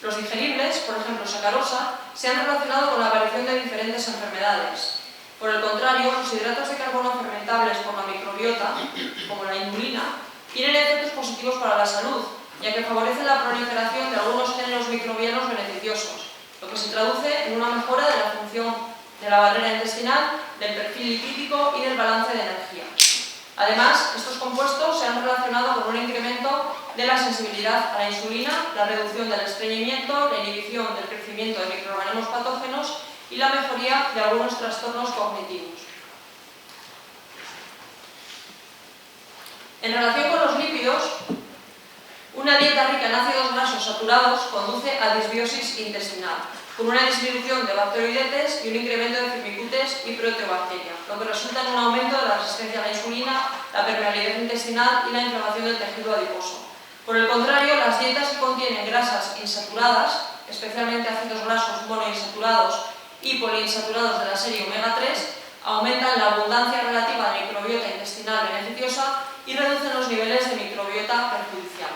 Los digeribles, por ejemplo sacarosa, se han relacionado con la aparición de diferentes enfermedades. Por el contrario, los hidratos de carbono fermentables por la microbiota, como la inulina, tienen efectos positivos para la salud, ya que favorecen la proliferación de algunos géneros microbianos beneficiosos, lo que se traduce en una mejora de la función de la barrera intestinal, del perfil lipídico y del balance de energía. Además, estos compuestos se han relacionado con un incremento de la sensibilidad a la insulina, la reducción del estreñimiento, la inhibición del crecimiento de microorganismos patógenos y la mejoría de algunos trastornos cognitivos. En relación con los lípidos, una dieta rica en ácidos grasos saturados conduce a disbiosis intestinal, con una disminución de bacteroidetes y un incremento de firmicutes y proteobacteria, lo que resulta en un aumento de la resistencia a la insulina, la permeabilidad intestinal y la inflamación del tejido adiposo. Por el contrario, las dietas que contienen grasas insaturadas, especialmente ácidos grasos monoinsaturados y poliinsaturados de la serie omega 3, aumentan la abundancia relativa de microbiota intestinal beneficiosa y reducen los niveles de microbiota perjudicial.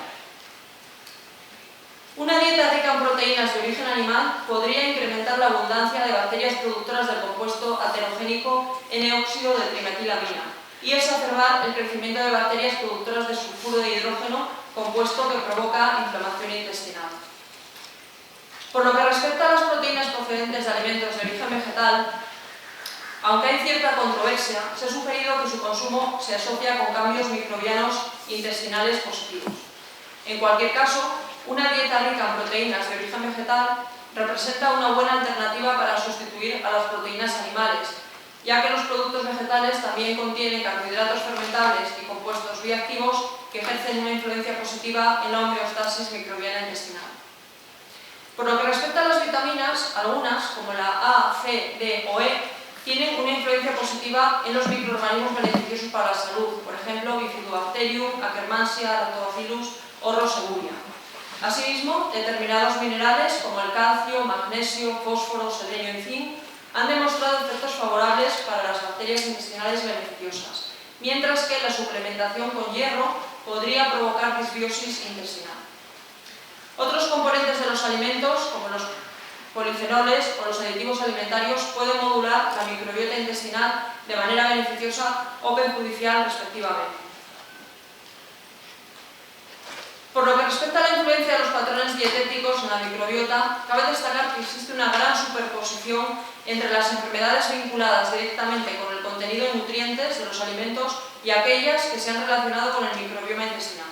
Una dieta rica en proteínas de origen animal podría incrementar la abundancia de bacterias productoras del compuesto aterogénico N-óxido de trimetilamina y exacerbar el crecimiento de bacterias productoras de sulfuro de hidrógeno, compuesto que provoca inflamación intestinal. Por lo que respecta a las proteínas procedentes de alimentos de origen vegetal, aunque hay cierta controversia, se ha sugerido que su consumo se asocia con cambios microbianos intestinales positivos. En cualquier caso, una dieta rica en proteínas de origen vegetal representa una buena alternativa para sustituir a las proteínas animales, ya que los productos vegetales también contienen carbohidratos fermentables y compuestos bioactivos que ejercen una influencia positiva en la homeostasis microbiana intestinal. Por lo que respecta a las vitaminas, algunas, como la A, C, D o E, tienen una influencia positiva en los microorganismos beneficiosos para la salud, por ejemplo, Bifidobacterium, Akkermansia, Lactobacillus o Roseburia. Asimismo, determinados minerales como el calcio, magnesio, fósforo, selenio y zinc han demostrado efectos favorables para las bacterias intestinales beneficiosas, mientras que la suplementación con hierro podría provocar disbiosis intestinal. Otros componentes de los alimentos, como los polifenoles o los aditivos alimentarios, pueden modular la microbiota intestinal de manera beneficiosa o perjudicial respectivamente. Por lo que respecta a la influencia de los patrones dietéticos en la microbiota, cabe destacar que existe una gran superposición entre las enfermedades vinculadas directamente con el contenido de nutrientes de los alimentos y aquellas que se han relacionado con el microbioma intestinal.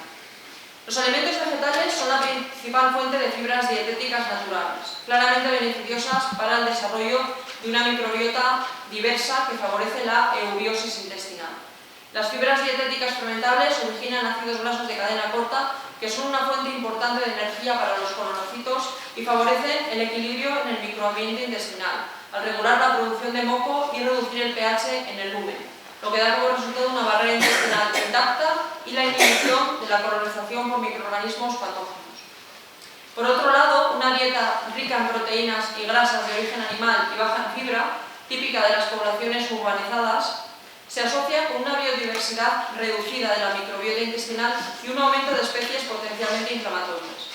Los alimentos vegetales son la principal fuente de fibras dietéticas naturales, claramente beneficiosas para el desarrollo de una microbiota diversa que favorece la eubiosis intestinal. Las fibras dietéticas fermentables originan ácidos grasos de cadena corta, que son una fuente importante de energía para los colonocitos y favorecen el equilibrio en el microambiente intestinal, al regular la producción de moco y reducir el pH en el lumen, lo que da como resultado una barrera intestinal intacta y la inhibición de la colonización por microorganismos patógenos. Por otro lado, una dieta rica en proteínas y grasas de origen animal y baja en fibra, típica de las poblaciones urbanizadas, se asocia con una biodiversidad reducida de la microbiota intestinal y un aumento de especies potencialmente inflamatorias.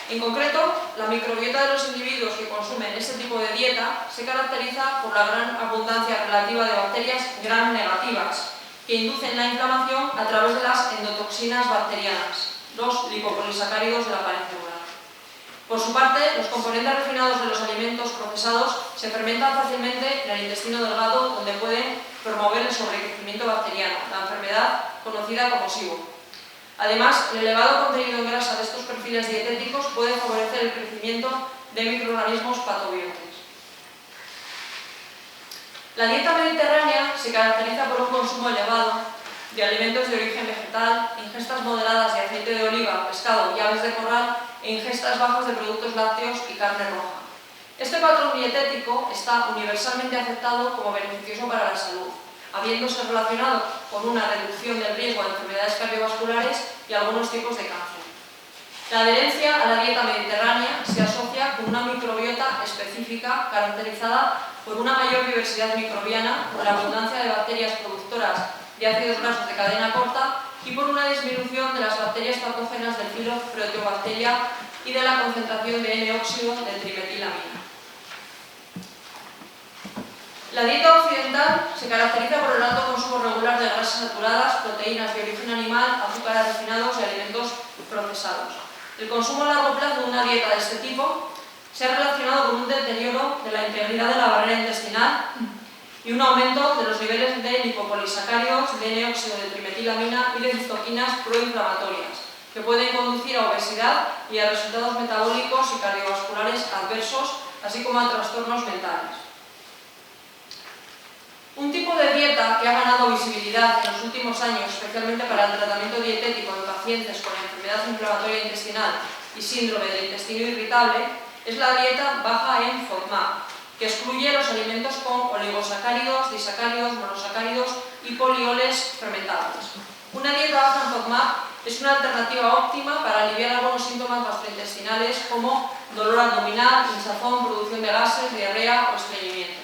En concreto, la microbiota de los individuos que consumen este tipo de dieta se caracteriza por la gran abundancia relativa de bacterias gram negativas, que inducen la inflamación a través de las endotoxinas bacterianas, los lipopolisacáridos de la pared celular. Por su parte, los componentes refinados de los alimentos procesados se fermentan fácilmente en el intestino delgado, donde pueden promover el sobrecrecimiento bacteriano, la enfermedad conocida como SIBO. Además, el elevado contenido en grasa de estos perfiles dietéticos puede favorecer el crecimiento de microorganismos patobiontes. La dieta mediterránea se caracteriza por un consumo elevado de alimentos de origen vegetal, ingestas moderadas de aceite de oliva, pescado y aves de corral e ingestas bajas de productos lácteos y carne roja. Este patrón dietético está universalmente aceptado como beneficioso para la salud, habiéndose relacionado con una reducción del riesgo de enfermedades cardiovasculares y algunos tipos de cáncer. La adherencia a la dieta mediterránea se asocia con una microbiota específica caracterizada por una mayor diversidad microbiana, por la abundancia de bacterias productoras de ácidos grasos de cadena corta y por una disminución de las bacterias patógenas del filo Proteobacteria y de la concentración de N-óxido de trimetilamina. La dieta occidental se caracteriza por el alto consumo regular de grasas saturadas, proteínas de origen animal, azúcares refinados y alimentos procesados. El consumo a largo plazo de una dieta de este tipo se ha relacionado con un deterioro de la integridad de la barrera intestinal y un aumento de los niveles de lipopolisacáridos, de N-óxido de trimetilamina y de citoquinas proinflamatorias, que pueden conducir a obesidad y a resultados metabólicos y cardiovasculares adversos, así como a trastornos mentales. Un tipo de dieta que ha ganado visibilidad en los últimos años, especialmente para el tratamiento dietético en pacientes con enfermedad inflamatoria intestinal y síndrome del intestino irritable, es la dieta baja en FODMAP, que excluye los alimentos con oligosacáridos, disacáridos, monosacáridos y polioles fermentados. Una dieta baja en FODMAP es una alternativa óptima para aliviar algunos síntomas gastrointestinales como dolor abdominal, hinchazón, producción de gases, diarrea o estreñimiento.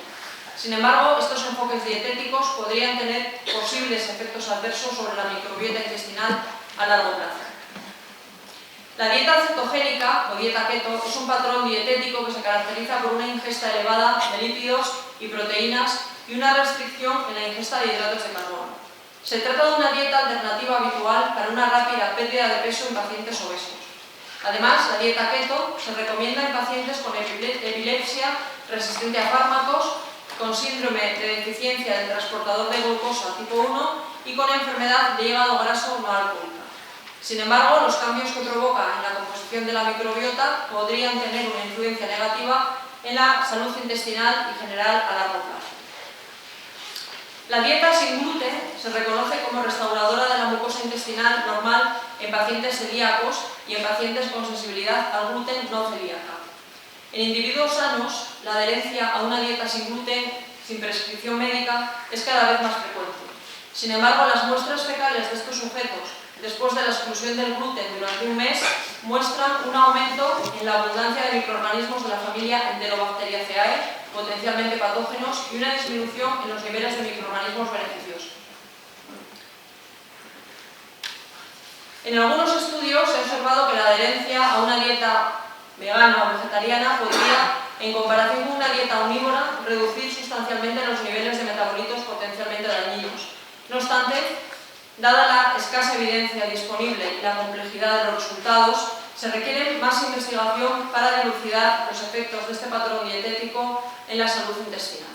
Sin embargo, estos enfoques dietéticos podrían tener posibles efectos adversos sobre la microbiota intestinal a largo plazo. La dieta cetogénica o dieta keto es un patrón dietético que se caracteriza por una ingesta elevada de lípidos y proteínas y una restricción en la ingesta de hidratos de carbono. Se trata de una dieta alternativa habitual para una rápida pérdida de peso en pacientes obesos. Además, la dieta keto se recomienda en pacientes con epilepsia resistente a fármacos, con síndrome de deficiencia del transportador de glucosa tipo 1 y con enfermedad de hígado graso no alcohólica. Sin embargo, los cambios que provoca en la composición de la microbiota podrían tener una influencia negativa en la salud intestinal y general a largo plazo. La dieta sin gluten se reconoce como restauradora de la mucosa intestinal normal en pacientes celíacos y en pacientes con sensibilidad al gluten no celíaca. En individuos sanos, la adherencia a una dieta sin gluten, sin prescripción médica, es cada vez más frecuente. Sin embargo, las muestras fecales de estos sujetos, después de la exclusión del gluten durante un mes, muestran un aumento en la abundancia de microorganismos de la familia Enterobacteriaceae, potencialmente patógenos, y una disminución en los niveles de microorganismos beneficiosos. En algunos estudios se ha observado que la adherencia a una dieta vegana o vegetariana podría, en comparación con una dieta omnívora, reducir sustancialmente los niveles de metabolitos potencialmente dañinos. No obstante, dada la escasa evidencia disponible y la complejidad de los resultados, se requiere más investigación para dilucidar los efectos de este patrón dietético en la salud intestinal.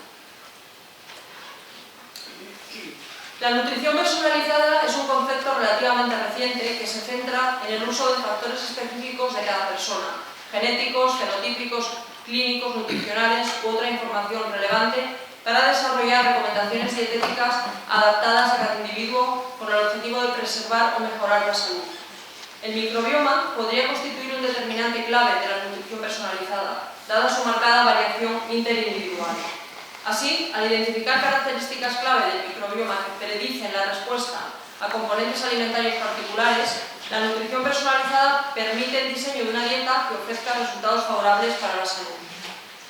La nutrición personalizada es un concepto relativamente reciente que se centra en el uso de factores específicos de cada persona, genéticos, fenotípicos, clínicos, nutricionales u otra información relevante para desarrollar recomendaciones dietéticas adaptadas a cada individuo con el objetivo de preservar o mejorar la salud. El microbioma podría constituir un determinante clave de la nutrición personalizada, dada su marcada variación interindividual. Así, al identificar características clave del microbioma que predicen la respuesta a componentes alimentarios particulares, la nutrición personalizada permite el diseño de una dieta que ofrezca resultados favorables para la salud.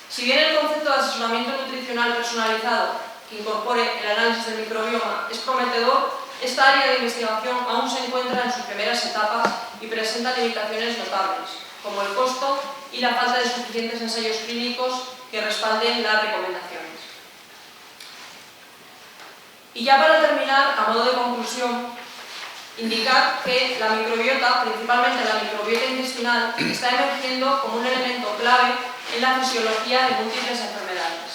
Si bien el concepto de asesoramiento nutricional personalizado que incorpore el análisis del microbioma es prometedor, esta área de investigación aún se encuentra en sus primeras etapas y presenta limitaciones notables, como el costo y la falta de suficientes ensayos clínicos que respalden las recomendaciones. Y ya para terminar, a modo de conclusión, indicar que la microbiota, principalmente la microbiota intestinal, está emergiendo como un elemento clave en la fisiología de múltiples enfermedades.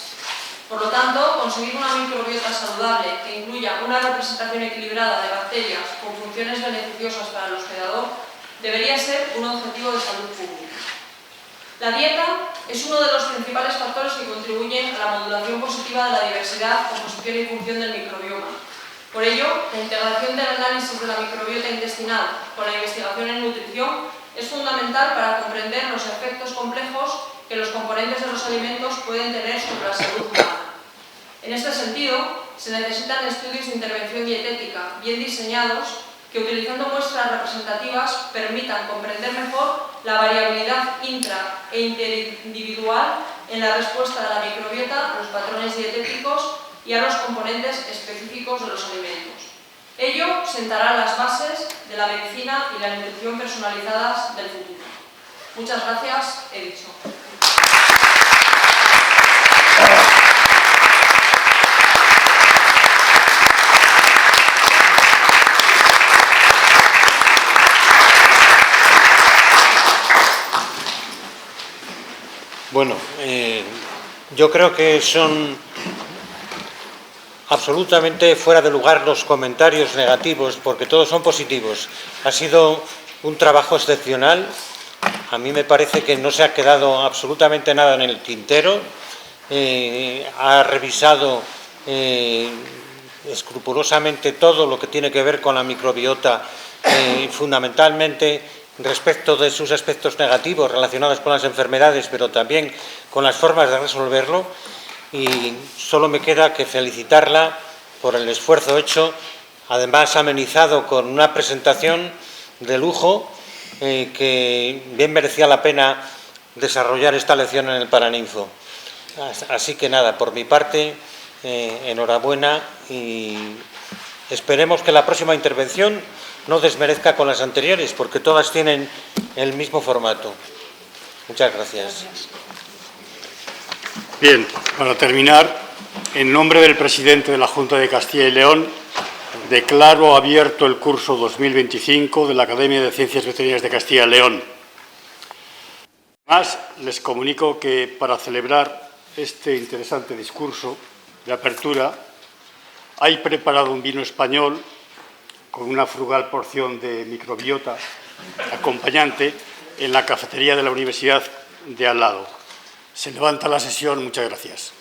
Por lo tanto, conseguir una microbiota saludable que incluya una representación equilibrada de bacterias con funciones beneficiosas para el hospedador debería ser un objetivo de salud pública. La dieta es uno de los principales factores que contribuyen a la modulación positiva de la diversidad, composición y función del microbioma. Por ello, la integración del análisis de la microbiota intestinal con la investigación en nutrición es fundamental para comprender los efectos complejos que los componentes de los alimentos pueden tener sobre la salud humana. En este sentido, se necesitan estudios de intervención dietética bien diseñados que, utilizando muestras representativas, permitan comprender mejor la variabilidad intra- e interindividual en la respuesta de la microbiota a los patrones dietéticos y a los componentes específicos de los alimentos. Ello sentará las bases de la medicina y la nutrición personalizadas del futuro. Muchas gracias, he dicho. Bueno, yo creo que son absolutamente fuera de lugar los comentarios negativos, porque todos son positivos. Ha sido un trabajo excepcional. A mí me parece que no se ha quedado absolutamente nada en el tintero. Ha revisado escrupulosamente todo lo que tiene que ver con la microbiota, fundamentalmente respecto de sus aspectos negativos relacionados con las enfermedades, pero también con las formas de resolverlo, y solo me queda que felicitarla por el esfuerzo hecho, además amenizado con una presentación de lujo que bien merecía la pena desarrollar esta lección en el Paraninfo. Así que nada, por mi parte, enhorabuena, y esperemos que la próxima intervención no desmerezca con las anteriores, porque todas tienen el mismo formato. Muchas gracias. Bien, para terminar, en nombre del presidente de la Junta de Castilla y León, declaro abierto el curso 2025 de la Academia de Ciencias Veterinarias de Castilla y León. Además, les comunico que para celebrar este interesante discurso de apertura, hay preparado un vino español con una frugal porción de microbiota acompañante en la cafetería de la Universidad de al lado. Se levanta la sesión. Muchas gracias.